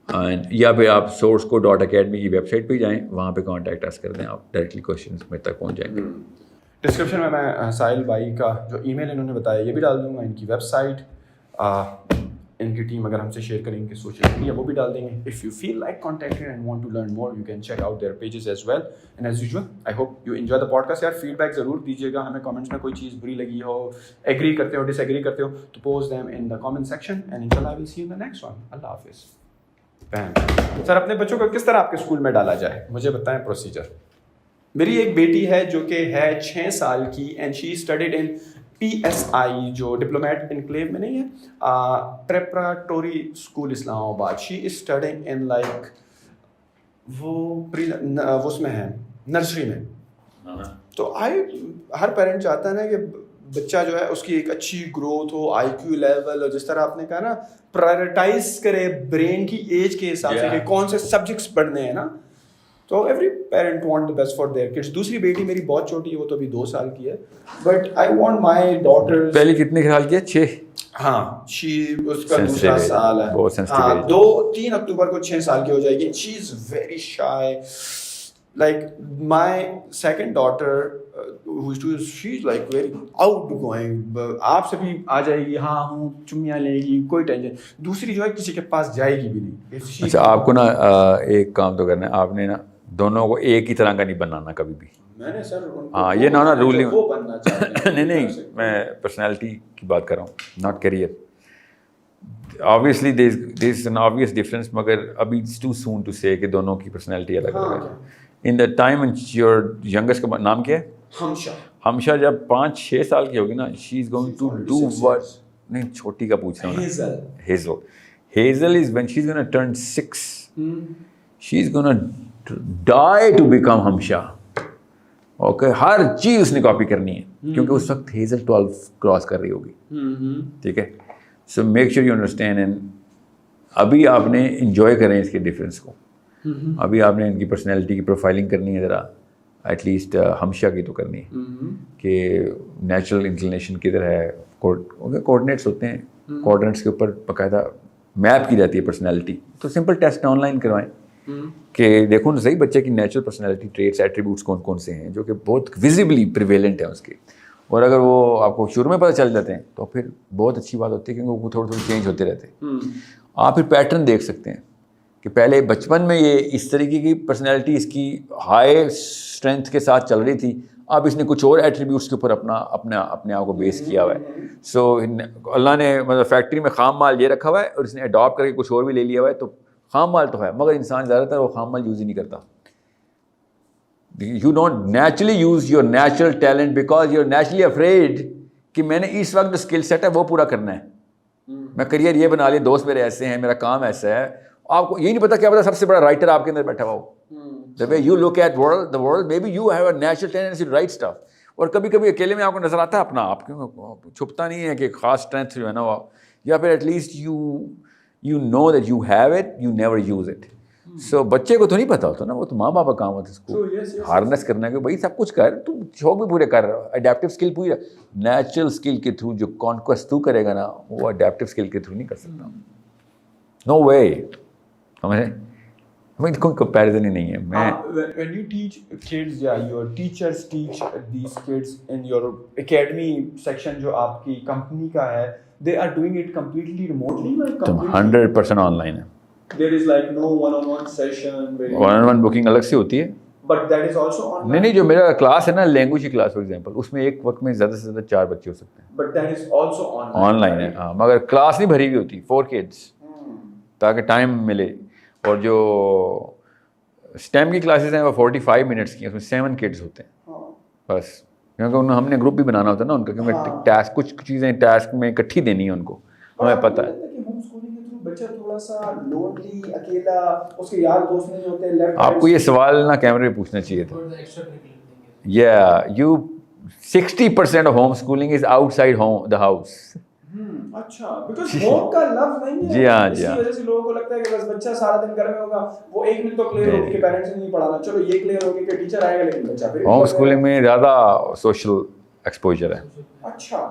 and یا پھر آپ sourcecode.academy کی web site پہ جائیں, وہاں پہ کانٹیکٹ اس کر دیں, آپ ڈائریکٹلی کوشچنس میرے تک پہنچ جائیں گے. ڈسکرپشن میں ساحل بھائی کا جو ای میل انہوں نے بتایا یہ بھی ڈال دوں گا, ان کی ویب سائٹ, ان کی ٹیم اگر ہم سے شیئر کریں گے سوشل میڈیا وہ بھی ڈال دیں گے. If you feel like contacting and want to learn more, you can check out their pages as well. And as usual I hope you enjoy the podcast. یار feedback ضرور دیجیے گا ہمیں comments میں, کوئی چیز بری لگی ہو, agri کرتے ہو, ڈس ایگری کرتے ہو تو post them in the comment section. And انشاءاللہ I will see you in the next one. اللہ حافظ. سر اپنے بچوں کو کس طرح آپ کے اسکول میں ڈالا جائے, مجھے بتائیں پروسیجر. میری ایک بیٹی ہے جو کہ ہے 6 سال کی, and she studied in PSI جو ڈپلومیٹ انکلیو میں نہیں ہے, پریپراٹوری اسکول اسلام آباد. شی از اسٹڈنگ ان لائک وہ اس میں ہے نرسری میں. تو ہر پیرنٹ چاہتا ہے نا کہ بچہ جو ہے اس کی ایک اچھی گروتھ ہو, آئی کیو لیول, اور جس طرح آپ نے کہا نا پرائرٹائز کرے برین کی ایج کے حساب سے کہ کون سے سبجیکٹس پڑھنے ہیں نا. تو every parent want the best for their kids. دوسری بیٹی میری بہت چھوٹی ہے, وہ تو ابھی 2 سال کی ہے, but I want my daughter. پہلی کتنے سال کی ہے؟ 6. ہاں اس کا دوسرا سال ہے. ہاں 3 اکتوبر کو 6 سال کی ہو جائے گی. She is very shy. Like my second daughter she is like very آؤٹ گوئنگ. آپ سے بھی آ جائے گی, ہاں ہوں, چمیاں لے گی, کوئی ٹینشن. دوسری جو ہے کسی کے پاس جائے گی بھی نہیں. اچھا آپ کو نا ایک کام تو کرنا ہے, آپ نے نا دونوں کو ایک ہی طرح کا نہیں بنانا کبھی بھی. میں نے سر ہاں یہ نا رول نہیں. نہیں میں پرسنالٹی کی بات کر رہا ہوں, not career. Obviously there is an obvious difference, مگر ابھی اٹس ٹو سون ٹو سے کہ دونوں کی پرسنالٹی الگ الگ ہے. ان دا ٹائم یور ینگسٹ کا نام کیا ہے؟ ہمشا. جب 5-6 سال کی ہوگی نا, she is going to do what. نہیں چھوٹی کا پوچھ رہا ہوں. Hazel is when she is gonna turn 6, she is gonna die to become ہمشا. اوکے, ہر چیز اس نے کاپی کرنی ہے کیونکہ اس وقت ہیزل 12 کراس کر رہی ہوگی. ٹھیک ہے, so make sure you understand. And ابھی آپ نے انجوائے کریں اس کے ڈفرینس کو. ابھی آپ نے ان کی پرسنالٹی کی پروفائلنگ کرنی ہے ذرا, ایٹ لیسٹ ہمشا کی تو کرنی ہے کہ نیچرل انکلینیشن کدھر ہے. کوآرڈینیٹس ہوتے ہیں, کوآرڈینیٹس کے اوپر باقاعدہ میپ کی جاتی ہے پرسنالٹی. تو سمپل ٹیسٹ آن لائن کروائیں کہ دیکھو نا صحیح بچے کی نیچرل پرسنالٹی ٹریٹس ایٹریبیوٹس کون کون سے ہیں جو کہ بہت ویزیبلی پریویلنٹ ہیں اس کے. اور اگر وہ آپ کو شروع میں پتہ چل جاتے ہیں تو پھر بہت اچھی بات ہوتی ہے کیونکہ وہ تھوڑے چینج ہوتے رہتے ہیں. آپ پھر پیٹرن دیکھ سکتے ہیں کہ پہلے بچپن میں یہ اس طریقے کی پرسنالٹی اس کی ہائی اسٹرینتھ کے ساتھ چل رہی تھی, اب اس نے کچھ اور ایٹریبیوٹس کے اوپر اپنے آپ کو بیس کیا ہوا ہے. سو اللہ نے مطلب فیکٹری میں خام مال یہ رکھا ہوا ہے اور اس نے اڈاپٹ کر کے کچھ اور بھی لے لیا ہوا ہے. تو خام مال تو ہے مگر انسان زیادہ تر وہ خام مال یوز ہی نہیں کرتا. You don't naturally use your natural talent because you are naturally afraid کہ میں نے اس وقت جو اسکل سیٹ ہے وہ پورا کرنا ہے. میں کریئر یہ بنا لیا, دوست میرے ایسے ہیں, میرا کام ایسا ہے. آپ کو یہ نہیں پتا کیا پتا سب سے بڑا رائٹر آپ کے اندر بیٹھا ہوا ہو. The way you look at the world, maybe you have a natural tendency to write stuff. اور کبھی کبھی اکیلے میں آپ کو نظر آتا ہے اپنا آپ, کیوں چھپتا نہیں ہے کہ خاص اسٹرینتھ جو ہے نا, یا پھر at least you know that you have it, you never use it. سو بچے کو تو نہیں پتا ہوتا نا, وہ تو ماں باپ کا کام ہوتا ہے اس کو ہارنس کرنا ہے کہ بھائی سب کچھ کر, تو شوق بھی پورے کر رہا, اڈیپٹیو اسکل پوری, نیچرل اسکل کے تھرو جو کانکویسٹ تو کرے گا نا وہ اڈیپٹیو اسکل کے تھرو نہیں کر سکتا. نو وے. ہمیں کوئی کمپیریزن ہی نہیں ہے. میں when you teach kids, yeah, your teachers teach these kids in your academy section جو آپ کی کمپنی کا ہے, they are doing it completely remotely, like completely 100% on line ہے. there is like no one-on-one session, one-on-one booking الگ سے ہوتی ہے. but that is also online. نہیں جو میرا کلاس ہے نا لینگویج کی کلاس فار ایگزامپل, اس میں ایک وقت میں زیادہ سے زیادہ 4 بچے ہو سکتے ہیں. but that is also online. On line ہے ہاں, مگر کلاس نہیں بھری ہوئی ہوتی 4 kids تاکہ ٹائم ملے. اور جو اسٹیم کی کلاسز ہیں وہ 45 منٹس کی ہیں, اس میں 7 kids ہوتے ہیں بس, کیونکہ ہم نے گروپ بھی بنانا ہوتا ہے نا ان کا, کیونکہ ٹاسک کچھ چیزیں ٹاسک میں اکٹھی دینی ہے ان کو, ہمیں پتہ ہے. بچہ تھوڑا سا لونلی, اکیلا, اس کے یار دوست نہیں ہوتے. لیفٹ آپ کو یہ سوال نا کیمرے پہ پوچھنا چاہیے تھا. you 60% of home schooling is outside the house. اچھا, بیکاز ہوم کا لفظ نہیں ہے. جی ہاں جی ہاں. اسی وجہ سے لوگوں کو لگتا ہے کہ بس بچہ سارا دن گھر میں ہوگا, وہ ایک دن تو کلیئر ہوگی کہ پیرنٹس نے نہیں پڑھانا, چلو یہ کلیئر ہوگی کہ ٹیچر آئے گا, لیکن بچہ پھر ہوم اسکولنگ میں زیادہ سوشل ایکسپوجر ہے. اچھا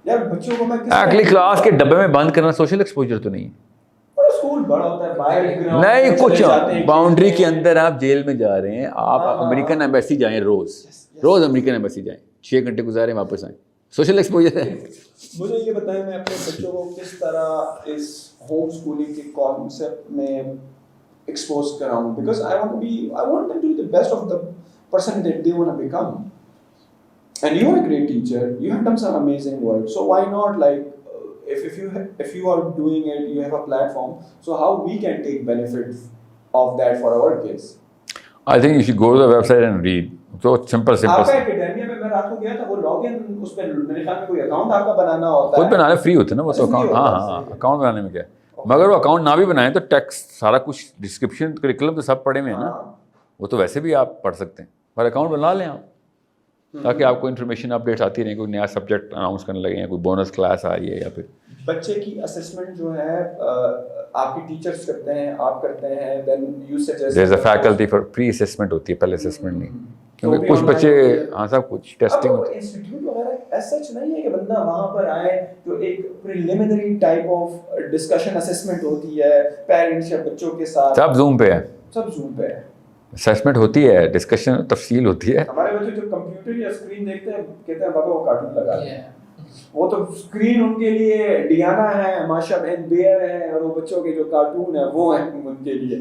یار بچوں کو میں ایکچولی کلاس کے ڈبے میں بند کرنا سوشل ایکسپوجر تو نہیں ہے. اسکول بڑا ہوتا ہے, باہر نہیں کچھ باؤنڈری کے اندر آپ جیل میں جا رہے ہیں, آپ امریکن ایمبیسی جائیں, روز امریکن ایمبیسی جائیں, 6 گھنٹے گزاریں واپس آئیں, سوشل ایکسپوجر ہے. مجھے یہ بتائیں میں اپنے بچوں کو کس طرح اس ہوم اسکولنگ کے کانسیپٹ میں ایکسپوز کراؤں, because I want them to be the best of the person that they want to become. And you are a great teacher, you have done some amazing work, so why not, like if you are doing it, you have a platform, so how we can take benefit of that for our kids? I think you should go to the website and read. So simple. آپ کا academia میں میں رات کو گیا تھا, وہ log in اس پہ میرے خیال میں کوئی اکاؤنٹ آپ کا بنانا ہوتا ہے. خود بنانا فری ہوتا ہے نا وہ تو اکاؤنٹ. ہاں اکاؤنٹ بنانے میں کیا ہے, مگر وہ اکاؤنٹ نہ بھی بنائیں تو ٹیکس سارا کچھ ڈسکرپشن کریکولم تو سب پڑھے ہوئے ہیں نا, وہ تو ویسے بھی آپ پڑھ سکتے ہیں, پر اکاؤنٹ بنا لیں آپ. تاکہ آپ کو انفارمیشن اپڈیٹس آتی رہیں, کوئی نیا سبجیکٹ اناؤنس کرنے لگے, یا کوئی بونس کلاس آ رہی ہے, یا پھر بچے کی اسسمنٹ جو ہے آپ کی ٹیچرز کرتے ہیں, آپ کرتے ہیں, then you suggest there is a faculty for pre assessment ہوتی ہے, پہلے اسسمنٹ نہیں, کیونکہ کچھ بچے ہاں سب کچھ ٹیسٹنگ اب انسٹیٹیوٹ وغیرہ ایسا سچ نہیں ہے کہ بندہ وہاں پر آئے تو ایک preliminary type of discussion assessment ہوتی ہے پیرنٹس یا بچوں کے ساتھ, سب زوم پہ ہے, سب زوم پہ ہے, اسیسمنٹ ہوتی ہے, ڈسکشن تفصیل ہوتی ہے. ہمارے بچے جو کمپیوٹر یا اسکرین دیکھتے ہیں کہتے ہیں بابا وہ کارٹون لگا دیں, وہ تو اسکرین ان کے لیے ڈیانا ہے, ماشا بہن بیئر ہے, اور وہ بچوں کے جو کارٹون ہیں وہ ہیں ان کے لیے.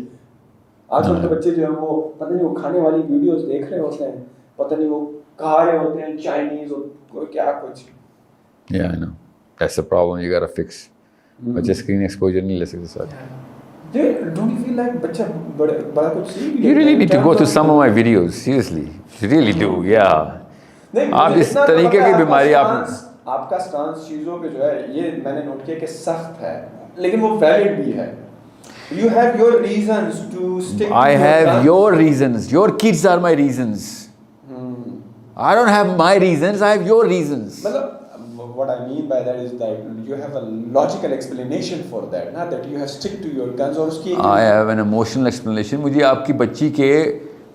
آج کل کے بچے جو ہیں وہ پتہ نہیں وہ کھانے والی ویڈیوز دیکھ رہے ہوتے ہیں, پتہ نہیں وہ کھا رہے ہوتے ہیں چائنیز اور کیا کچھ. Yeah, I know. That's the problem you gotta fix. بچے اسکرین ایکسپوجر نہیں لے سکتے ساتھ. Don't you feel like بچہ بڑا کچھ سیکھ بھی You really need to go to some of my videos, seriously. You really do, yeah. آپ اس طریقے کی بیماری آپ کا سٹانس چیزوں پہ جو ہے یہ میں نے نوٹ کیا کہ سخت ہے لیکن وہ ویلڈ بھی ہے. You have your reasons to stick to I your have guns. your reasons. Your kids are my reasons. I don't have my reasons, I have your reasons. What I mean by that is that you have a logical explanation for that, not that you have stick to your guns اور اس کی I have an emotional explanation. مجھے آپ کی بچی کے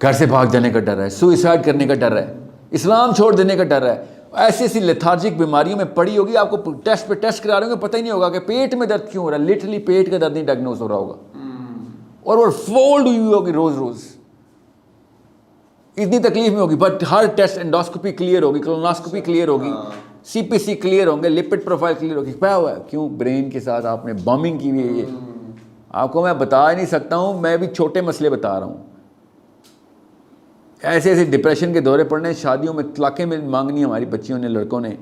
گھر سے بھاگ جانے کا ڈر ہے, سوئسائڈ کرنے کا ڈر ہے, اسلام چھوڑ دینے کا ڈر ہے, ایسی ایسی لیتھارجک بیماریوں میں پڑی ہوگی, آپ کو ٹیسٹ پہ ٹیسٹ کرا رہے ہوں گے, پتہ ہی نہیں ہوگا کہ پیٹ میں درد کیوں ہو رہا ہے, لٹرلی پیٹ کا درد نہیں ڈائگنوز ہو رہا ہوگا, اور وہ فولڈ ہوئی ہوگی روز روز, اتنی تکلیف میں ہوگی, but Hare test endoscopy clear ہوگی, کولونوسکوپی کلیئر ہوگی, سی پی سی کلیئر ہوں گے, لپڈ پروفائل کلیئر ہوگی. کیا ہوا ہے, کیوں برین کے ساتھ آپ نے بامنگ کی ہوئی ہے. یہ آپ کو میں بتا نہیں سکتا ہوں, میں بھی چھوٹے مسئلے بتا رہا ہوں. ایسے ایسے ڈپریشن کے دورے پڑنے, شادیوں میں طلاقیں میں مانگنی ہماری بچیوں نے, لڑکوں نے,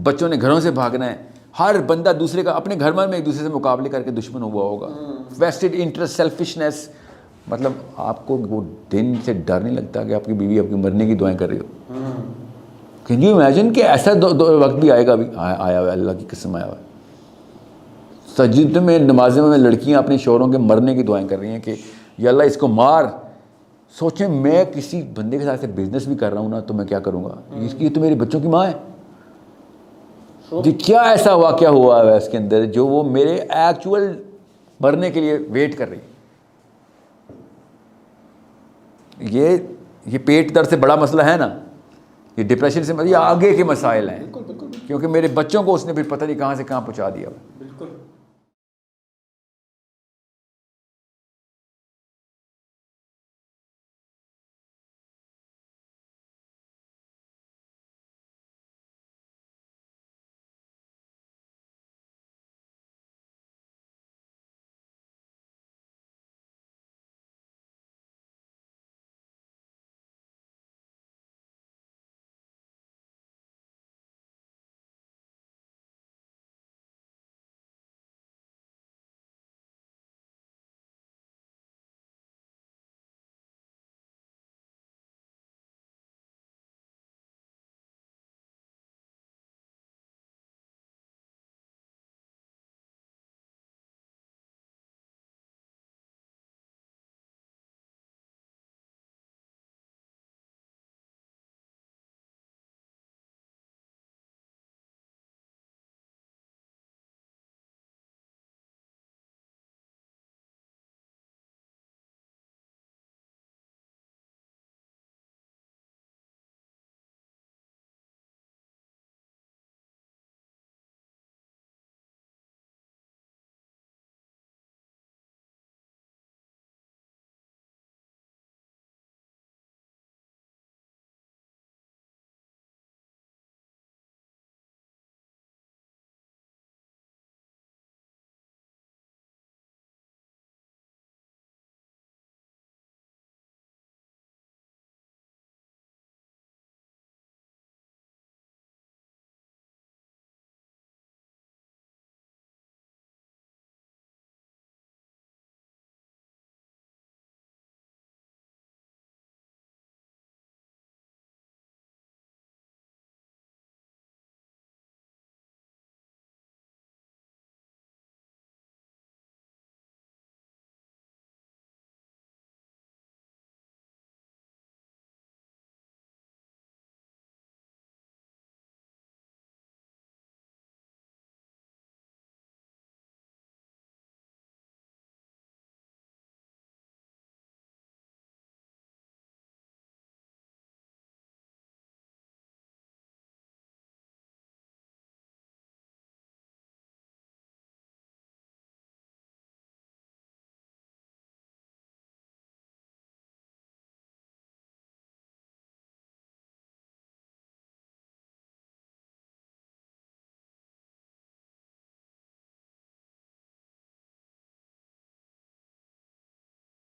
بچوں نے گھروں سے بھاگنا ہے, ہر بندہ دوسرے کا اپنے گھر میں ایک دوسرے سے مقابلے کر کے دشمن ہوا ہوگا. ویسٹڈ انٹرسٹ, سیلفشنس, مطلب آپ کو وہ دن سے ڈر نہیں لگتا کہ آپ کی بیوی آپ کی مرنے کی دعائیں کر رہی ہو. کین یو امیجن کہ ایسا وقت بھی آئے گا, ابھی آیا ہوا ہے, اللہ کی قسم آیا ہوا ہے. سجد میں نمازیں میں لڑکیاں اپنے شوہروں کے مرنے کی دعائیں کر رہی ہیں کہ یا اللہ اس کو مار. سوچیں میں کسی بندے کے ساتھ سے بزنس بھی کر رہا ہوں نا, تو میں کیا کروں گا, اس کی تو میرے بچوں کی ماں ہے. جی کیا ایسا واقعہ ہوا ہے اس کے اندر جو وہ میرے ایکچوئل مرنے کے لیے ویٹ کر رہی ہے. یہ پیٹ درد سے بڑا مسئلہ ہے نا, یہ ڈپریشن سے یہ آگے کے مسائل ہیں, کیونکہ میرے بچوں کو اس نے پھر پتہ نہیں کہاں سے کہاں پہنچا دیا.